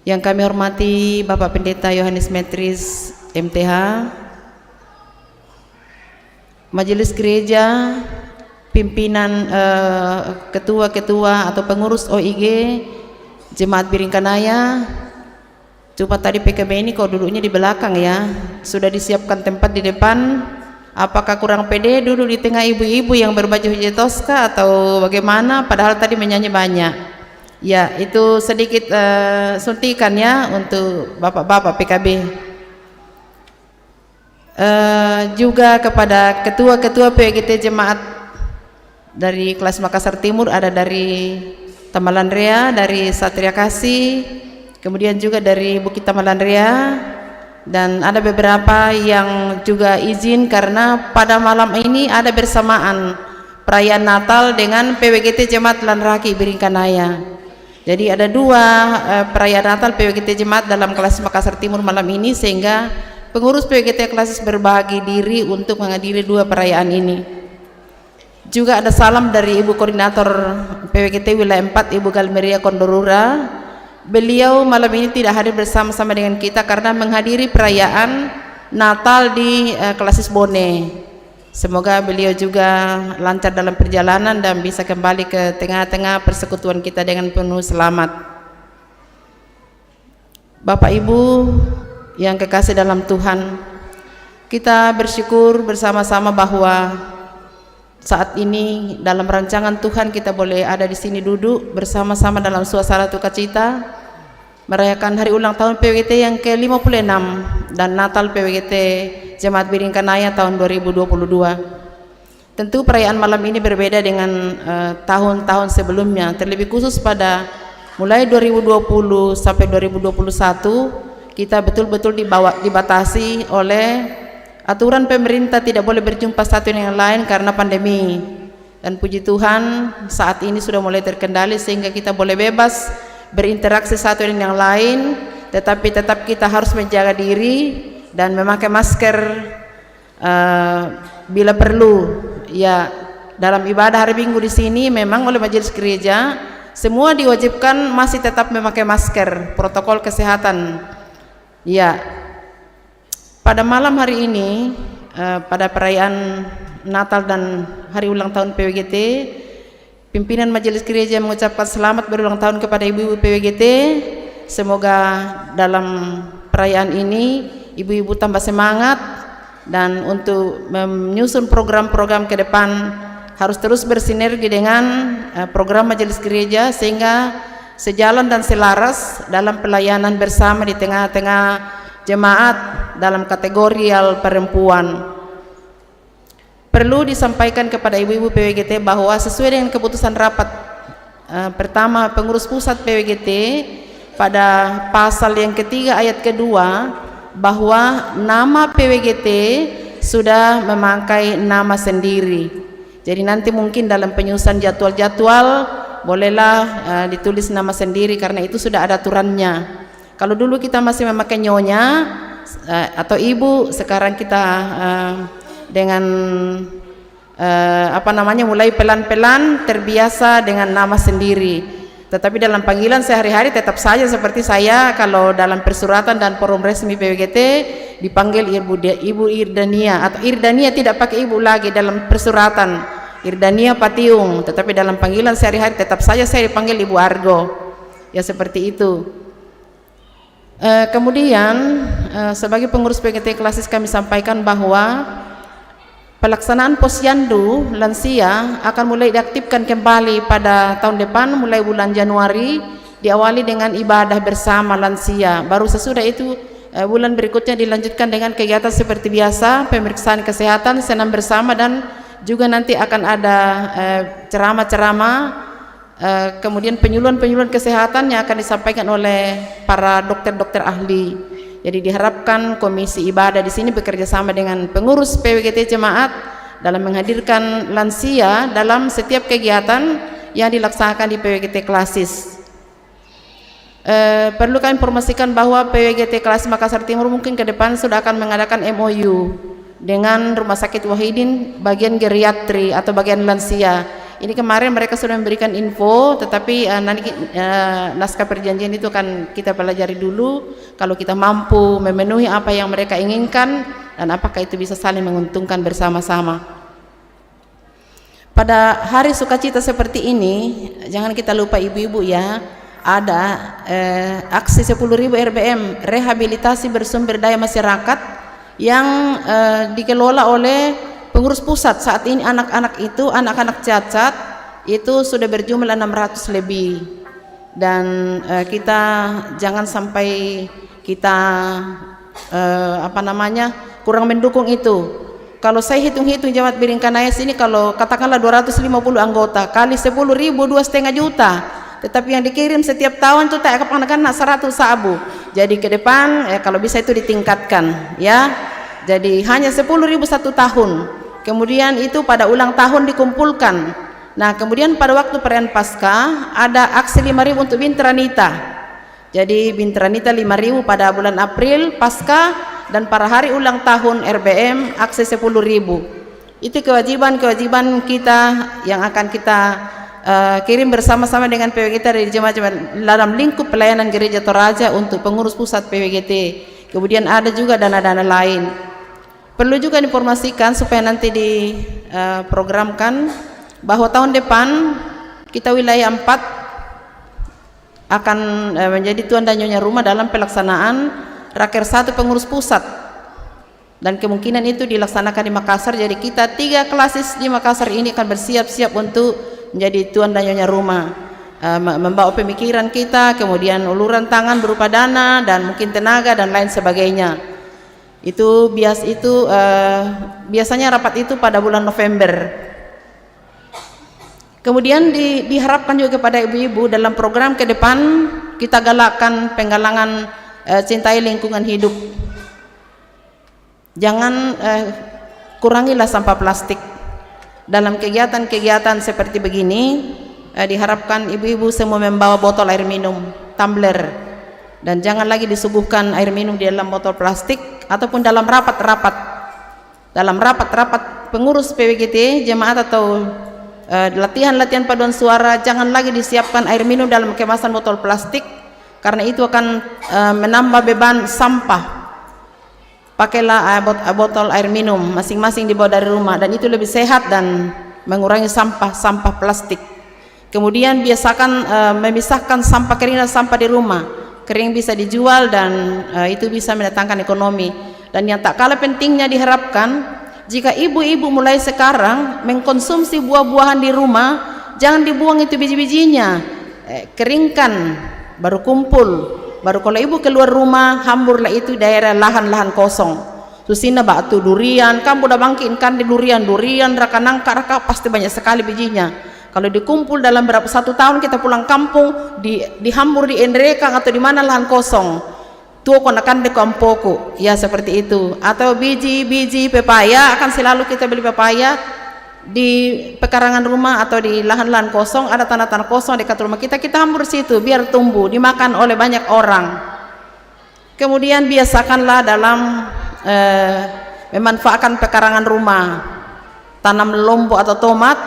yang kami hormati Bapak Pendeta Yohanes Metris MTH, Majelis Gereja, pimpinan ketua-ketua atau pengurus OIG Jemaat Biringkanaya. Cuma tadi PKB ini kok duduknya di belakang ya, sudah disiapkan tempat di depan. Apakah kurang pede duduk di tengah ibu-ibu yang berbaju hijau toska atau bagaimana? Padahal tadi menyanyi banyak. Ya, itu sedikit suntikan ya untuk bapak-bapak PKB. Juga kepada ketua-ketua PWGT Jemaat dari Klasis Makassar Timur, ada dari Tamalan Rea, dari Satria Kasih, kemudian juga dari Bukit Tamalan Rea. Dan ada beberapa yang juga izin karena pada malam ini ada bersamaan perayaan Natal dengan PWGT Jemaat Lanraki Biringkanaya. Jadi ada dua perayaan Natal PWGT Jemaat dalam Klasis Makassar Timur malam ini, sehingga pengurus PWGT Klasis berbagi diri untuk menghadiri dua perayaan ini. Juga ada salam dari Ibu Koordinator PWGT Wilayah 4 Ibu Galmeria Kondorura. Beliau malam ini tidak hadir bersama-sama dengan kita karena menghadiri perayaan Natal di Klasis Bone. Semoga beliau juga lancar dalam perjalanan dan bisa kembali ke tengah-tengah persekutuan kita dengan penuh selamat. Bapak Ibu yang kekasih dalam Tuhan, kita bersyukur bersama-sama bahwa saat ini dalam rancangan Tuhan kita boleh ada di sini duduk bersama-sama dalam suasana sukacita. merayakan hari ulang tahun PWGT yang ke-56 dan Natal PWGT Jemaat Biringkanaya tahun 2022. Tentu perayaan malam ini berbeda dengan tahun-tahun sebelumnya, terlebih khusus pada mulai 2020 sampai 2021 kita betul-betul dibatasi oleh aturan pemerintah, tidak boleh berjumpa satu dengan yang lain karena pandemi. Dan puji Tuhan saat ini sudah mulai terkendali sehingga kita boleh bebas berinteraksi satu dengan yang lain, tetapi tetap kita harus menjaga diri dan memakai masker bila perlu. Ya, dalam ibadah hari Minggu di sini memang oleh majelis gereja semua diwajibkan masih tetap memakai masker, protokol kesehatan. Ya, pada malam hari ini pada perayaan Natal dan hari ulang tahun PWGT, pimpinan majelis gereja mengucapkan selamat berulang tahun kepada ibu-ibu PWGT. Semoga dalam perayaan ini ibu-ibu tambah semangat, dan untuk menyusun program-program ke depan harus terus bersinergi dengan program majelis gereja sehingga sejalan dan selaras dalam pelayanan bersama di tengah-tengah jemaat dalam kategorial perempuan. Perlu disampaikan kepada ibu-ibu PWGT bahwa sesuai dengan keputusan rapat pertama pengurus pusat PWGT pada pasal yang ketiga ayat kedua, bahwa nama PWGT sudah memakai nama sendiri. Jadi nanti mungkin dalam penyusunan jadwal-jadwal bolehlah ditulis nama sendiri karena itu sudah ada aturannya. Kalau dulu kita masih memakai nyonya atau ibu, sekarang kita dengan mulai pelan-pelan terbiasa dengan nama sendiri. Tetapi dalam panggilan sehari-hari tetap saja seperti saya, kalau dalam persuratan dan forum resmi PWGT dipanggil Ibu Irdania atau Irdania, tidak pakai ibu lagi dalam persuratan, Irdania Patiung, tetapi dalam panggilan sehari-hari tetap saja saya dipanggil Ibu Argo. Ya seperti itu. Kemudian sebagai pengurus PWGT Klasis kami sampaikan bahwa pelaksanaan posyandu lansia akan mulai diaktifkan kembali pada tahun depan, mulai bulan Januari, diawali dengan ibadah bersama lansia. Baru sesudah itu bulan berikutnya dilanjutkan dengan kegiatan seperti biasa, pemeriksaan kesehatan, senam bersama, dan juga nanti akan ada ceramah-ceramah, kemudian penyuluhan-penyuluhan kesehatan yang akan disampaikan oleh para dokter-dokter ahli. Jadi diharapkan komisi ibadah di sini bekerja sama dengan pengurus PWGT jemaat dalam menghadirkan lansia dalam setiap kegiatan yang dilaksanakan di PWGT Klasis. Perlu kami informasikan bahwa PWGT Klasis Makassar Timur mungkin ke depan sudah akan mengadakan MOU dengan Rumah Sakit Wahidin bagian geriatri atau bagian lansia. Ini kemarin mereka sudah memberikan info, tetapi nanti naskah perjanjian itu akan kita pelajari dulu. Kalau kita mampu memenuhi apa yang mereka inginkan dan apakah itu bisa saling menguntungkan bersama-sama. Pada hari sukacita seperti ini, jangan kita lupa ibu-ibu ya, ada aksi 10.000 RBM rehabilitasi bersumber daya masyarakat yang dikelola oleh pengurus pusat. Saat ini anak-anak cacat itu sudah berjumlah 600 lebih, dan kita jangan sampai kita kurang mendukung itu. Kalau saya hitung-hitung Jemaat Biringkanaya sini, kalau katakanlah 250 anggota kali 10.000, 2,5 juta. Tetapi yang dikirim setiap tahun itu tak anak-anak 100 sabu. Jadi ke depan kalau bisa itu ditingkatkan ya. Jadi hanya 10.000 satu tahun. Kemudian itu pada ulang tahun dikumpulkan. Nah kemudian pada waktu perayaan Paskah ada aksi 5.000 untuk Bintranita. Jadi Bintranita 5.000 pada bulan April Paskah, dan para hari ulang tahun RBM aksi 10.000. Itu kewajiban kita yang akan kita kirim bersama-sama dengan PWGT dari jemaat-jemaat dalam lingkup pelayanan Gereja Toraja untuk pengurus pusat PWGT. Kemudian ada juga dana-dana lain. Perlu juga diinformasikan supaya nanti diprogramkan bahwa tahun depan kita wilayah 4 akan menjadi tuan dan nyonya rumah dalam pelaksanaan Raker 1 pengurus pusat, dan kemungkinan itu dilaksanakan di Makassar. Jadi kita 3 klasis di Makassar ini akan bersiap-siap untuk menjadi tuan dan nyonya rumah. membawa pemikiran kita, kemudian uluran tangan berupa dana dan mungkin tenaga dan lain sebagainya. Biasanya rapat itu pada bulan November. Kemudian diharapkan juga kepada ibu-ibu dalam program ke depan kita galakkan penggalangan cintai lingkungan hidup. Jangan kurangilah sampah plastik. Dalam kegiatan-kegiatan seperti begini diharapkan ibu-ibu semua membawa botol air minum, tumbler, dan jangan lagi disuguhkan air minum di dalam botol plastik ataupun dalam rapat-rapat pengurus PWGT jemaat atau latihan-latihan paduan suara, jangan lagi disiapkan air minum dalam kemasan botol plastik karena itu akan menambah beban sampah. Pakailah botol air minum masing-masing dibawa dari rumah dan itu lebih sehat dan mengurangi sampah plastik. Kemudian biasakan memisahkan sampah kering dan sampah di rumah. Kering bisa dijual dan itu bisa mendatangkan ekonomi. Dan yang tak kalah pentingnya diharapkan jika ibu-ibu mulai sekarang mengkonsumsi buah-buahan di rumah, jangan dibuang itu biji-bijinya, keringkan baru kumpul. Baru kalau ibu keluar rumah, hamburlah itu daerah lahan-lahan kosong. Susina batu durian, kamu udah bangkitkan di durian raka nangka pasti banyak sekali bijinya. Kalau dikumpul dalam berapa 1 tahun kita pulang kampung, dihambur di endrekang atau di mana lahan kosong. Tuh konakan de kampoko, ya seperti itu. Atau biji-biji pepaya, akan selalu kita beli pepaya di pekarangan rumah atau di lahan-lahan kosong, ada tanah-tanah kosong dekat rumah kita hambur situ biar tumbuh dimakan oleh banyak orang. Kemudian biasakanlah dalam memanfaatkan pekarangan rumah, tanam lombok atau tomat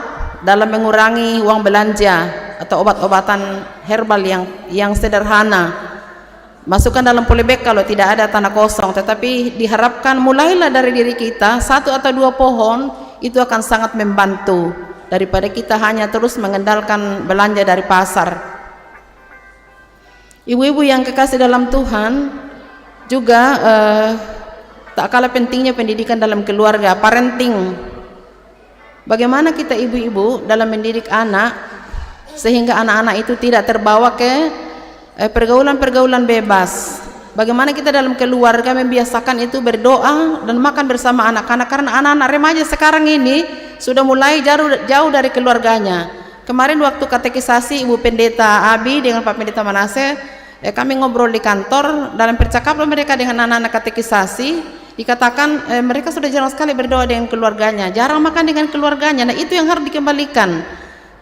dalam mengurangi uang belanja atau obat-obatan herbal yang sederhana. Masukkan dalam polybag kalau tidak ada tanah kosong, tetapi diharapkan mulailah dari diri kita 1 atau 2 pohon. Itu akan sangat membantu daripada kita hanya terus mengandalkan belanja dari pasar. Ibu-ibu yang kekasih dalam Tuhan, juga tak kalah pentingnya pendidikan dalam keluarga, parenting. Bagaimana kita ibu-ibu dalam mendidik anak sehingga anak-anak itu tidak terbawa ke pergaulan-pergaulan bebas. Bagaimana kita dalam keluarga membiasakan itu berdoa dan makan bersama anak-anak, karena anak-anak remaja sekarang ini sudah mulai jauh dari keluarganya. Kemarin waktu katekisasi Ibu Pendeta Abi dengan Pak Pendeta Manase, kami ngobrol di kantor, dalam percakapan mereka dengan anak-anak katekisasi dikatakan mereka sudah jarang sekali berdoa dengan keluarganya, jarang makan dengan keluarganya. Nah itu yang harus dikembalikan.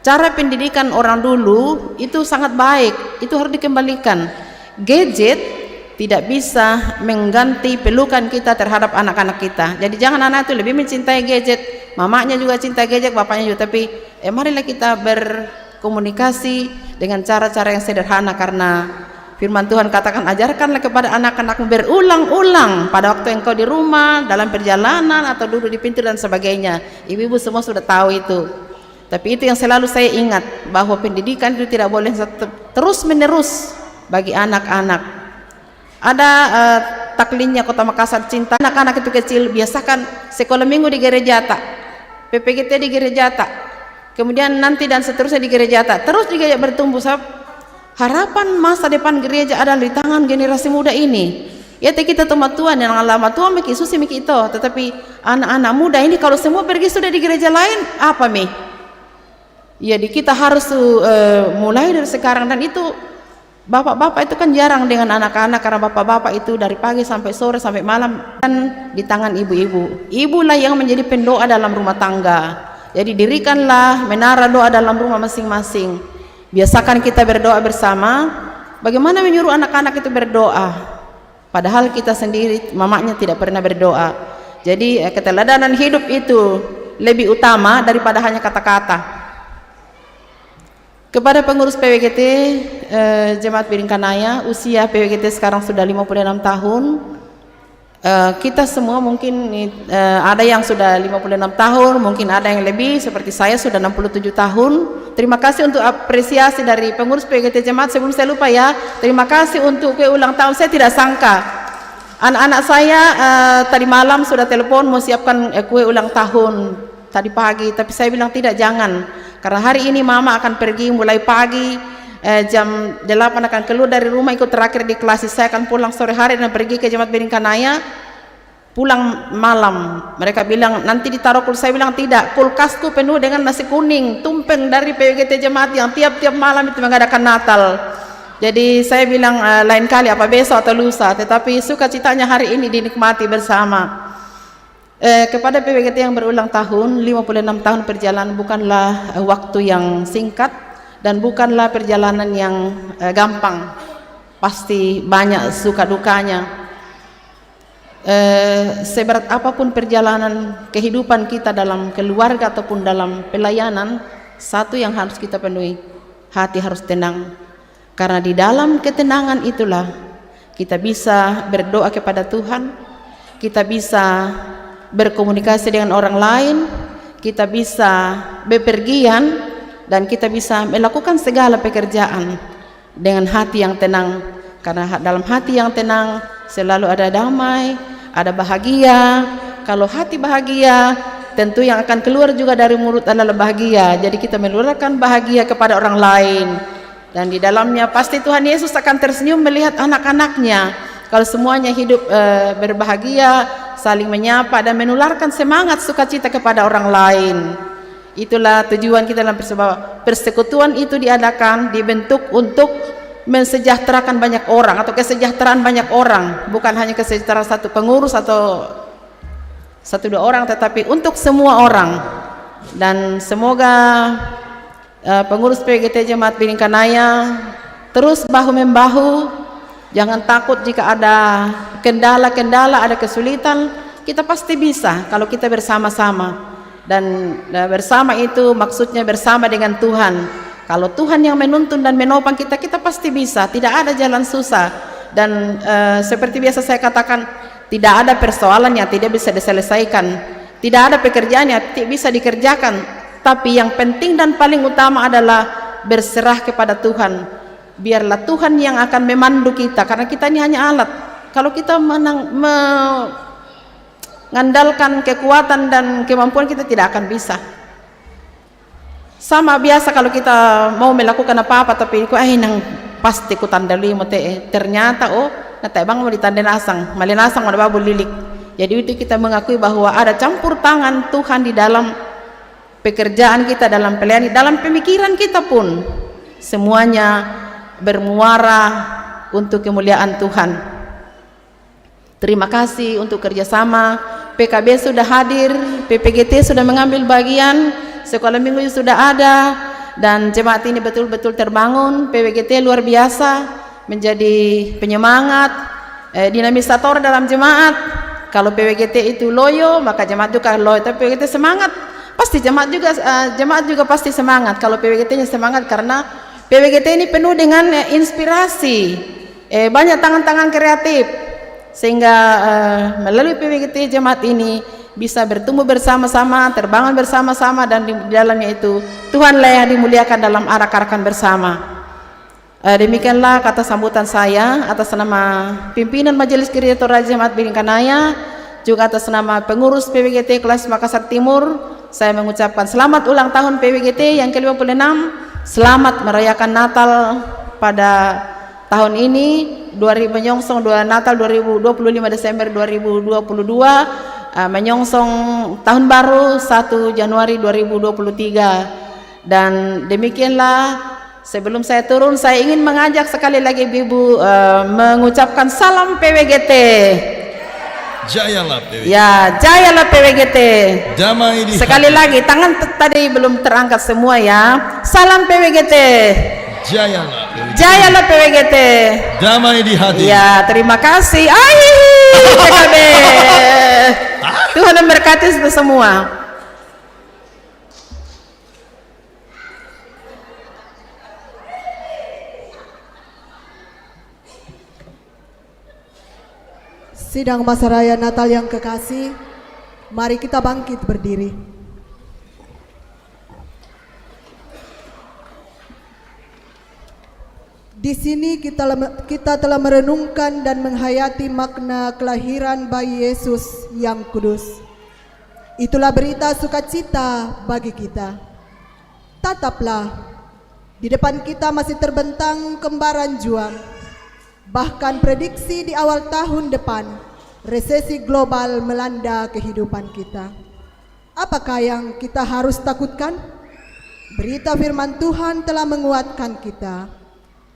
Cara pendidikan orang dulu itu sangat baik, itu harus dikembalikan. Gadget tidak bisa mengganti pelukan kita terhadap anak-anak kita. Jadi jangan anak itu lebih mencintai gadget, mamanya juga cinta gadget, bapaknya juga. Tapi marilah kita berkomunikasi dengan cara-cara yang sederhana, karena firman Tuhan katakan ajarkanlah kepada anak-anakmu berulang-ulang pada waktu engkau di rumah, dalam perjalanan atau duduk di pintu dan sebagainya. Ibu-ibu semua sudah tahu itu. Tapi itu yang selalu saya ingat, bahwa pendidikan itu tidak boleh terus menerus bagi anak-anak. Ada taklinnya Kota Makassar cinta anak-anak itu kecil, biasakan sekolah minggu di gereja tak, PPGT di gereja tak, kemudian nanti dan seterusnya di gereja tak, terus juga bertumbuh. Harapan masa depan gereja adalah di tangan generasi muda ini. Ya kita teman Tuhan yang lama Tuhan miki susi miki itu, tetapi anak-anak muda ini kalau semua pergi sudah di gereja lain apa mi? Jadi kita harus mulai dari sekarang, dan itu bapak-bapak itu kan jarang dengan anak-anak, karena bapak-bapak itu dari pagi sampai sore sampai malam kan di tangan ibu-ibu. Ibulah yang menjadi pendoa dalam rumah tangga. Jadi dirikanlah menara doa dalam rumah masing-masing. Biasakan kita berdoa bersama. Bagaimana menyuruh anak-anak itu berdoa, padahal kita sendiri mamanya tidak pernah berdoa. Jadi keteladanan hidup itu lebih utama daripada hanya kata-kata. Kepada pengurus PWGT Jemaat Biringkanaya, usia PWGT sekarang sudah 56 tahun. Kita semua mungkin ada yang sudah 56 tahun, mungkin ada yang lebih, seperti saya sudah 67 tahun. Terima kasih untuk apresiasi dari pengurus PWGT Jemaat. Sebelum saya lupa ya, terima kasih untuk kue ulang tahun. Saya tidak sangka anak-anak saya tadi malam sudah telepon mau siapkan kue ulang tahun tadi pagi, tapi saya bilang tidak, jangan. Karena hari ini mama akan pergi mulai pagi jam 8 akan keluar dari rumah, ikut terakhir di kelas. Saya akan pulang sore hari dan pergi ke Jemaat Biringkanaya, pulang malam. Mereka bilang nanti ditaruh kulkas. Saya bilang tidak, kulkasku penuh dengan nasi kuning tumpeng dari PWGT Jemaat yang tiap-tiap malam itu mengadakan Natal. Jadi saya bilang lain kali apa besok atau lusa, tetapi sukacitanya hari ini dinikmati bersama. Kepada PWGT yang berulang tahun, 56 tahun perjalanan bukanlah waktu yang singkat dan bukanlah perjalanan yang gampang. Pasti banyak suka dukanya. Seberat apapun perjalanan kehidupan kita dalam keluarga ataupun dalam pelayanan, satu yang harus kita penuhi, hati harus tenang. Karena di dalam ketenangan itulah kita bisa berdoa kepada Tuhan, kita bisa berkomunikasi dengan orang lain, kita bisa bepergian, dan kita bisa melakukan segala pekerjaan dengan hati yang tenang. Karena dalam hati yang tenang selalu ada damai, ada bahagia. Kalau hati bahagia, tentu yang akan keluar juga dari mulut adalah bahagia. Jadi kita meluarkan bahagia kepada orang lain, dan di dalamnya pasti Tuhan Yesus akan tersenyum melihat anak-anaknya. Kalau semuanya hidup berbahagia, saling menyapa dan menularkan semangat sukacita kepada orang lain. Itulah tujuan kita dalam persekutuan itu diadakan, dibentuk untuk mensejahterakan banyak orang atau kesejahteraan banyak orang, bukan hanya kesejahteraan satu pengurus atau 1-2 orang, tetapi untuk semua orang. Dan semoga pengurus PWGT Jemaat Biringkanaya terus bahu-membahu, jangan takut jika ada kendala-kendala, ada kesulitan, kita pasti bisa kalau kita bersama-sama. Dan bersama itu maksudnya bersama dengan Tuhan. Kalau Tuhan yang menuntun dan menopang kita, kita pasti bisa. Tidak ada jalan susah. Dan seperti biasa saya katakan, tidak ada persoalan yang tidak bisa diselesaikan, tidak ada pekerjaan yang tidak bisa dikerjakan. Tapi yang penting dan paling utama adalah berserah kepada Tuhan. Biarlah Tuhan yang akan memandu kita, karena kita ini hanya alat. Kalau kita mengandalkan kekuatan dan kemampuan, kita tidak akan bisa. Sama biasa kalau kita mau melakukan apa-apa, tapi nang pasti ku tandali mote, ternyata natai bang mau ditandai nasang, malinasang mau babu lilik. Jadi itu kita mengakui bahwa ada campur tangan Tuhan di dalam pekerjaan kita, dalam pelayanan, dalam pemikiran kita pun. Semuanya bermuara untuk kemuliaan Tuhan. Terima kasih untuk kerjasama. PKB sudah hadir, PPGT sudah mengambil bagian, sekolah minggu sudah ada, dan jemaat ini betul-betul terbangun. PWGT luar biasa, menjadi penyemangat, dinamisator dalam jemaat. Kalau PWGT itu loyo, maka jemaat juga loyo. Tapi PWGT semangat, pasti jemaat juga pasti semangat. Kalau PWGT-nya semangat, karena PWGT ini penuh dengan inspirasi, banyak tangan-tangan kreatif, sehingga melalui PWGT jemaat ini bisa bertumbuh bersama-sama, terbangun bersama-sama, dan di dalamnya itu Tuhanlah yang dimuliakan dalam arak-arakan bersama. Demikianlah kata sambutan saya atas nama pimpinan Majelis Gereja Torah Jemaat Biringkanaya, juga atas nama pengurus PWGT kelas Makassar Timur. Saya mengucapkan selamat ulang tahun PWGT yang ke-56, selamat merayakan Natal pada tahun ini, menyongsong Natal 25 Desember 2022, menyongsong tahun baru 1 Januari 2023. Dan demikianlah, sebelum saya turun, saya ingin mengajak sekali lagi Ibu mengucapkan salam PWGT. Jayalah PWGT. Ya, jayalah PWGT. Damai di sekali lagi, tangan tadi belum terangkat semua ya. Salam PWGT. Jayalah PWGT. Jayalah PWGT. Damai di hati. Ya, terima kasih. PKB. Tuhan memberkati kita semua. Sidang masa raya Natal yang kekasih, mari kita bangkit berdiri. Di sini kita telah merenungkan dan menghayati makna kelahiran bayi Yesus yang kudus. Itulah berita sukacita bagi kita. Tataplah Di depan kita masih terbentang kembaran juang. Bahkan prediksi di awal tahun depan, resesi global melanda kehidupan kita. Apakah yang kita harus takutkan? Berita firman Tuhan telah menguatkan kita.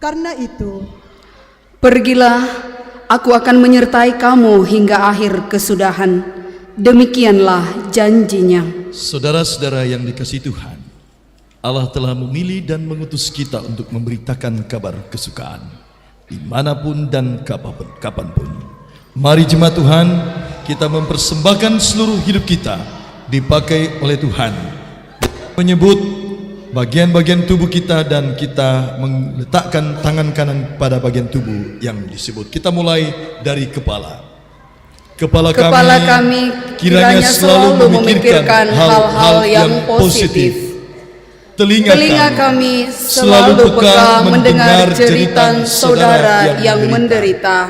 Karena itu, Pergilah, aku akan menyertai kamu hingga akhir kesudahan. Demikianlah janjinya. Saudara-saudara yang dikasihi Tuhan, Allah telah memilih dan mengutus kita untuk memberitakan kabar kesukaan dimanapun dan kapanpun. Mari jemaat Tuhan, kita mempersembahkan seluruh hidup kita dipakai oleh Tuhan, menyebut bagian-bagian tubuh kita, dan kita meletakkan tangan kanan pada bagian tubuh yang disebut. Kita mulai dari kepala. Kepala kami kiranya selalu memikirkan hal-hal yang positif. Telinga kami selalu peka mendengar jeritan saudara yang menderita.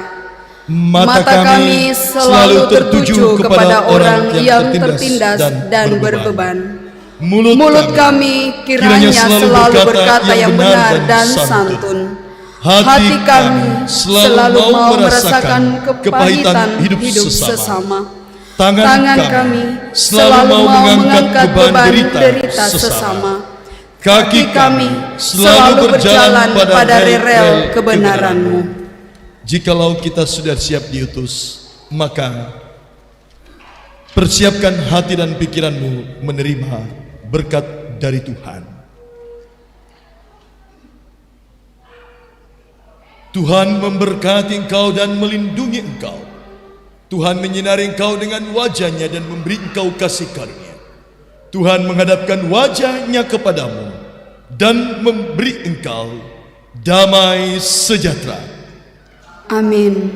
Mata kami selalu tertuju kepada orang yang tertindas dan berbeban. Mulut kami kiranya selalu berkata yang benar dan santun. Hati kami selalu mau merasakan kepahitan hidup sesama. Tangan kami selalu mau mengangkat beban derita sesama. Kaki kami selalu berjalan pada rel kebenaran-Mu. Jikalau kita sudah siap diutus, maka persiapkan hati dan pikiranmu menerima berkat dari Tuhan. Tuhan memberkati engkau dan melindungi engkau. Tuhan menyinari engkau dengan wajah-Nya dan memberi engkau kasih karunia. Tuhan menghadapkan wajah-Nya kepadamu dan memberi engkau damai sejahtera. Amin.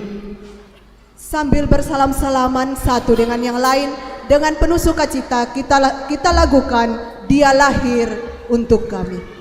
sambil bersalam-salaman satu dengan yang lain, dengan penuh sukacita kita lakukan Dia lahir untuk kami.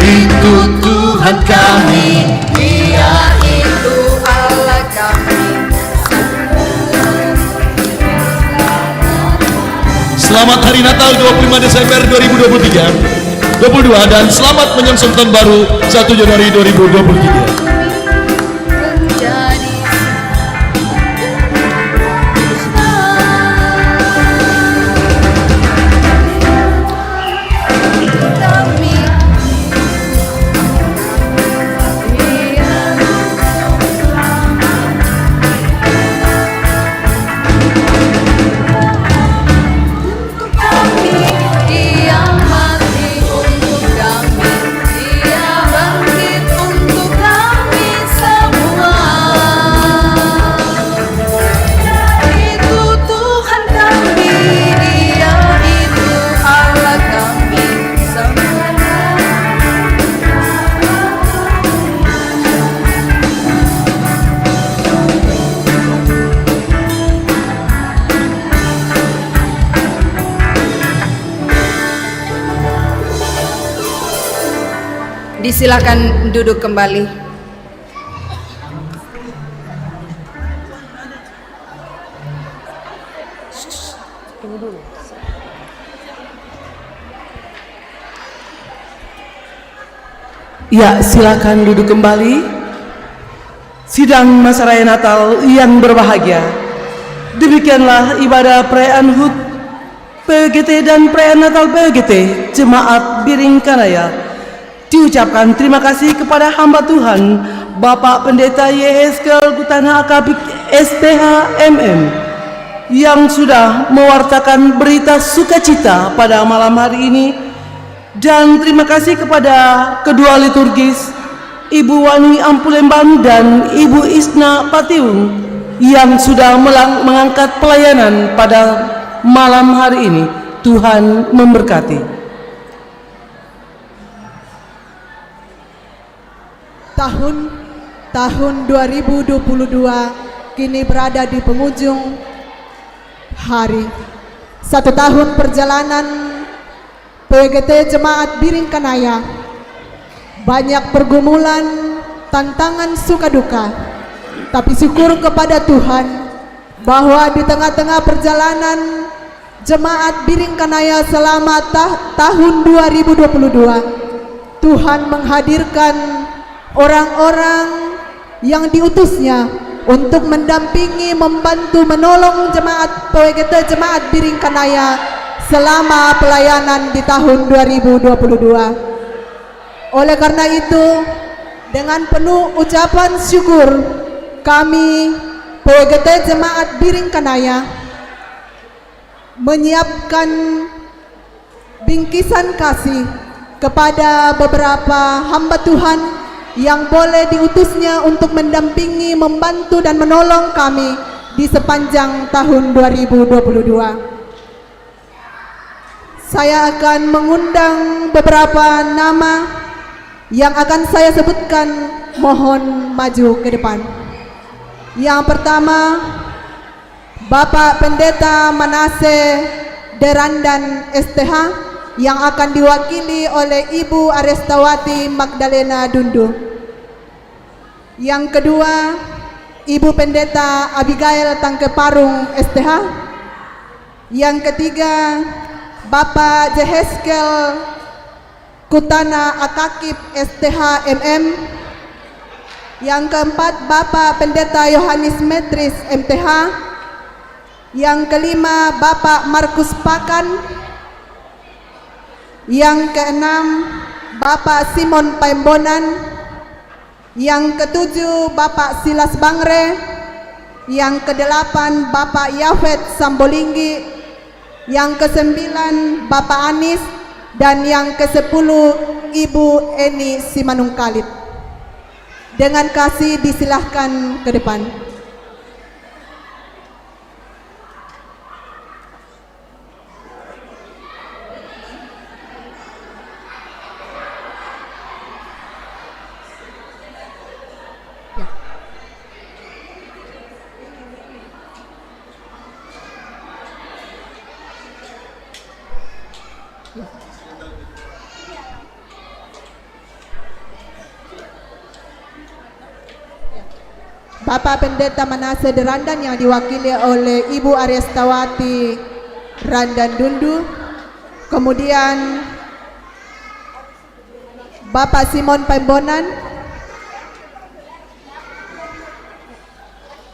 Itu Tuhan kami, Dia itu Allah kami. Selamat Hari Natal 25 Desember 2023 22 dan selamat menyongsong tahun baru 1 Januari 2023. Disilakan duduk kembali. Ya, silakan duduk kembali. Sidang masa raya Natal yang berbahagia. Demikianlah ibadah perayaan HUT PWGT dan perayaan Natal PWGT Jemaat Biringkanaya. Diucapkan terima kasih kepada hamba Tuhan Bapak Pendeta Yeheskel Kutana Akabik STH MM yang sudah mewartakan berita sukacita pada malam hari ini, dan terima kasih kepada kedua liturgis Ibu Wani Ampulemban dan Ibu Isna Patiung yang sudah mengangkat pelayanan pada malam hari ini. Tuhan memberkati. Tahun tahun 2022 kini berada di penghujung hari. 1 tahun perjalanan PWGT Jemaat Biring Kanaya, banyak pergumulan, tantangan, suka duka, tapi syukur kepada Tuhan bahwa di tengah-tengah perjalanan Jemaat Biring Kanaya selama tahun 2022, Tuhan menghadirkan orang-orang yang diutusnya untuk mendampingi, membantu, menolong jemaat PWGT Jemaat Biring Kanaya selama pelayanan di tahun 2022. Oleh karena itu, dengan penuh ucapan syukur, kami PWGT Jemaat Biring Kanaya menyiapkan bingkisan kasih kepada beberapa hamba Tuhan yang boleh diutusnya untuk mendampingi, membantu dan menolong kami di sepanjang tahun 2022. Saya akan mengundang beberapa nama yang akan saya sebutkan, mohon maju ke depan. Yang pertama, Bapak Pendeta Manase Derandan STH yang akan diwakili oleh Ibu Arestawati Magdalena Dundu. Yang kedua, Ibu Pendeta Abigail Tangkeparung STH. Yang ketiga, Bapak Jeheskel Kutana Akakip STH MM. Yang keempat, Bapak Pendeta Yohanes Metris MTH. Yang kelima, Bapak Markus Pakan. Yang keenam, Bapak Simon Paimbonan. Yang ketujuh, Bapak Silas Bangre. Yang kedelapan, Bapak Yafet Sambolinggi. Yang kesembilan, Bapak Anis. Dan yang kesepuluh, Ibu Eni Simanungkalit. Dengan kasih disilahkan ke depan. Bapak Pendeta Manase Derandan yang diwakili oleh Ibu Arestawati Randan Dundu. Kemudian Bapak Simon Paimbonan,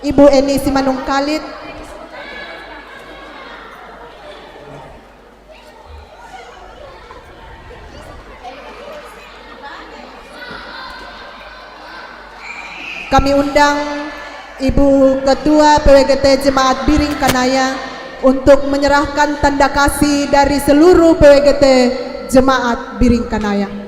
Ibu Eni Simanungkalit, kami undang Ibu Ketua PWGT Jemaat Biring Kanaya untuk menyerahkan tanda kasih dari seluruh PWGT Jemaat Biring Kanaya.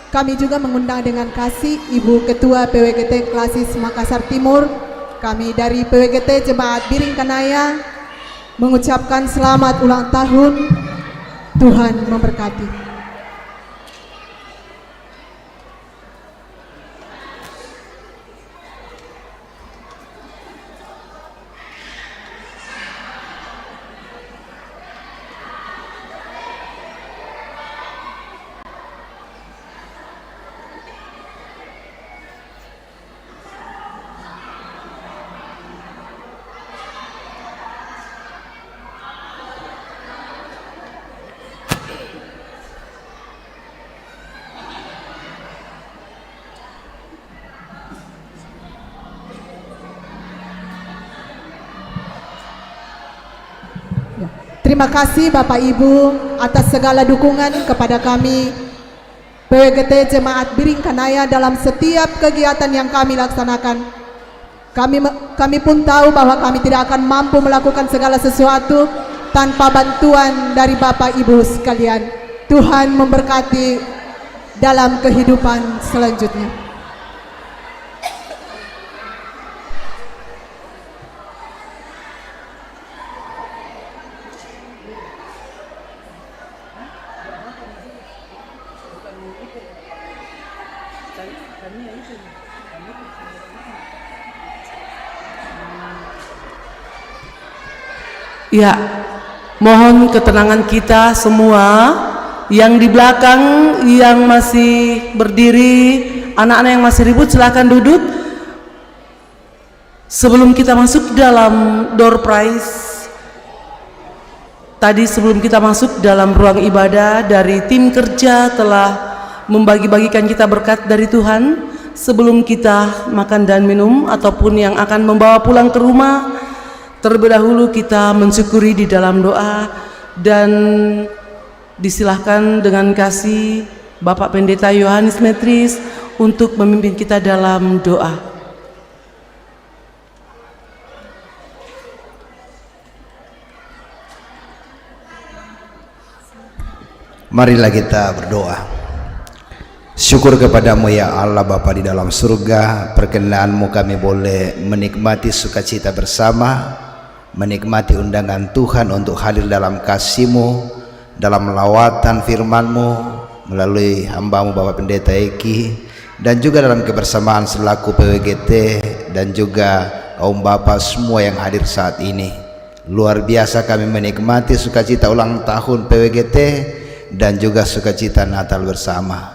Kami juga mengundang dengan kasih Ibu Ketua PWGT Klasis Makassar Timur. Kami dari PWGT Jemaat Biring Kanaya mengucapkan selamat ulang tahun. Tuhan memberkati. Terima kasih Bapak Ibu atas segala dukungan kepada kami PWGT Jemaat Biring Kanaya dalam setiap kegiatan yang kami laksanakan. Kami pun tahu bahwa kami tidak akan mampu melakukan segala sesuatu tanpa bantuan dari Bapak Ibu sekalian. Tuhan memberkati dalam kehidupan selanjutnya. Ya, mohon ketenangan kita semua yang di belakang, yang masih berdiri, anak-anak yang masih ribut silakan duduk. Sebelum kita masuk dalam door prize, tadi sebelum kita masuk dalam ruang ibadah, dari tim kerja telah membagi-bagikan kita berkat dari Tuhan. Sebelum kita makan dan minum ataupun yang akan membawa pulang ke rumah, terlebih dahulu kita mensyukuri di dalam doa, dan disilahkan dengan kasih Bapak Pendeta Yohanes Metris untuk memimpin kita dalam doa. Marilah kita berdoa. Syukur kepadamu ya Allah Bapa di dalam surga, perkenan-Mu kami boleh menikmati sukacita bersama, menikmati undangan Tuhan untuk hadir dalam kasih-Mu, dalam lawatan firman-Mu melalui hamba-Mu Bapak Pendeta Eki, dan juga dalam kebersamaan selaku PWGT dan juga kaum Bapak semua yang hadir saat ini. Luar biasa kami menikmati sukacita ulang tahun PWGT dan juga sukacita Natal bersama.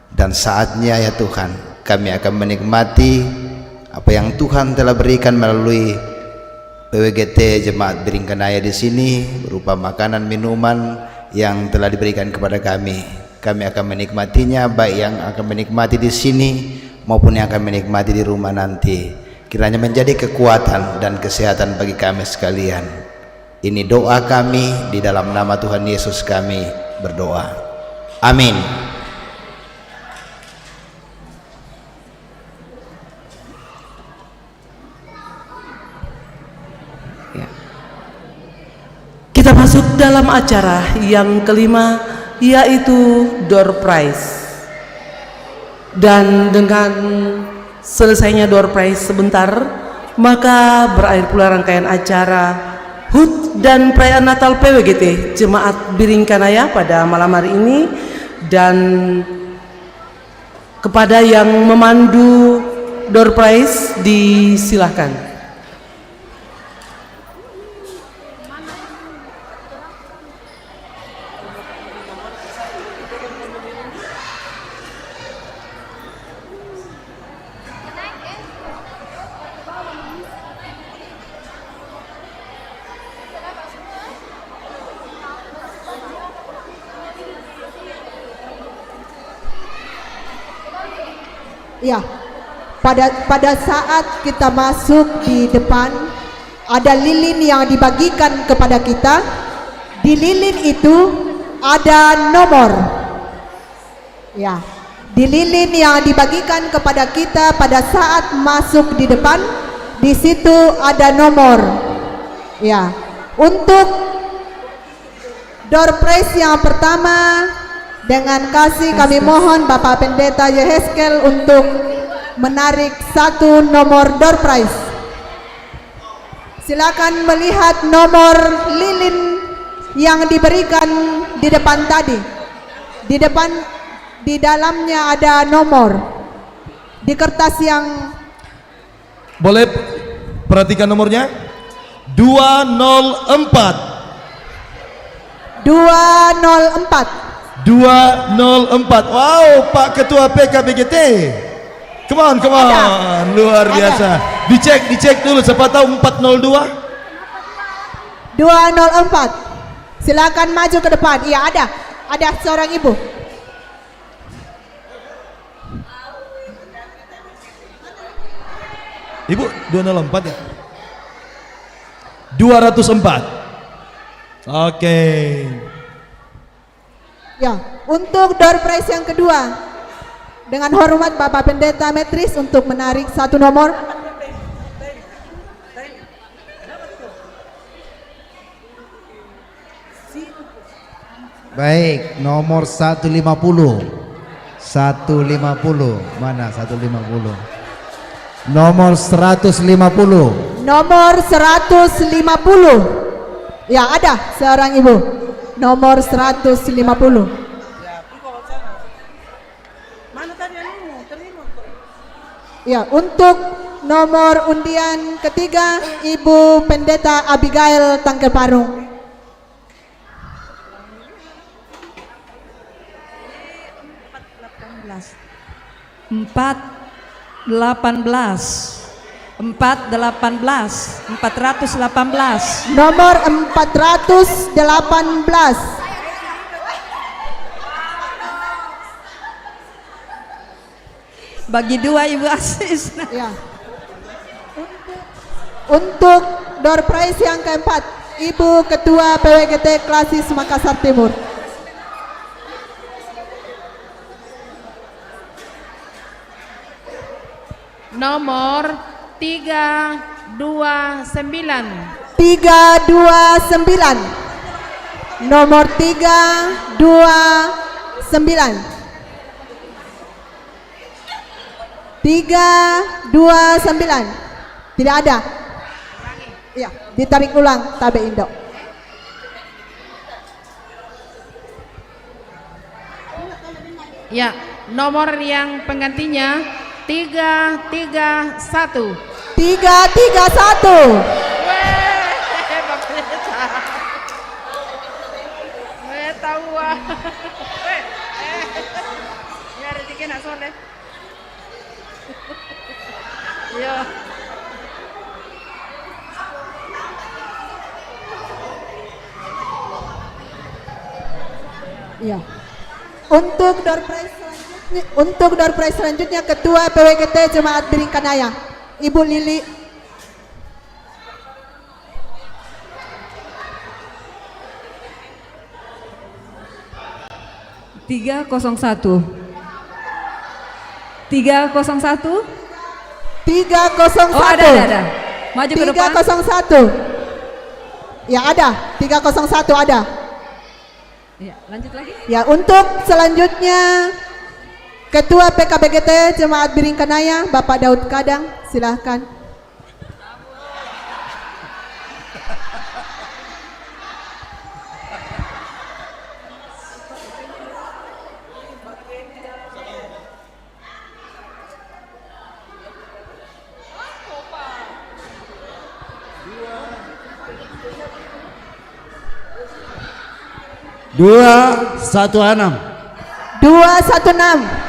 Dan saatnya ya Tuhan, kami akan menikmati apa yang Tuhan telah berikan melalui PWGT Jemaat Biring Kanaya di sini, berupa makanan minuman yang telah diberikan kepada kami. Kami akan menikmatinya, baik yang akan menikmati di sini maupun yang akan menikmati di rumah nanti. Kiranya menjadi kekuatan dan kesehatan bagi kami sekalian. Ini doa kami, di dalam nama Tuhan Yesus kami berdoa. Amin. Kita masuk dalam acara yang kelima, yaitu door prize. Dan dengan selesainya door prize sebentar, maka berakhir pula rangkaian acara HUT dan perayaan Natal PWGT Jemaat Biring Kanaya pada malam hari ini. Dan kepada yang memandu door prize disilahkan. Ya, pada saat kita masuk di depan, ada lilin yang dibagikan kepada kita. Di lilin itu ada nomor. Ya, di lilin yang dibagikan kepada kita pada saat masuk di depan, di situ ada nomor. Ya, untuk door prize yang pertama Dengan kasih kami mohon Bapak Pendeta Yeheskel untuk menarik satu nomor door prize. Silakan melihat nomor lilin yang diberikan di depan tadi. Di dalamnya ada nomor di kertas yang Boleh perhatikan nomornya? 204. 204. 204. Wow, Pak Ketua PKBGT. Come on. Luar biasa. Dicek dulu, siapa tahu 402. 204. Silakan maju ke depan. Iya, ada seorang ibu. Ibu 204 ya? 204. Oke. Ya, untuk door prize yang kedua, dengan hormat Bapak Pendeta Metris untuk menarik satu nomor. Baik, nomor 150. 150. Mana 150? Nomor 150. Nomor 150. Ya, ada seorang ibu. Nomor 150. Ya, untuk nomor undian ketiga Ibu Pendeta Abigail Tangkel Parung. 418. Nomor 418. Bagi dua Ibu Asis. Ya. Untuk door prize yang keempat, Ibu Ketua PWGT Klasis Makassar Timur. Nomor 329. 329. Nomor 329. 329. Tidak ada. Ya, ditarik ulang Tabe Indo. Ya, nomor yang penggantinya 331. 331. Ya. Untuk door prize selanjutnya Ketua PWGT Jemaat Biringkanaya, Ibu Lili. Tiga 301. 301. 301. Oh, ada. Maju ke depan. 301. Ya, ada. 301 ada. Ya, lanjut lagi. Ya, untuk selanjutnya Ketua PKBGT Jemaat Biringkanaya, Bapak Daud Kadang, silahkan. Dua 216. 216.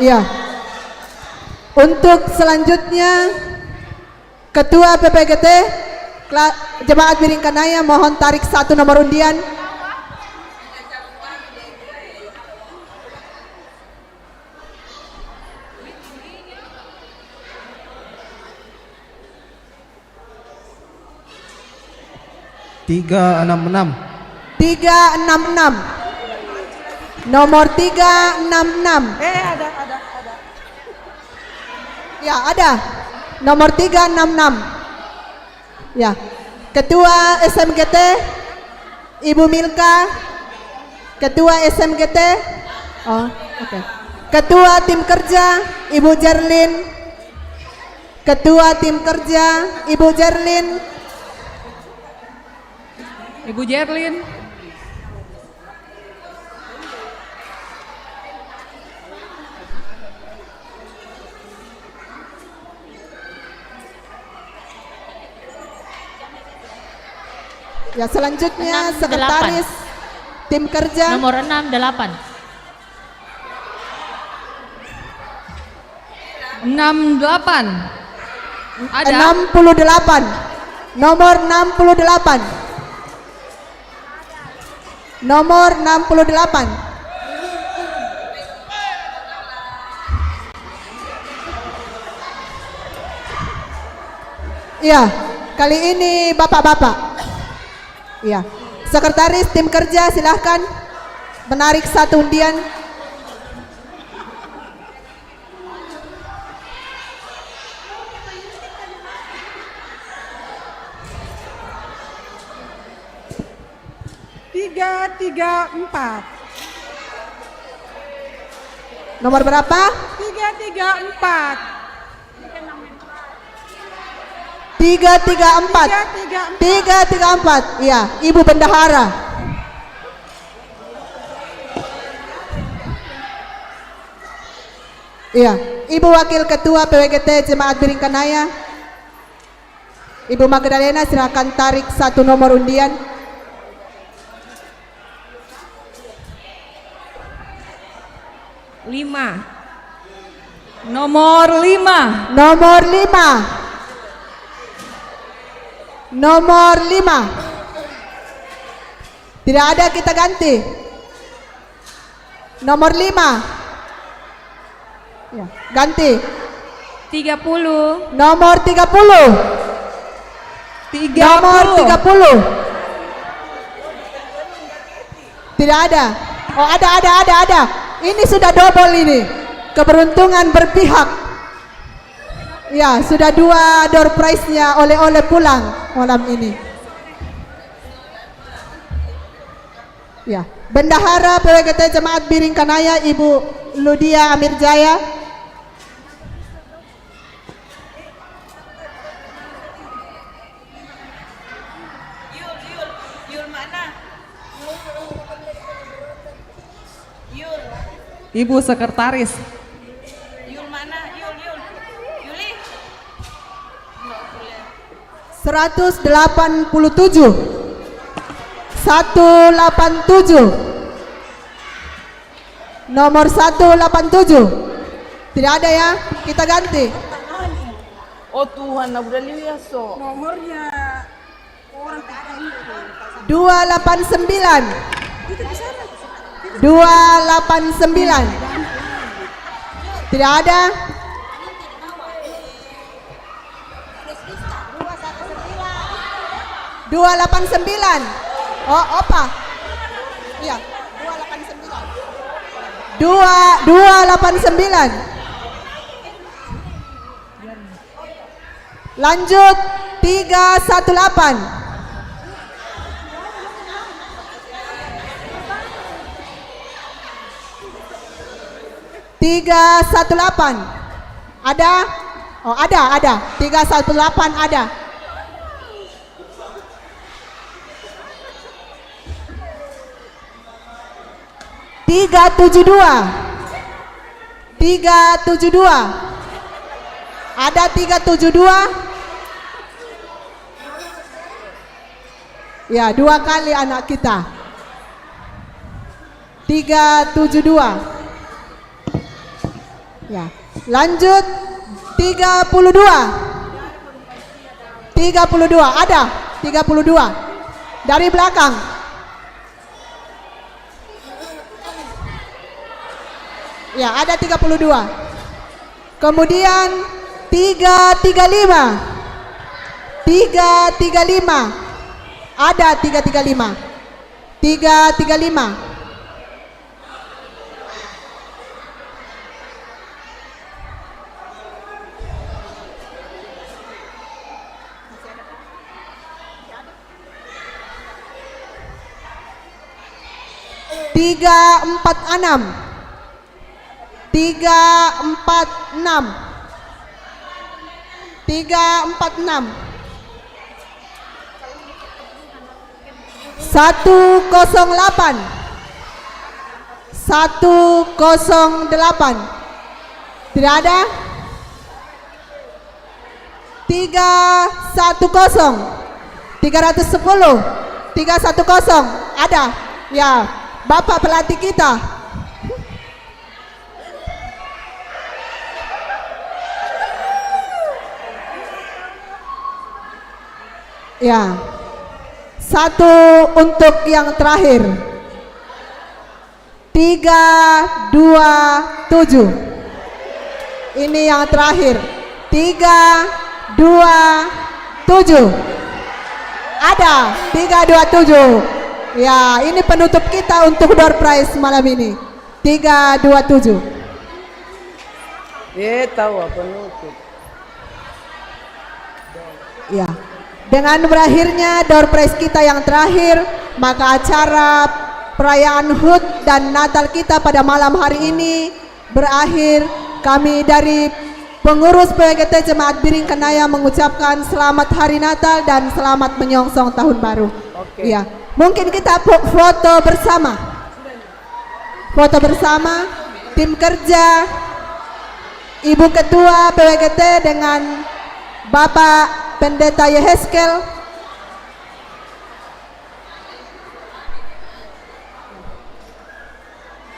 Iya. Untuk selanjutnya Ketua PPGT Jemaat Biringkanaya mohon tarik satu nomor undian. Tiga 66. 366. Nomor 366. Ada. Ya, ada. Nomor 366. Ya. Ketua SMGT Ibu Milka, Ketua SMGT. Oh, oke. Ketua Tim Kerja, Ibu Jerlin. Ketua Tim Kerja, Ibu Jerlin. Ibu Jerlin. Ya, selanjutnya 6, Sekretaris Tim Kerja. Nomor 68. 68. Ada. 68. Nomor 68. Nomor 68. Iya, kali ini bapak-bapak. Iya, Sekretaris Tim Kerja silahkan menarik satu undian. Tiga empat. Nomor berapa? 334. 334. 334. Iya, Ibu Bendahara. Iya, Ibu Wakil Ketua PWGT Jemaat Biring Kanaya. Ibu Magdalena silakan tarik satu nomor undian. Nomor 5. Nomor 5. Nomor 5. Tidak ada, kita ganti. Nomor 5. Ya, ganti. 30. Nomor 30. Nomor 30. Tidak ada. Oh, ada. Ini sudah double ini. Keberuntungan berpihak. Ya, sudah 2 door prize-nya oleh-oleh pulang malam ini. Ya, Bendahara PWGT Jemaat Biring Kanaya Ibu Ludia Amirjaya. Yul mana? Ibu Sekretaris. Yul mana? Yuli. 187. 187. Nomor 187. Tidak ada ya, kita ganti. Oh Tuhan, so. Nomornya 289. 289. Tidak ada. 289. Oh, opa. Iya, 289. 289. Lanjut 318. 318. Ada? Oh, ada. 318 ada. 372. 372. Ada 372? Ya, 2 kali anak kita. 372. Ya, lanjut 32. 32 ada. 32 dari belakang. Ya, ada 32. Kemudian 335. 335. Ada 335. 335. 346 108 tidak ada. 310 ada ya, Bapak pelatih kita. Ya, satu untuk yang terakhir. 327 ini yang terakhir. 327 ada. 327 ya, ini penutup kita untuk door prize malam ini. 327 tahu penutup ya. Dengan berakhirnya door prize kita yang terakhir, maka acara perayaan HUT dan Natal kita pada malam hari ini berakhir. Kami dari pengurus PWGT Jemaat Biring Kenaya mengucapkan selamat Hari Natal dan selamat menyongsong Tahun Baru. Ya, mungkin kita foto bersama. Foto bersama tim kerja, Ibu Ketua PWGT dengan Bapak Pendeta Yeheskel.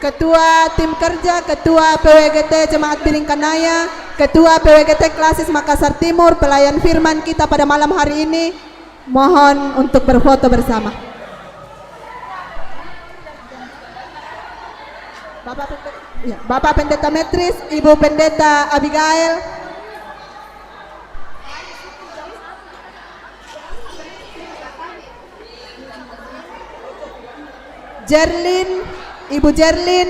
Ketua tim kerja, Ketua PWGT Jemaat Biring Kenaya, Ketua PWGT Klasis Makassar Timur, pelayan firman kita pada malam hari ini, mohon untuk berfoto bersama. Bapak Pendeta Metris, Ibu Pendeta Abigail, Jerlin, Ibu Jerlin,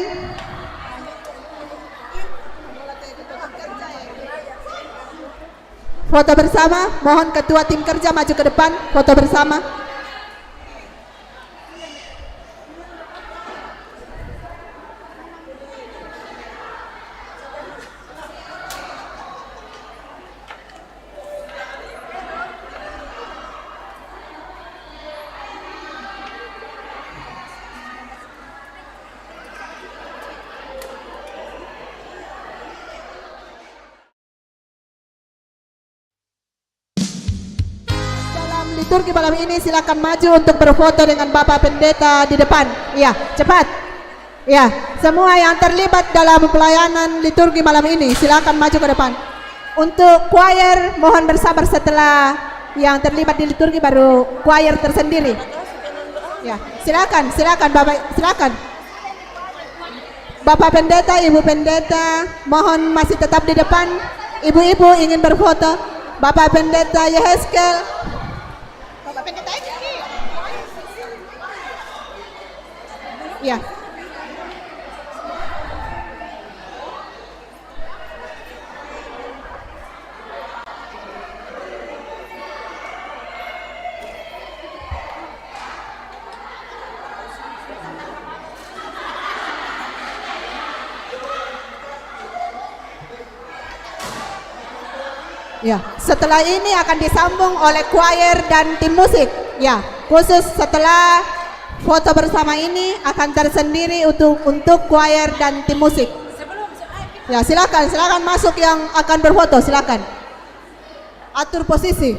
foto bersama. Mohon Ketua tim kerja maju ke depan, foto bersama. Liturgi malam ini silakan maju untuk berfoto dengan Bapak Pendeta di depan. Ya, cepat. Ya, semua yang terlibat dalam pelayanan liturgi malam ini silakan maju ke depan. Untuk choir mohon bersabar, setelah yang terlibat di liturgi baru choir tersendiri. Ya, silakan Bapak, silakan. Bapak Pendeta, Ibu Pendeta mohon masih tetap di depan. Ibu-ibu ingin berfoto. Bapak Pendeta Yeheskel. Ya. Ya, setelah ini akan disambung oleh choir dan tim musik. Ya, khusus setelah foto bersama ini akan tersendiri untuk choir dan tim musik. Ya, silakan masuk yang akan berfoto, silakan. Atur posisi.